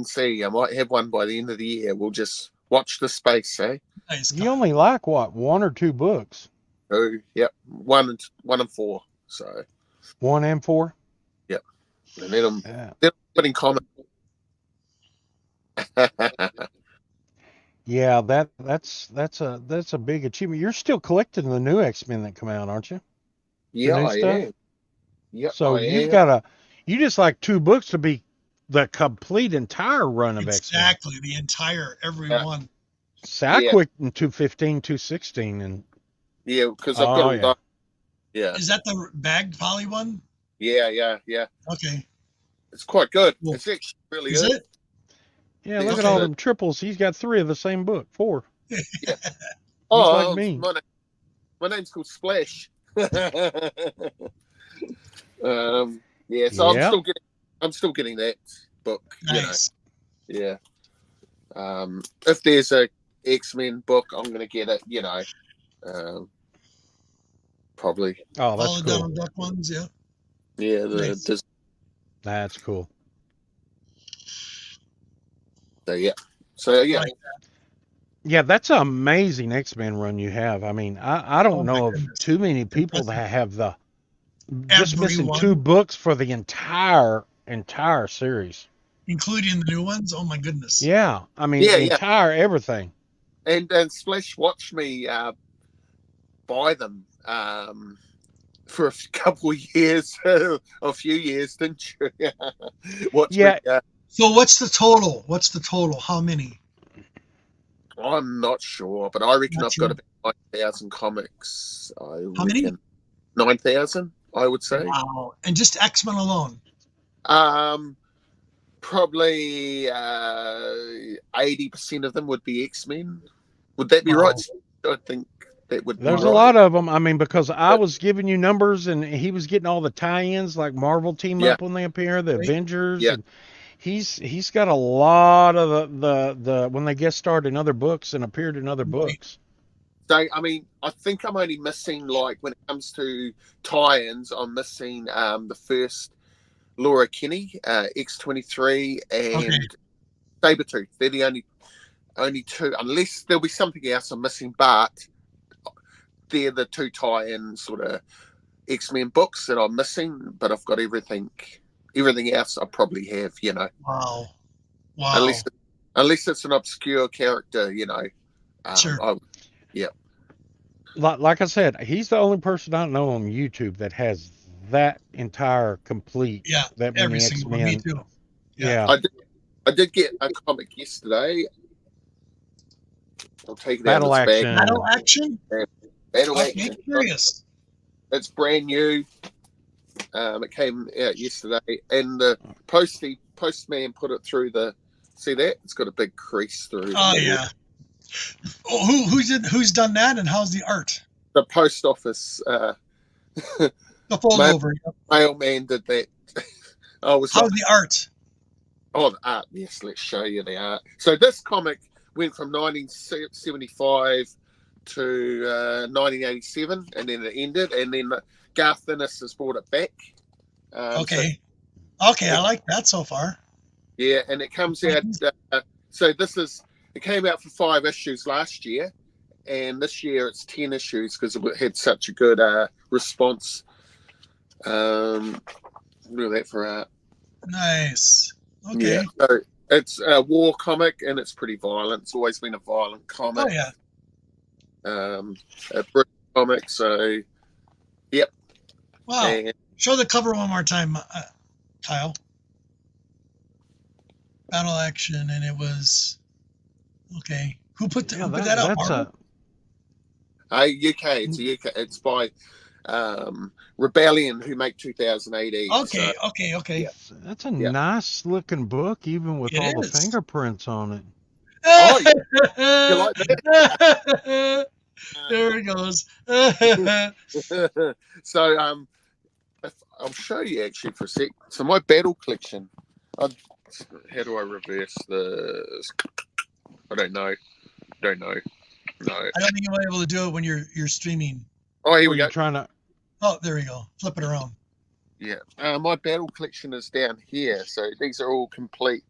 see. I might have one by the end of the year. We'll just watch the space, eh? Nice. You only like what, 1 or 2 books? 2, yep. 1 and 4. So 1 and 4. Yep. And then I'm putting comment. Yeah, that's a big achievement. You're still collecting the new X-Men that come out, aren't you? Yeah, I am. Yep. So you just like 2 books to be the complete entire run of X-Men. Exactly, the entire every one. So I quit in 215, 216, and because I've got all that. Yeah. Is that the bagged poly one? Yeah. Okay. It's quite good. Cool. It's actually really Is good. it? Yeah, look at all them triples. He's got 3 of the same book. 4. Yeah. Like me. My name's called Splash. So I'm still getting that book. Nice. Yeah. If there's a X-Men book, I'm gonna get it. Probably. Oh, that's all the cool. Donald Duck ones, yeah. Yeah, Nice. That's cool. So yeah. Yeah, that's an amazing X-Men run you have. I mean, I don't know of too many people that have just missing 2 books for the entire series, including the new ones. Oh my goodness. Yeah, I mean, the entire everything. And Splash watched me buy them for a couple of years, a few years, didn't you? So what's the total? How many? I'm not sure, but I reckon I've got about 9,000 comics. How many? 9,000, I would say. Wow. And just X-Men alone? Probably 80% of them would be X-Men. Would that be right? I think that would be There's a lot of them. I mean, because I was giving you numbers and he was getting all the tie-ins, like Marvel team up when they appear, the Avengers. And he's got a lot of the when they guest starred in other books and appeared in other books. So, I mean, I think I'm only missing, like, when it comes to tie-ins, I'm missing the first Laura Kinney, X-23, and Sabretooth. They're the only 2, unless there'll be something else I'm missing, but they're the 2 tie-in sort of X-Men books that I'm missing, but I've got everything else I probably have, Wow. Unless it's an obscure character, Sure. Like I said, he's the only person I know on YouTube that has that entire complete. Yeah, that every single one. Me too. Yeah. I did get a comic yesterday. I'll take it Battle out of its Action. bag. Battle Action? Battle Action. Curious. It's brand new. It came out yesterday, and the postman put it through the. See that? It's got a big crease through. Oh yeah. Oh, who's done that, and how's the art? The post office. The fold over. Mailman did that. How's the art? Oh, the art. Yes, let's show you the art. So this comic went from 1975 to 1987, and then it ended, and then Garth Ennis has brought it back. Okay, I like that so far. Yeah, and it comes out. It came out for 5 issues last year, and this year it's 10 issues because it had such a good response. Look at that for art. Nice. Okay. Yeah, so it's a war comic, and it's pretty violent. It's always been a violent comic. Oh yeah. A British comic. So, yep. Wow. And show the cover one more time, Kyle. Battle Action, and it was okay. Who put that up? That's UK. It's UK. It's by Rebellion, who make 2018. Okay. Okay. That's a nice looking book, even with all the fingerprints on it. Oh, yeah. You like that? There it goes. So, I'll show you actually for a sec. So my battle collection. How do I reverse this? I don't know. No. I don't think you'll be able to do it when you're streaming. Oh, here we go. Trying to. Oh, there we go. Flip it around. Yeah. My battle collection is down here. So these are all complete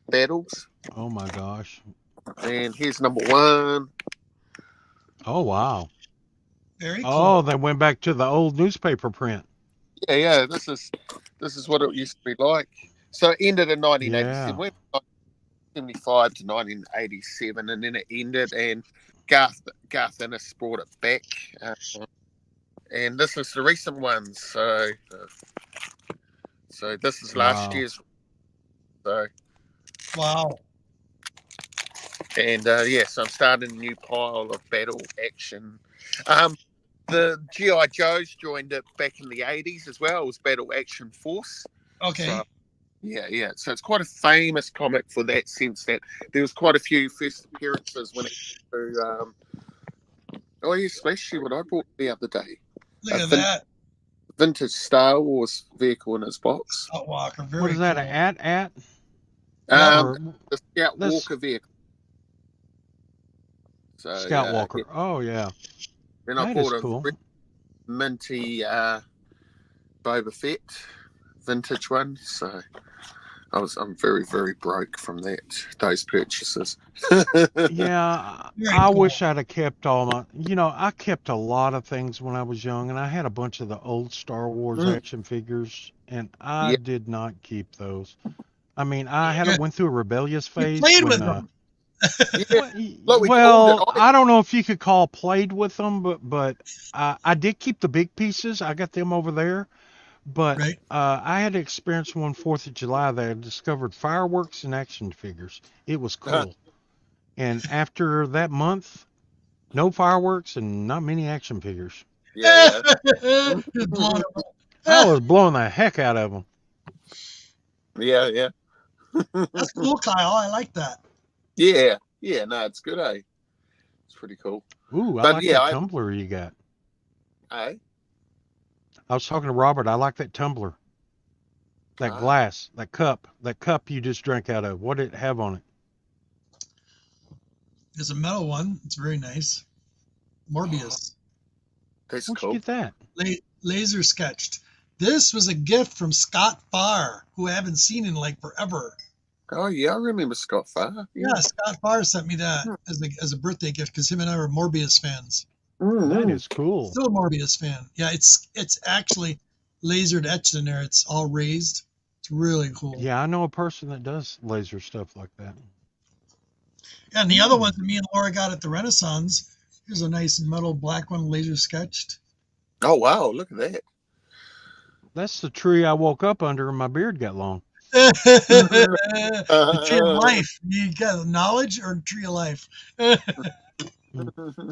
battles. Oh my gosh. And here's number 1. Oh wow. Very cool. Oh, they went back to the old newspaper print. Yeah. This is what it used to be like. So it ended in 1987. Went 1975 to 1987, and then it ended, and Garth Ennis brought it back. And this is the recent one. So this is last year's. So. Wow. And so I'm starting a new pile of battle action. The G.I. Joes joined it back in the 80s as well. It was Battle Action Force. Okay. So, yeah. So it's quite a famous comic for that sense that there was quite a few first appearances when it came to. Especially what I bought the other day. Look at that. Vintage Star Wars vehicle in his box. Scout Walker. What is that? Cool. At? The Scout Walker vehicle. So, Scout Walker. Yeah. Oh yeah. Then I bought a minty Boba Fett vintage one. So I'm very, very broke from those purchases. Yeah, I wish I'd have kept all my. I kept a lot of things when I was young, and I had a bunch of the old Star Wars action figures, and I did not keep those. I mean, I went through a rebellious phase. You played with them. Well, I don't know if you could call played with them, but I did keep the big pieces. I got them over there. But I had experienced one 4th of July that I discovered fireworks and action figures. It was cool. And after that month, no fireworks and not many action figures. Yeah. I was blowing the heck out of them. Yeah. That's cool, Kyle. I like that. Yeah. No, it's good, eh? It's pretty cool. Ooh, I like that tumbler you got. Eh? I was talking to Robert. I like that tumbler. That glass, that cup you just drank out of. What did it have on it? There's a metal one. It's very nice. Morbius. That's Where'd cool. you get that? Laser sketched. This was a gift from Scott Farr, who I haven't seen in like forever. Oh yeah, I remember Scott Farr. Yeah, Scott Farr sent me that as a birthday gift because him and I were Morbius fans. That is cool. Still a Morbius fan. Yeah, it's actually lasered etched in there. It's all raised. It's really cool. Yeah, I know a person that does laser stuff like that. Yeah, and the other ones that me and Laura got at the Renaissance. Here's a nice metal black one, laser sketched. Oh wow, look at that. That's the tree I woke up under and my beard got long. The tree of life. You got knowledge or tree of life?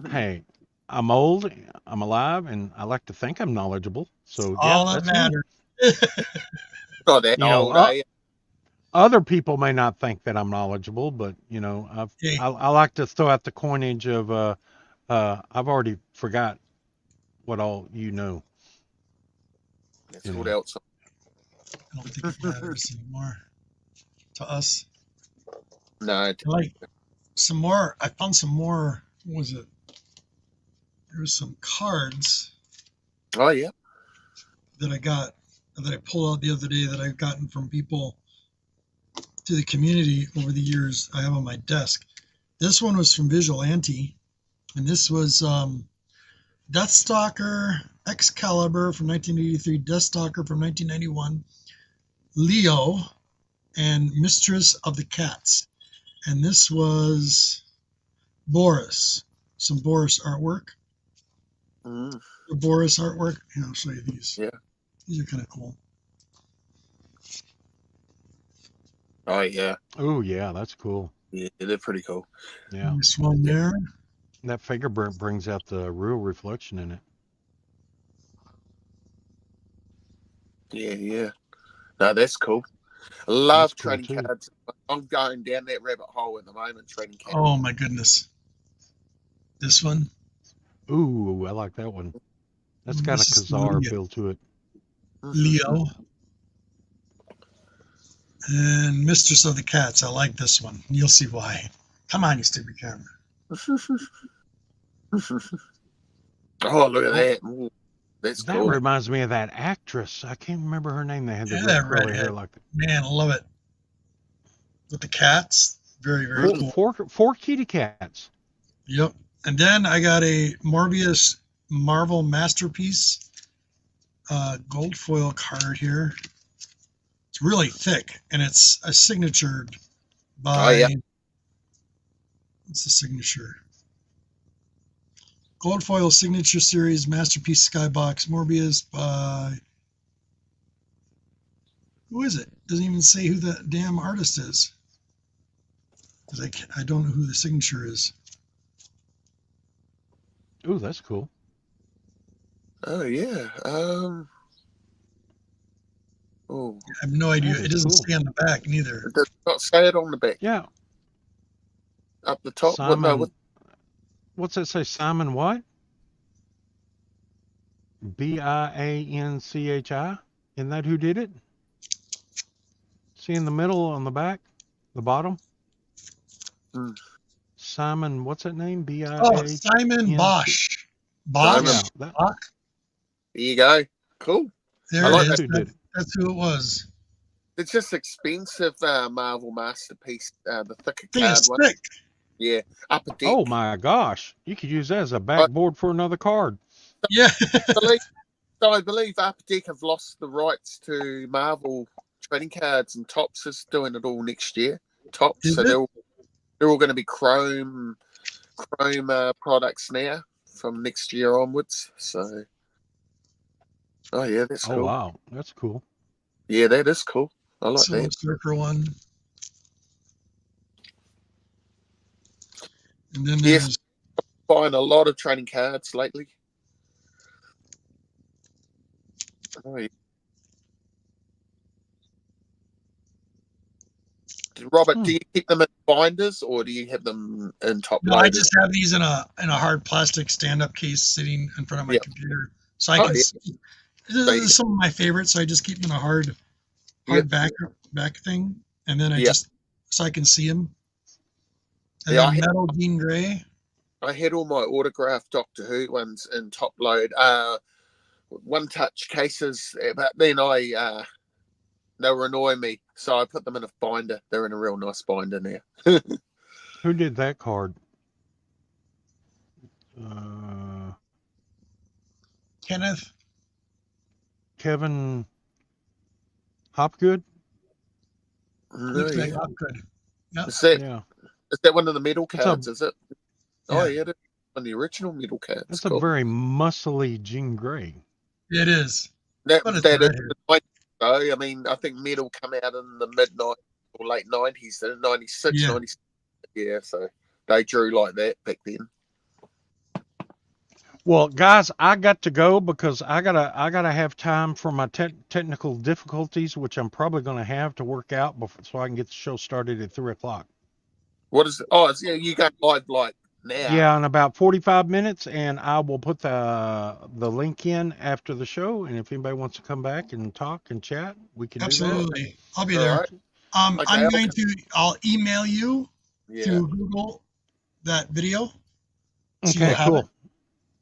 Hey, I'm old, I'm alive, and I like to think I'm knowledgeable. So all that matters. Not that old, other people may not think that I'm knowledgeable, but I like to throw out the coinage of I've already forgot what all you know. That's what else. I don't think it matters anymore to us. No. Like some more. I found some more. What was it? There was some cards. Oh yeah. That I pulled out the other day that I've gotten from people to the community over the years. I have on my desk. This one was from Vigilante, and this was Deathstalker, Excalibur from 1983, Deathstalker from 1991, Leo, and Mistress of the Cats. And this was Boris, some Boris artwork. The Boris artwork. Yeah, I'll show you these. Yeah. These are kind of cool. Oh, yeah. Oh, yeah, that's cool. Yeah, they're pretty cool. Yeah. This one there. That figure brings out the real reflection in it. Yeah. No, that's cool. I love That's cool trading too. cards. I'm going down that rabbit hole at the moment, trading cards. Oh my goodness. This one. Ooh, I like that one. That's got a This is Khazar Lydia. feel to it. Leo. And Mistress of the Cats. I like this one. You'll see why. Come on, you stupid camera. Oh, look at that. Ooh, that's That cool. reminds me of that actress. I can't remember her name. They had the Yeah, real curly redhead. hair like that. Man, I love it. With the cats. Very, very cool. Four kitty cats. Yep. And then I got a Morbius Marvel Masterpiece gold foil card here. It's really thick, and it's a signatured by. What's the signature? Gold foil signature series Masterpiece Skybox Morbius by. Who is it? Doesn't even say who the damn artist is. Because I don't know who the signature is. Ooh, that's cool. Oh yeah. Oh, I have no idea. That It is doesn't cool. say on the back neither. it does not say it on the back. Yeah. Up the top. Simon. What's that say? Simon what? Bianchi? Isn't that who did it? See in the middle on the back? The bottom? Simon, what's that name? Oh, Simon Bosch. Bosch? Simon. Yeah, Bosch? There you go. Cool. There I like it is. Who did it. That's who it was. It's just expensive Marvel Masterpiece, the thicker Thing card is one. thick. Yeah, upper deck. Oh my gosh. You could use that as a backboard for another card. Yeah. I believe Upper Deck have lost the rights to Marvel trading cards, and Topps is doing it all next year. Topps, Is so it? they're all going to be Chrome products now from next year onwards. So, oh yeah, that's cool. Oh wow, that's cool. Yeah, that is cool. I like Silver that. Surfer one. And then Yes. there's Buying a lot of trading cards lately. Oh, yeah. Robert, do you keep them in binders or do you have them in top no, I loaders? just have these in a hard plastic stand-up case sitting in front of my Yep. computer, so I can see. This is some of my favorites, so I just keep them in a hard Yep. back thing, and then I Yep. just so I can see them. And Yeah, then metal Jean Grey. I had all my autographed Doctor Who ones in top load, one touch cases, but then they were annoying me, so I put them in a binder. They're in a real nice binder now. Who did that card? Kenneth. Kevin Hopgood? Looks like Hopgood. Yep. Is that Yeah. is that one of the metal It's cards? Is it? Oh Yeah. yeah, that's one of the original metal cards. That's Cool. a very muscly Jean Grey. It is. That But it's is redhead. the 90s, though. I mean, I think metal come out in the mid-90s or late 90s, 96, Yeah. 97. Yeah, so they drew like that back then. Well, guys, I got to go because I gotta have time for my technical difficulties, which I'm probably gonna have to work out before, so I can get the show started at 3:00. What is it? Oh, yeah, you go live like now. Yeah, in about 45 minutes, and I will put the link in after the show. And if anybody wants to come back and talk and chat, we can Absolutely. I'll be All there. right. Okay, I'll email you Yeah. through Google that video. do So that. you'll Okay, have cool. it.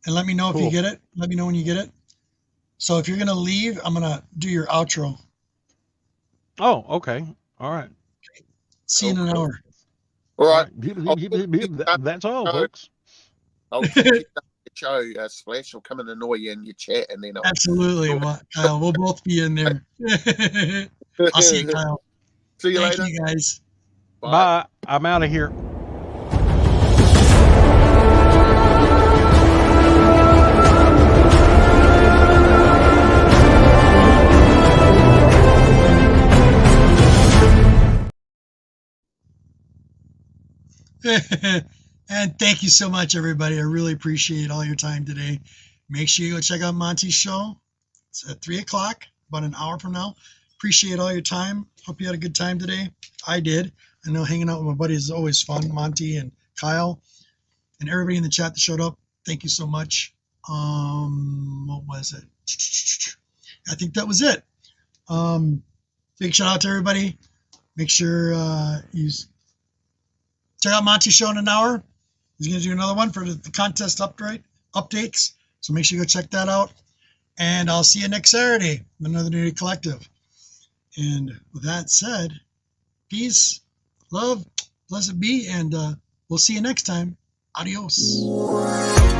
And let me know if you Cool. get it. Let me know when you get it. So if you're gonna leave, I'm gonna do your outro. Oh, okay. All right. See you in an Cool. hour. All right. That's all, folks. I'll keep you up the show. Splash will come and annoy you in your chat, and then I'll. Absolutely, Kyle. We'll both be in there. I'll see you, Kyle. See you Thank later. you, guys. Bye. I'm out of here. And thank you so much, everybody. I really appreciate all your time today. Make sure you go check out Monty's show. It's at 3:00, about an hour from now. Appreciate all your time. Hope you had a good time today. I did. I know hanging out with my buddies is always fun. Monty and Kyle and everybody in the chat that showed up. Thank you so much. What was it? I think that was it. Big shout out to everybody. Make sure you check out Monty's show in an hour. He's going to do another one for the contest updates. So make sure you go check that out. And I'll see you next Saturday with another Nudity Collective. And with that said, peace, love, blessed be, and we'll see you next time. Adios.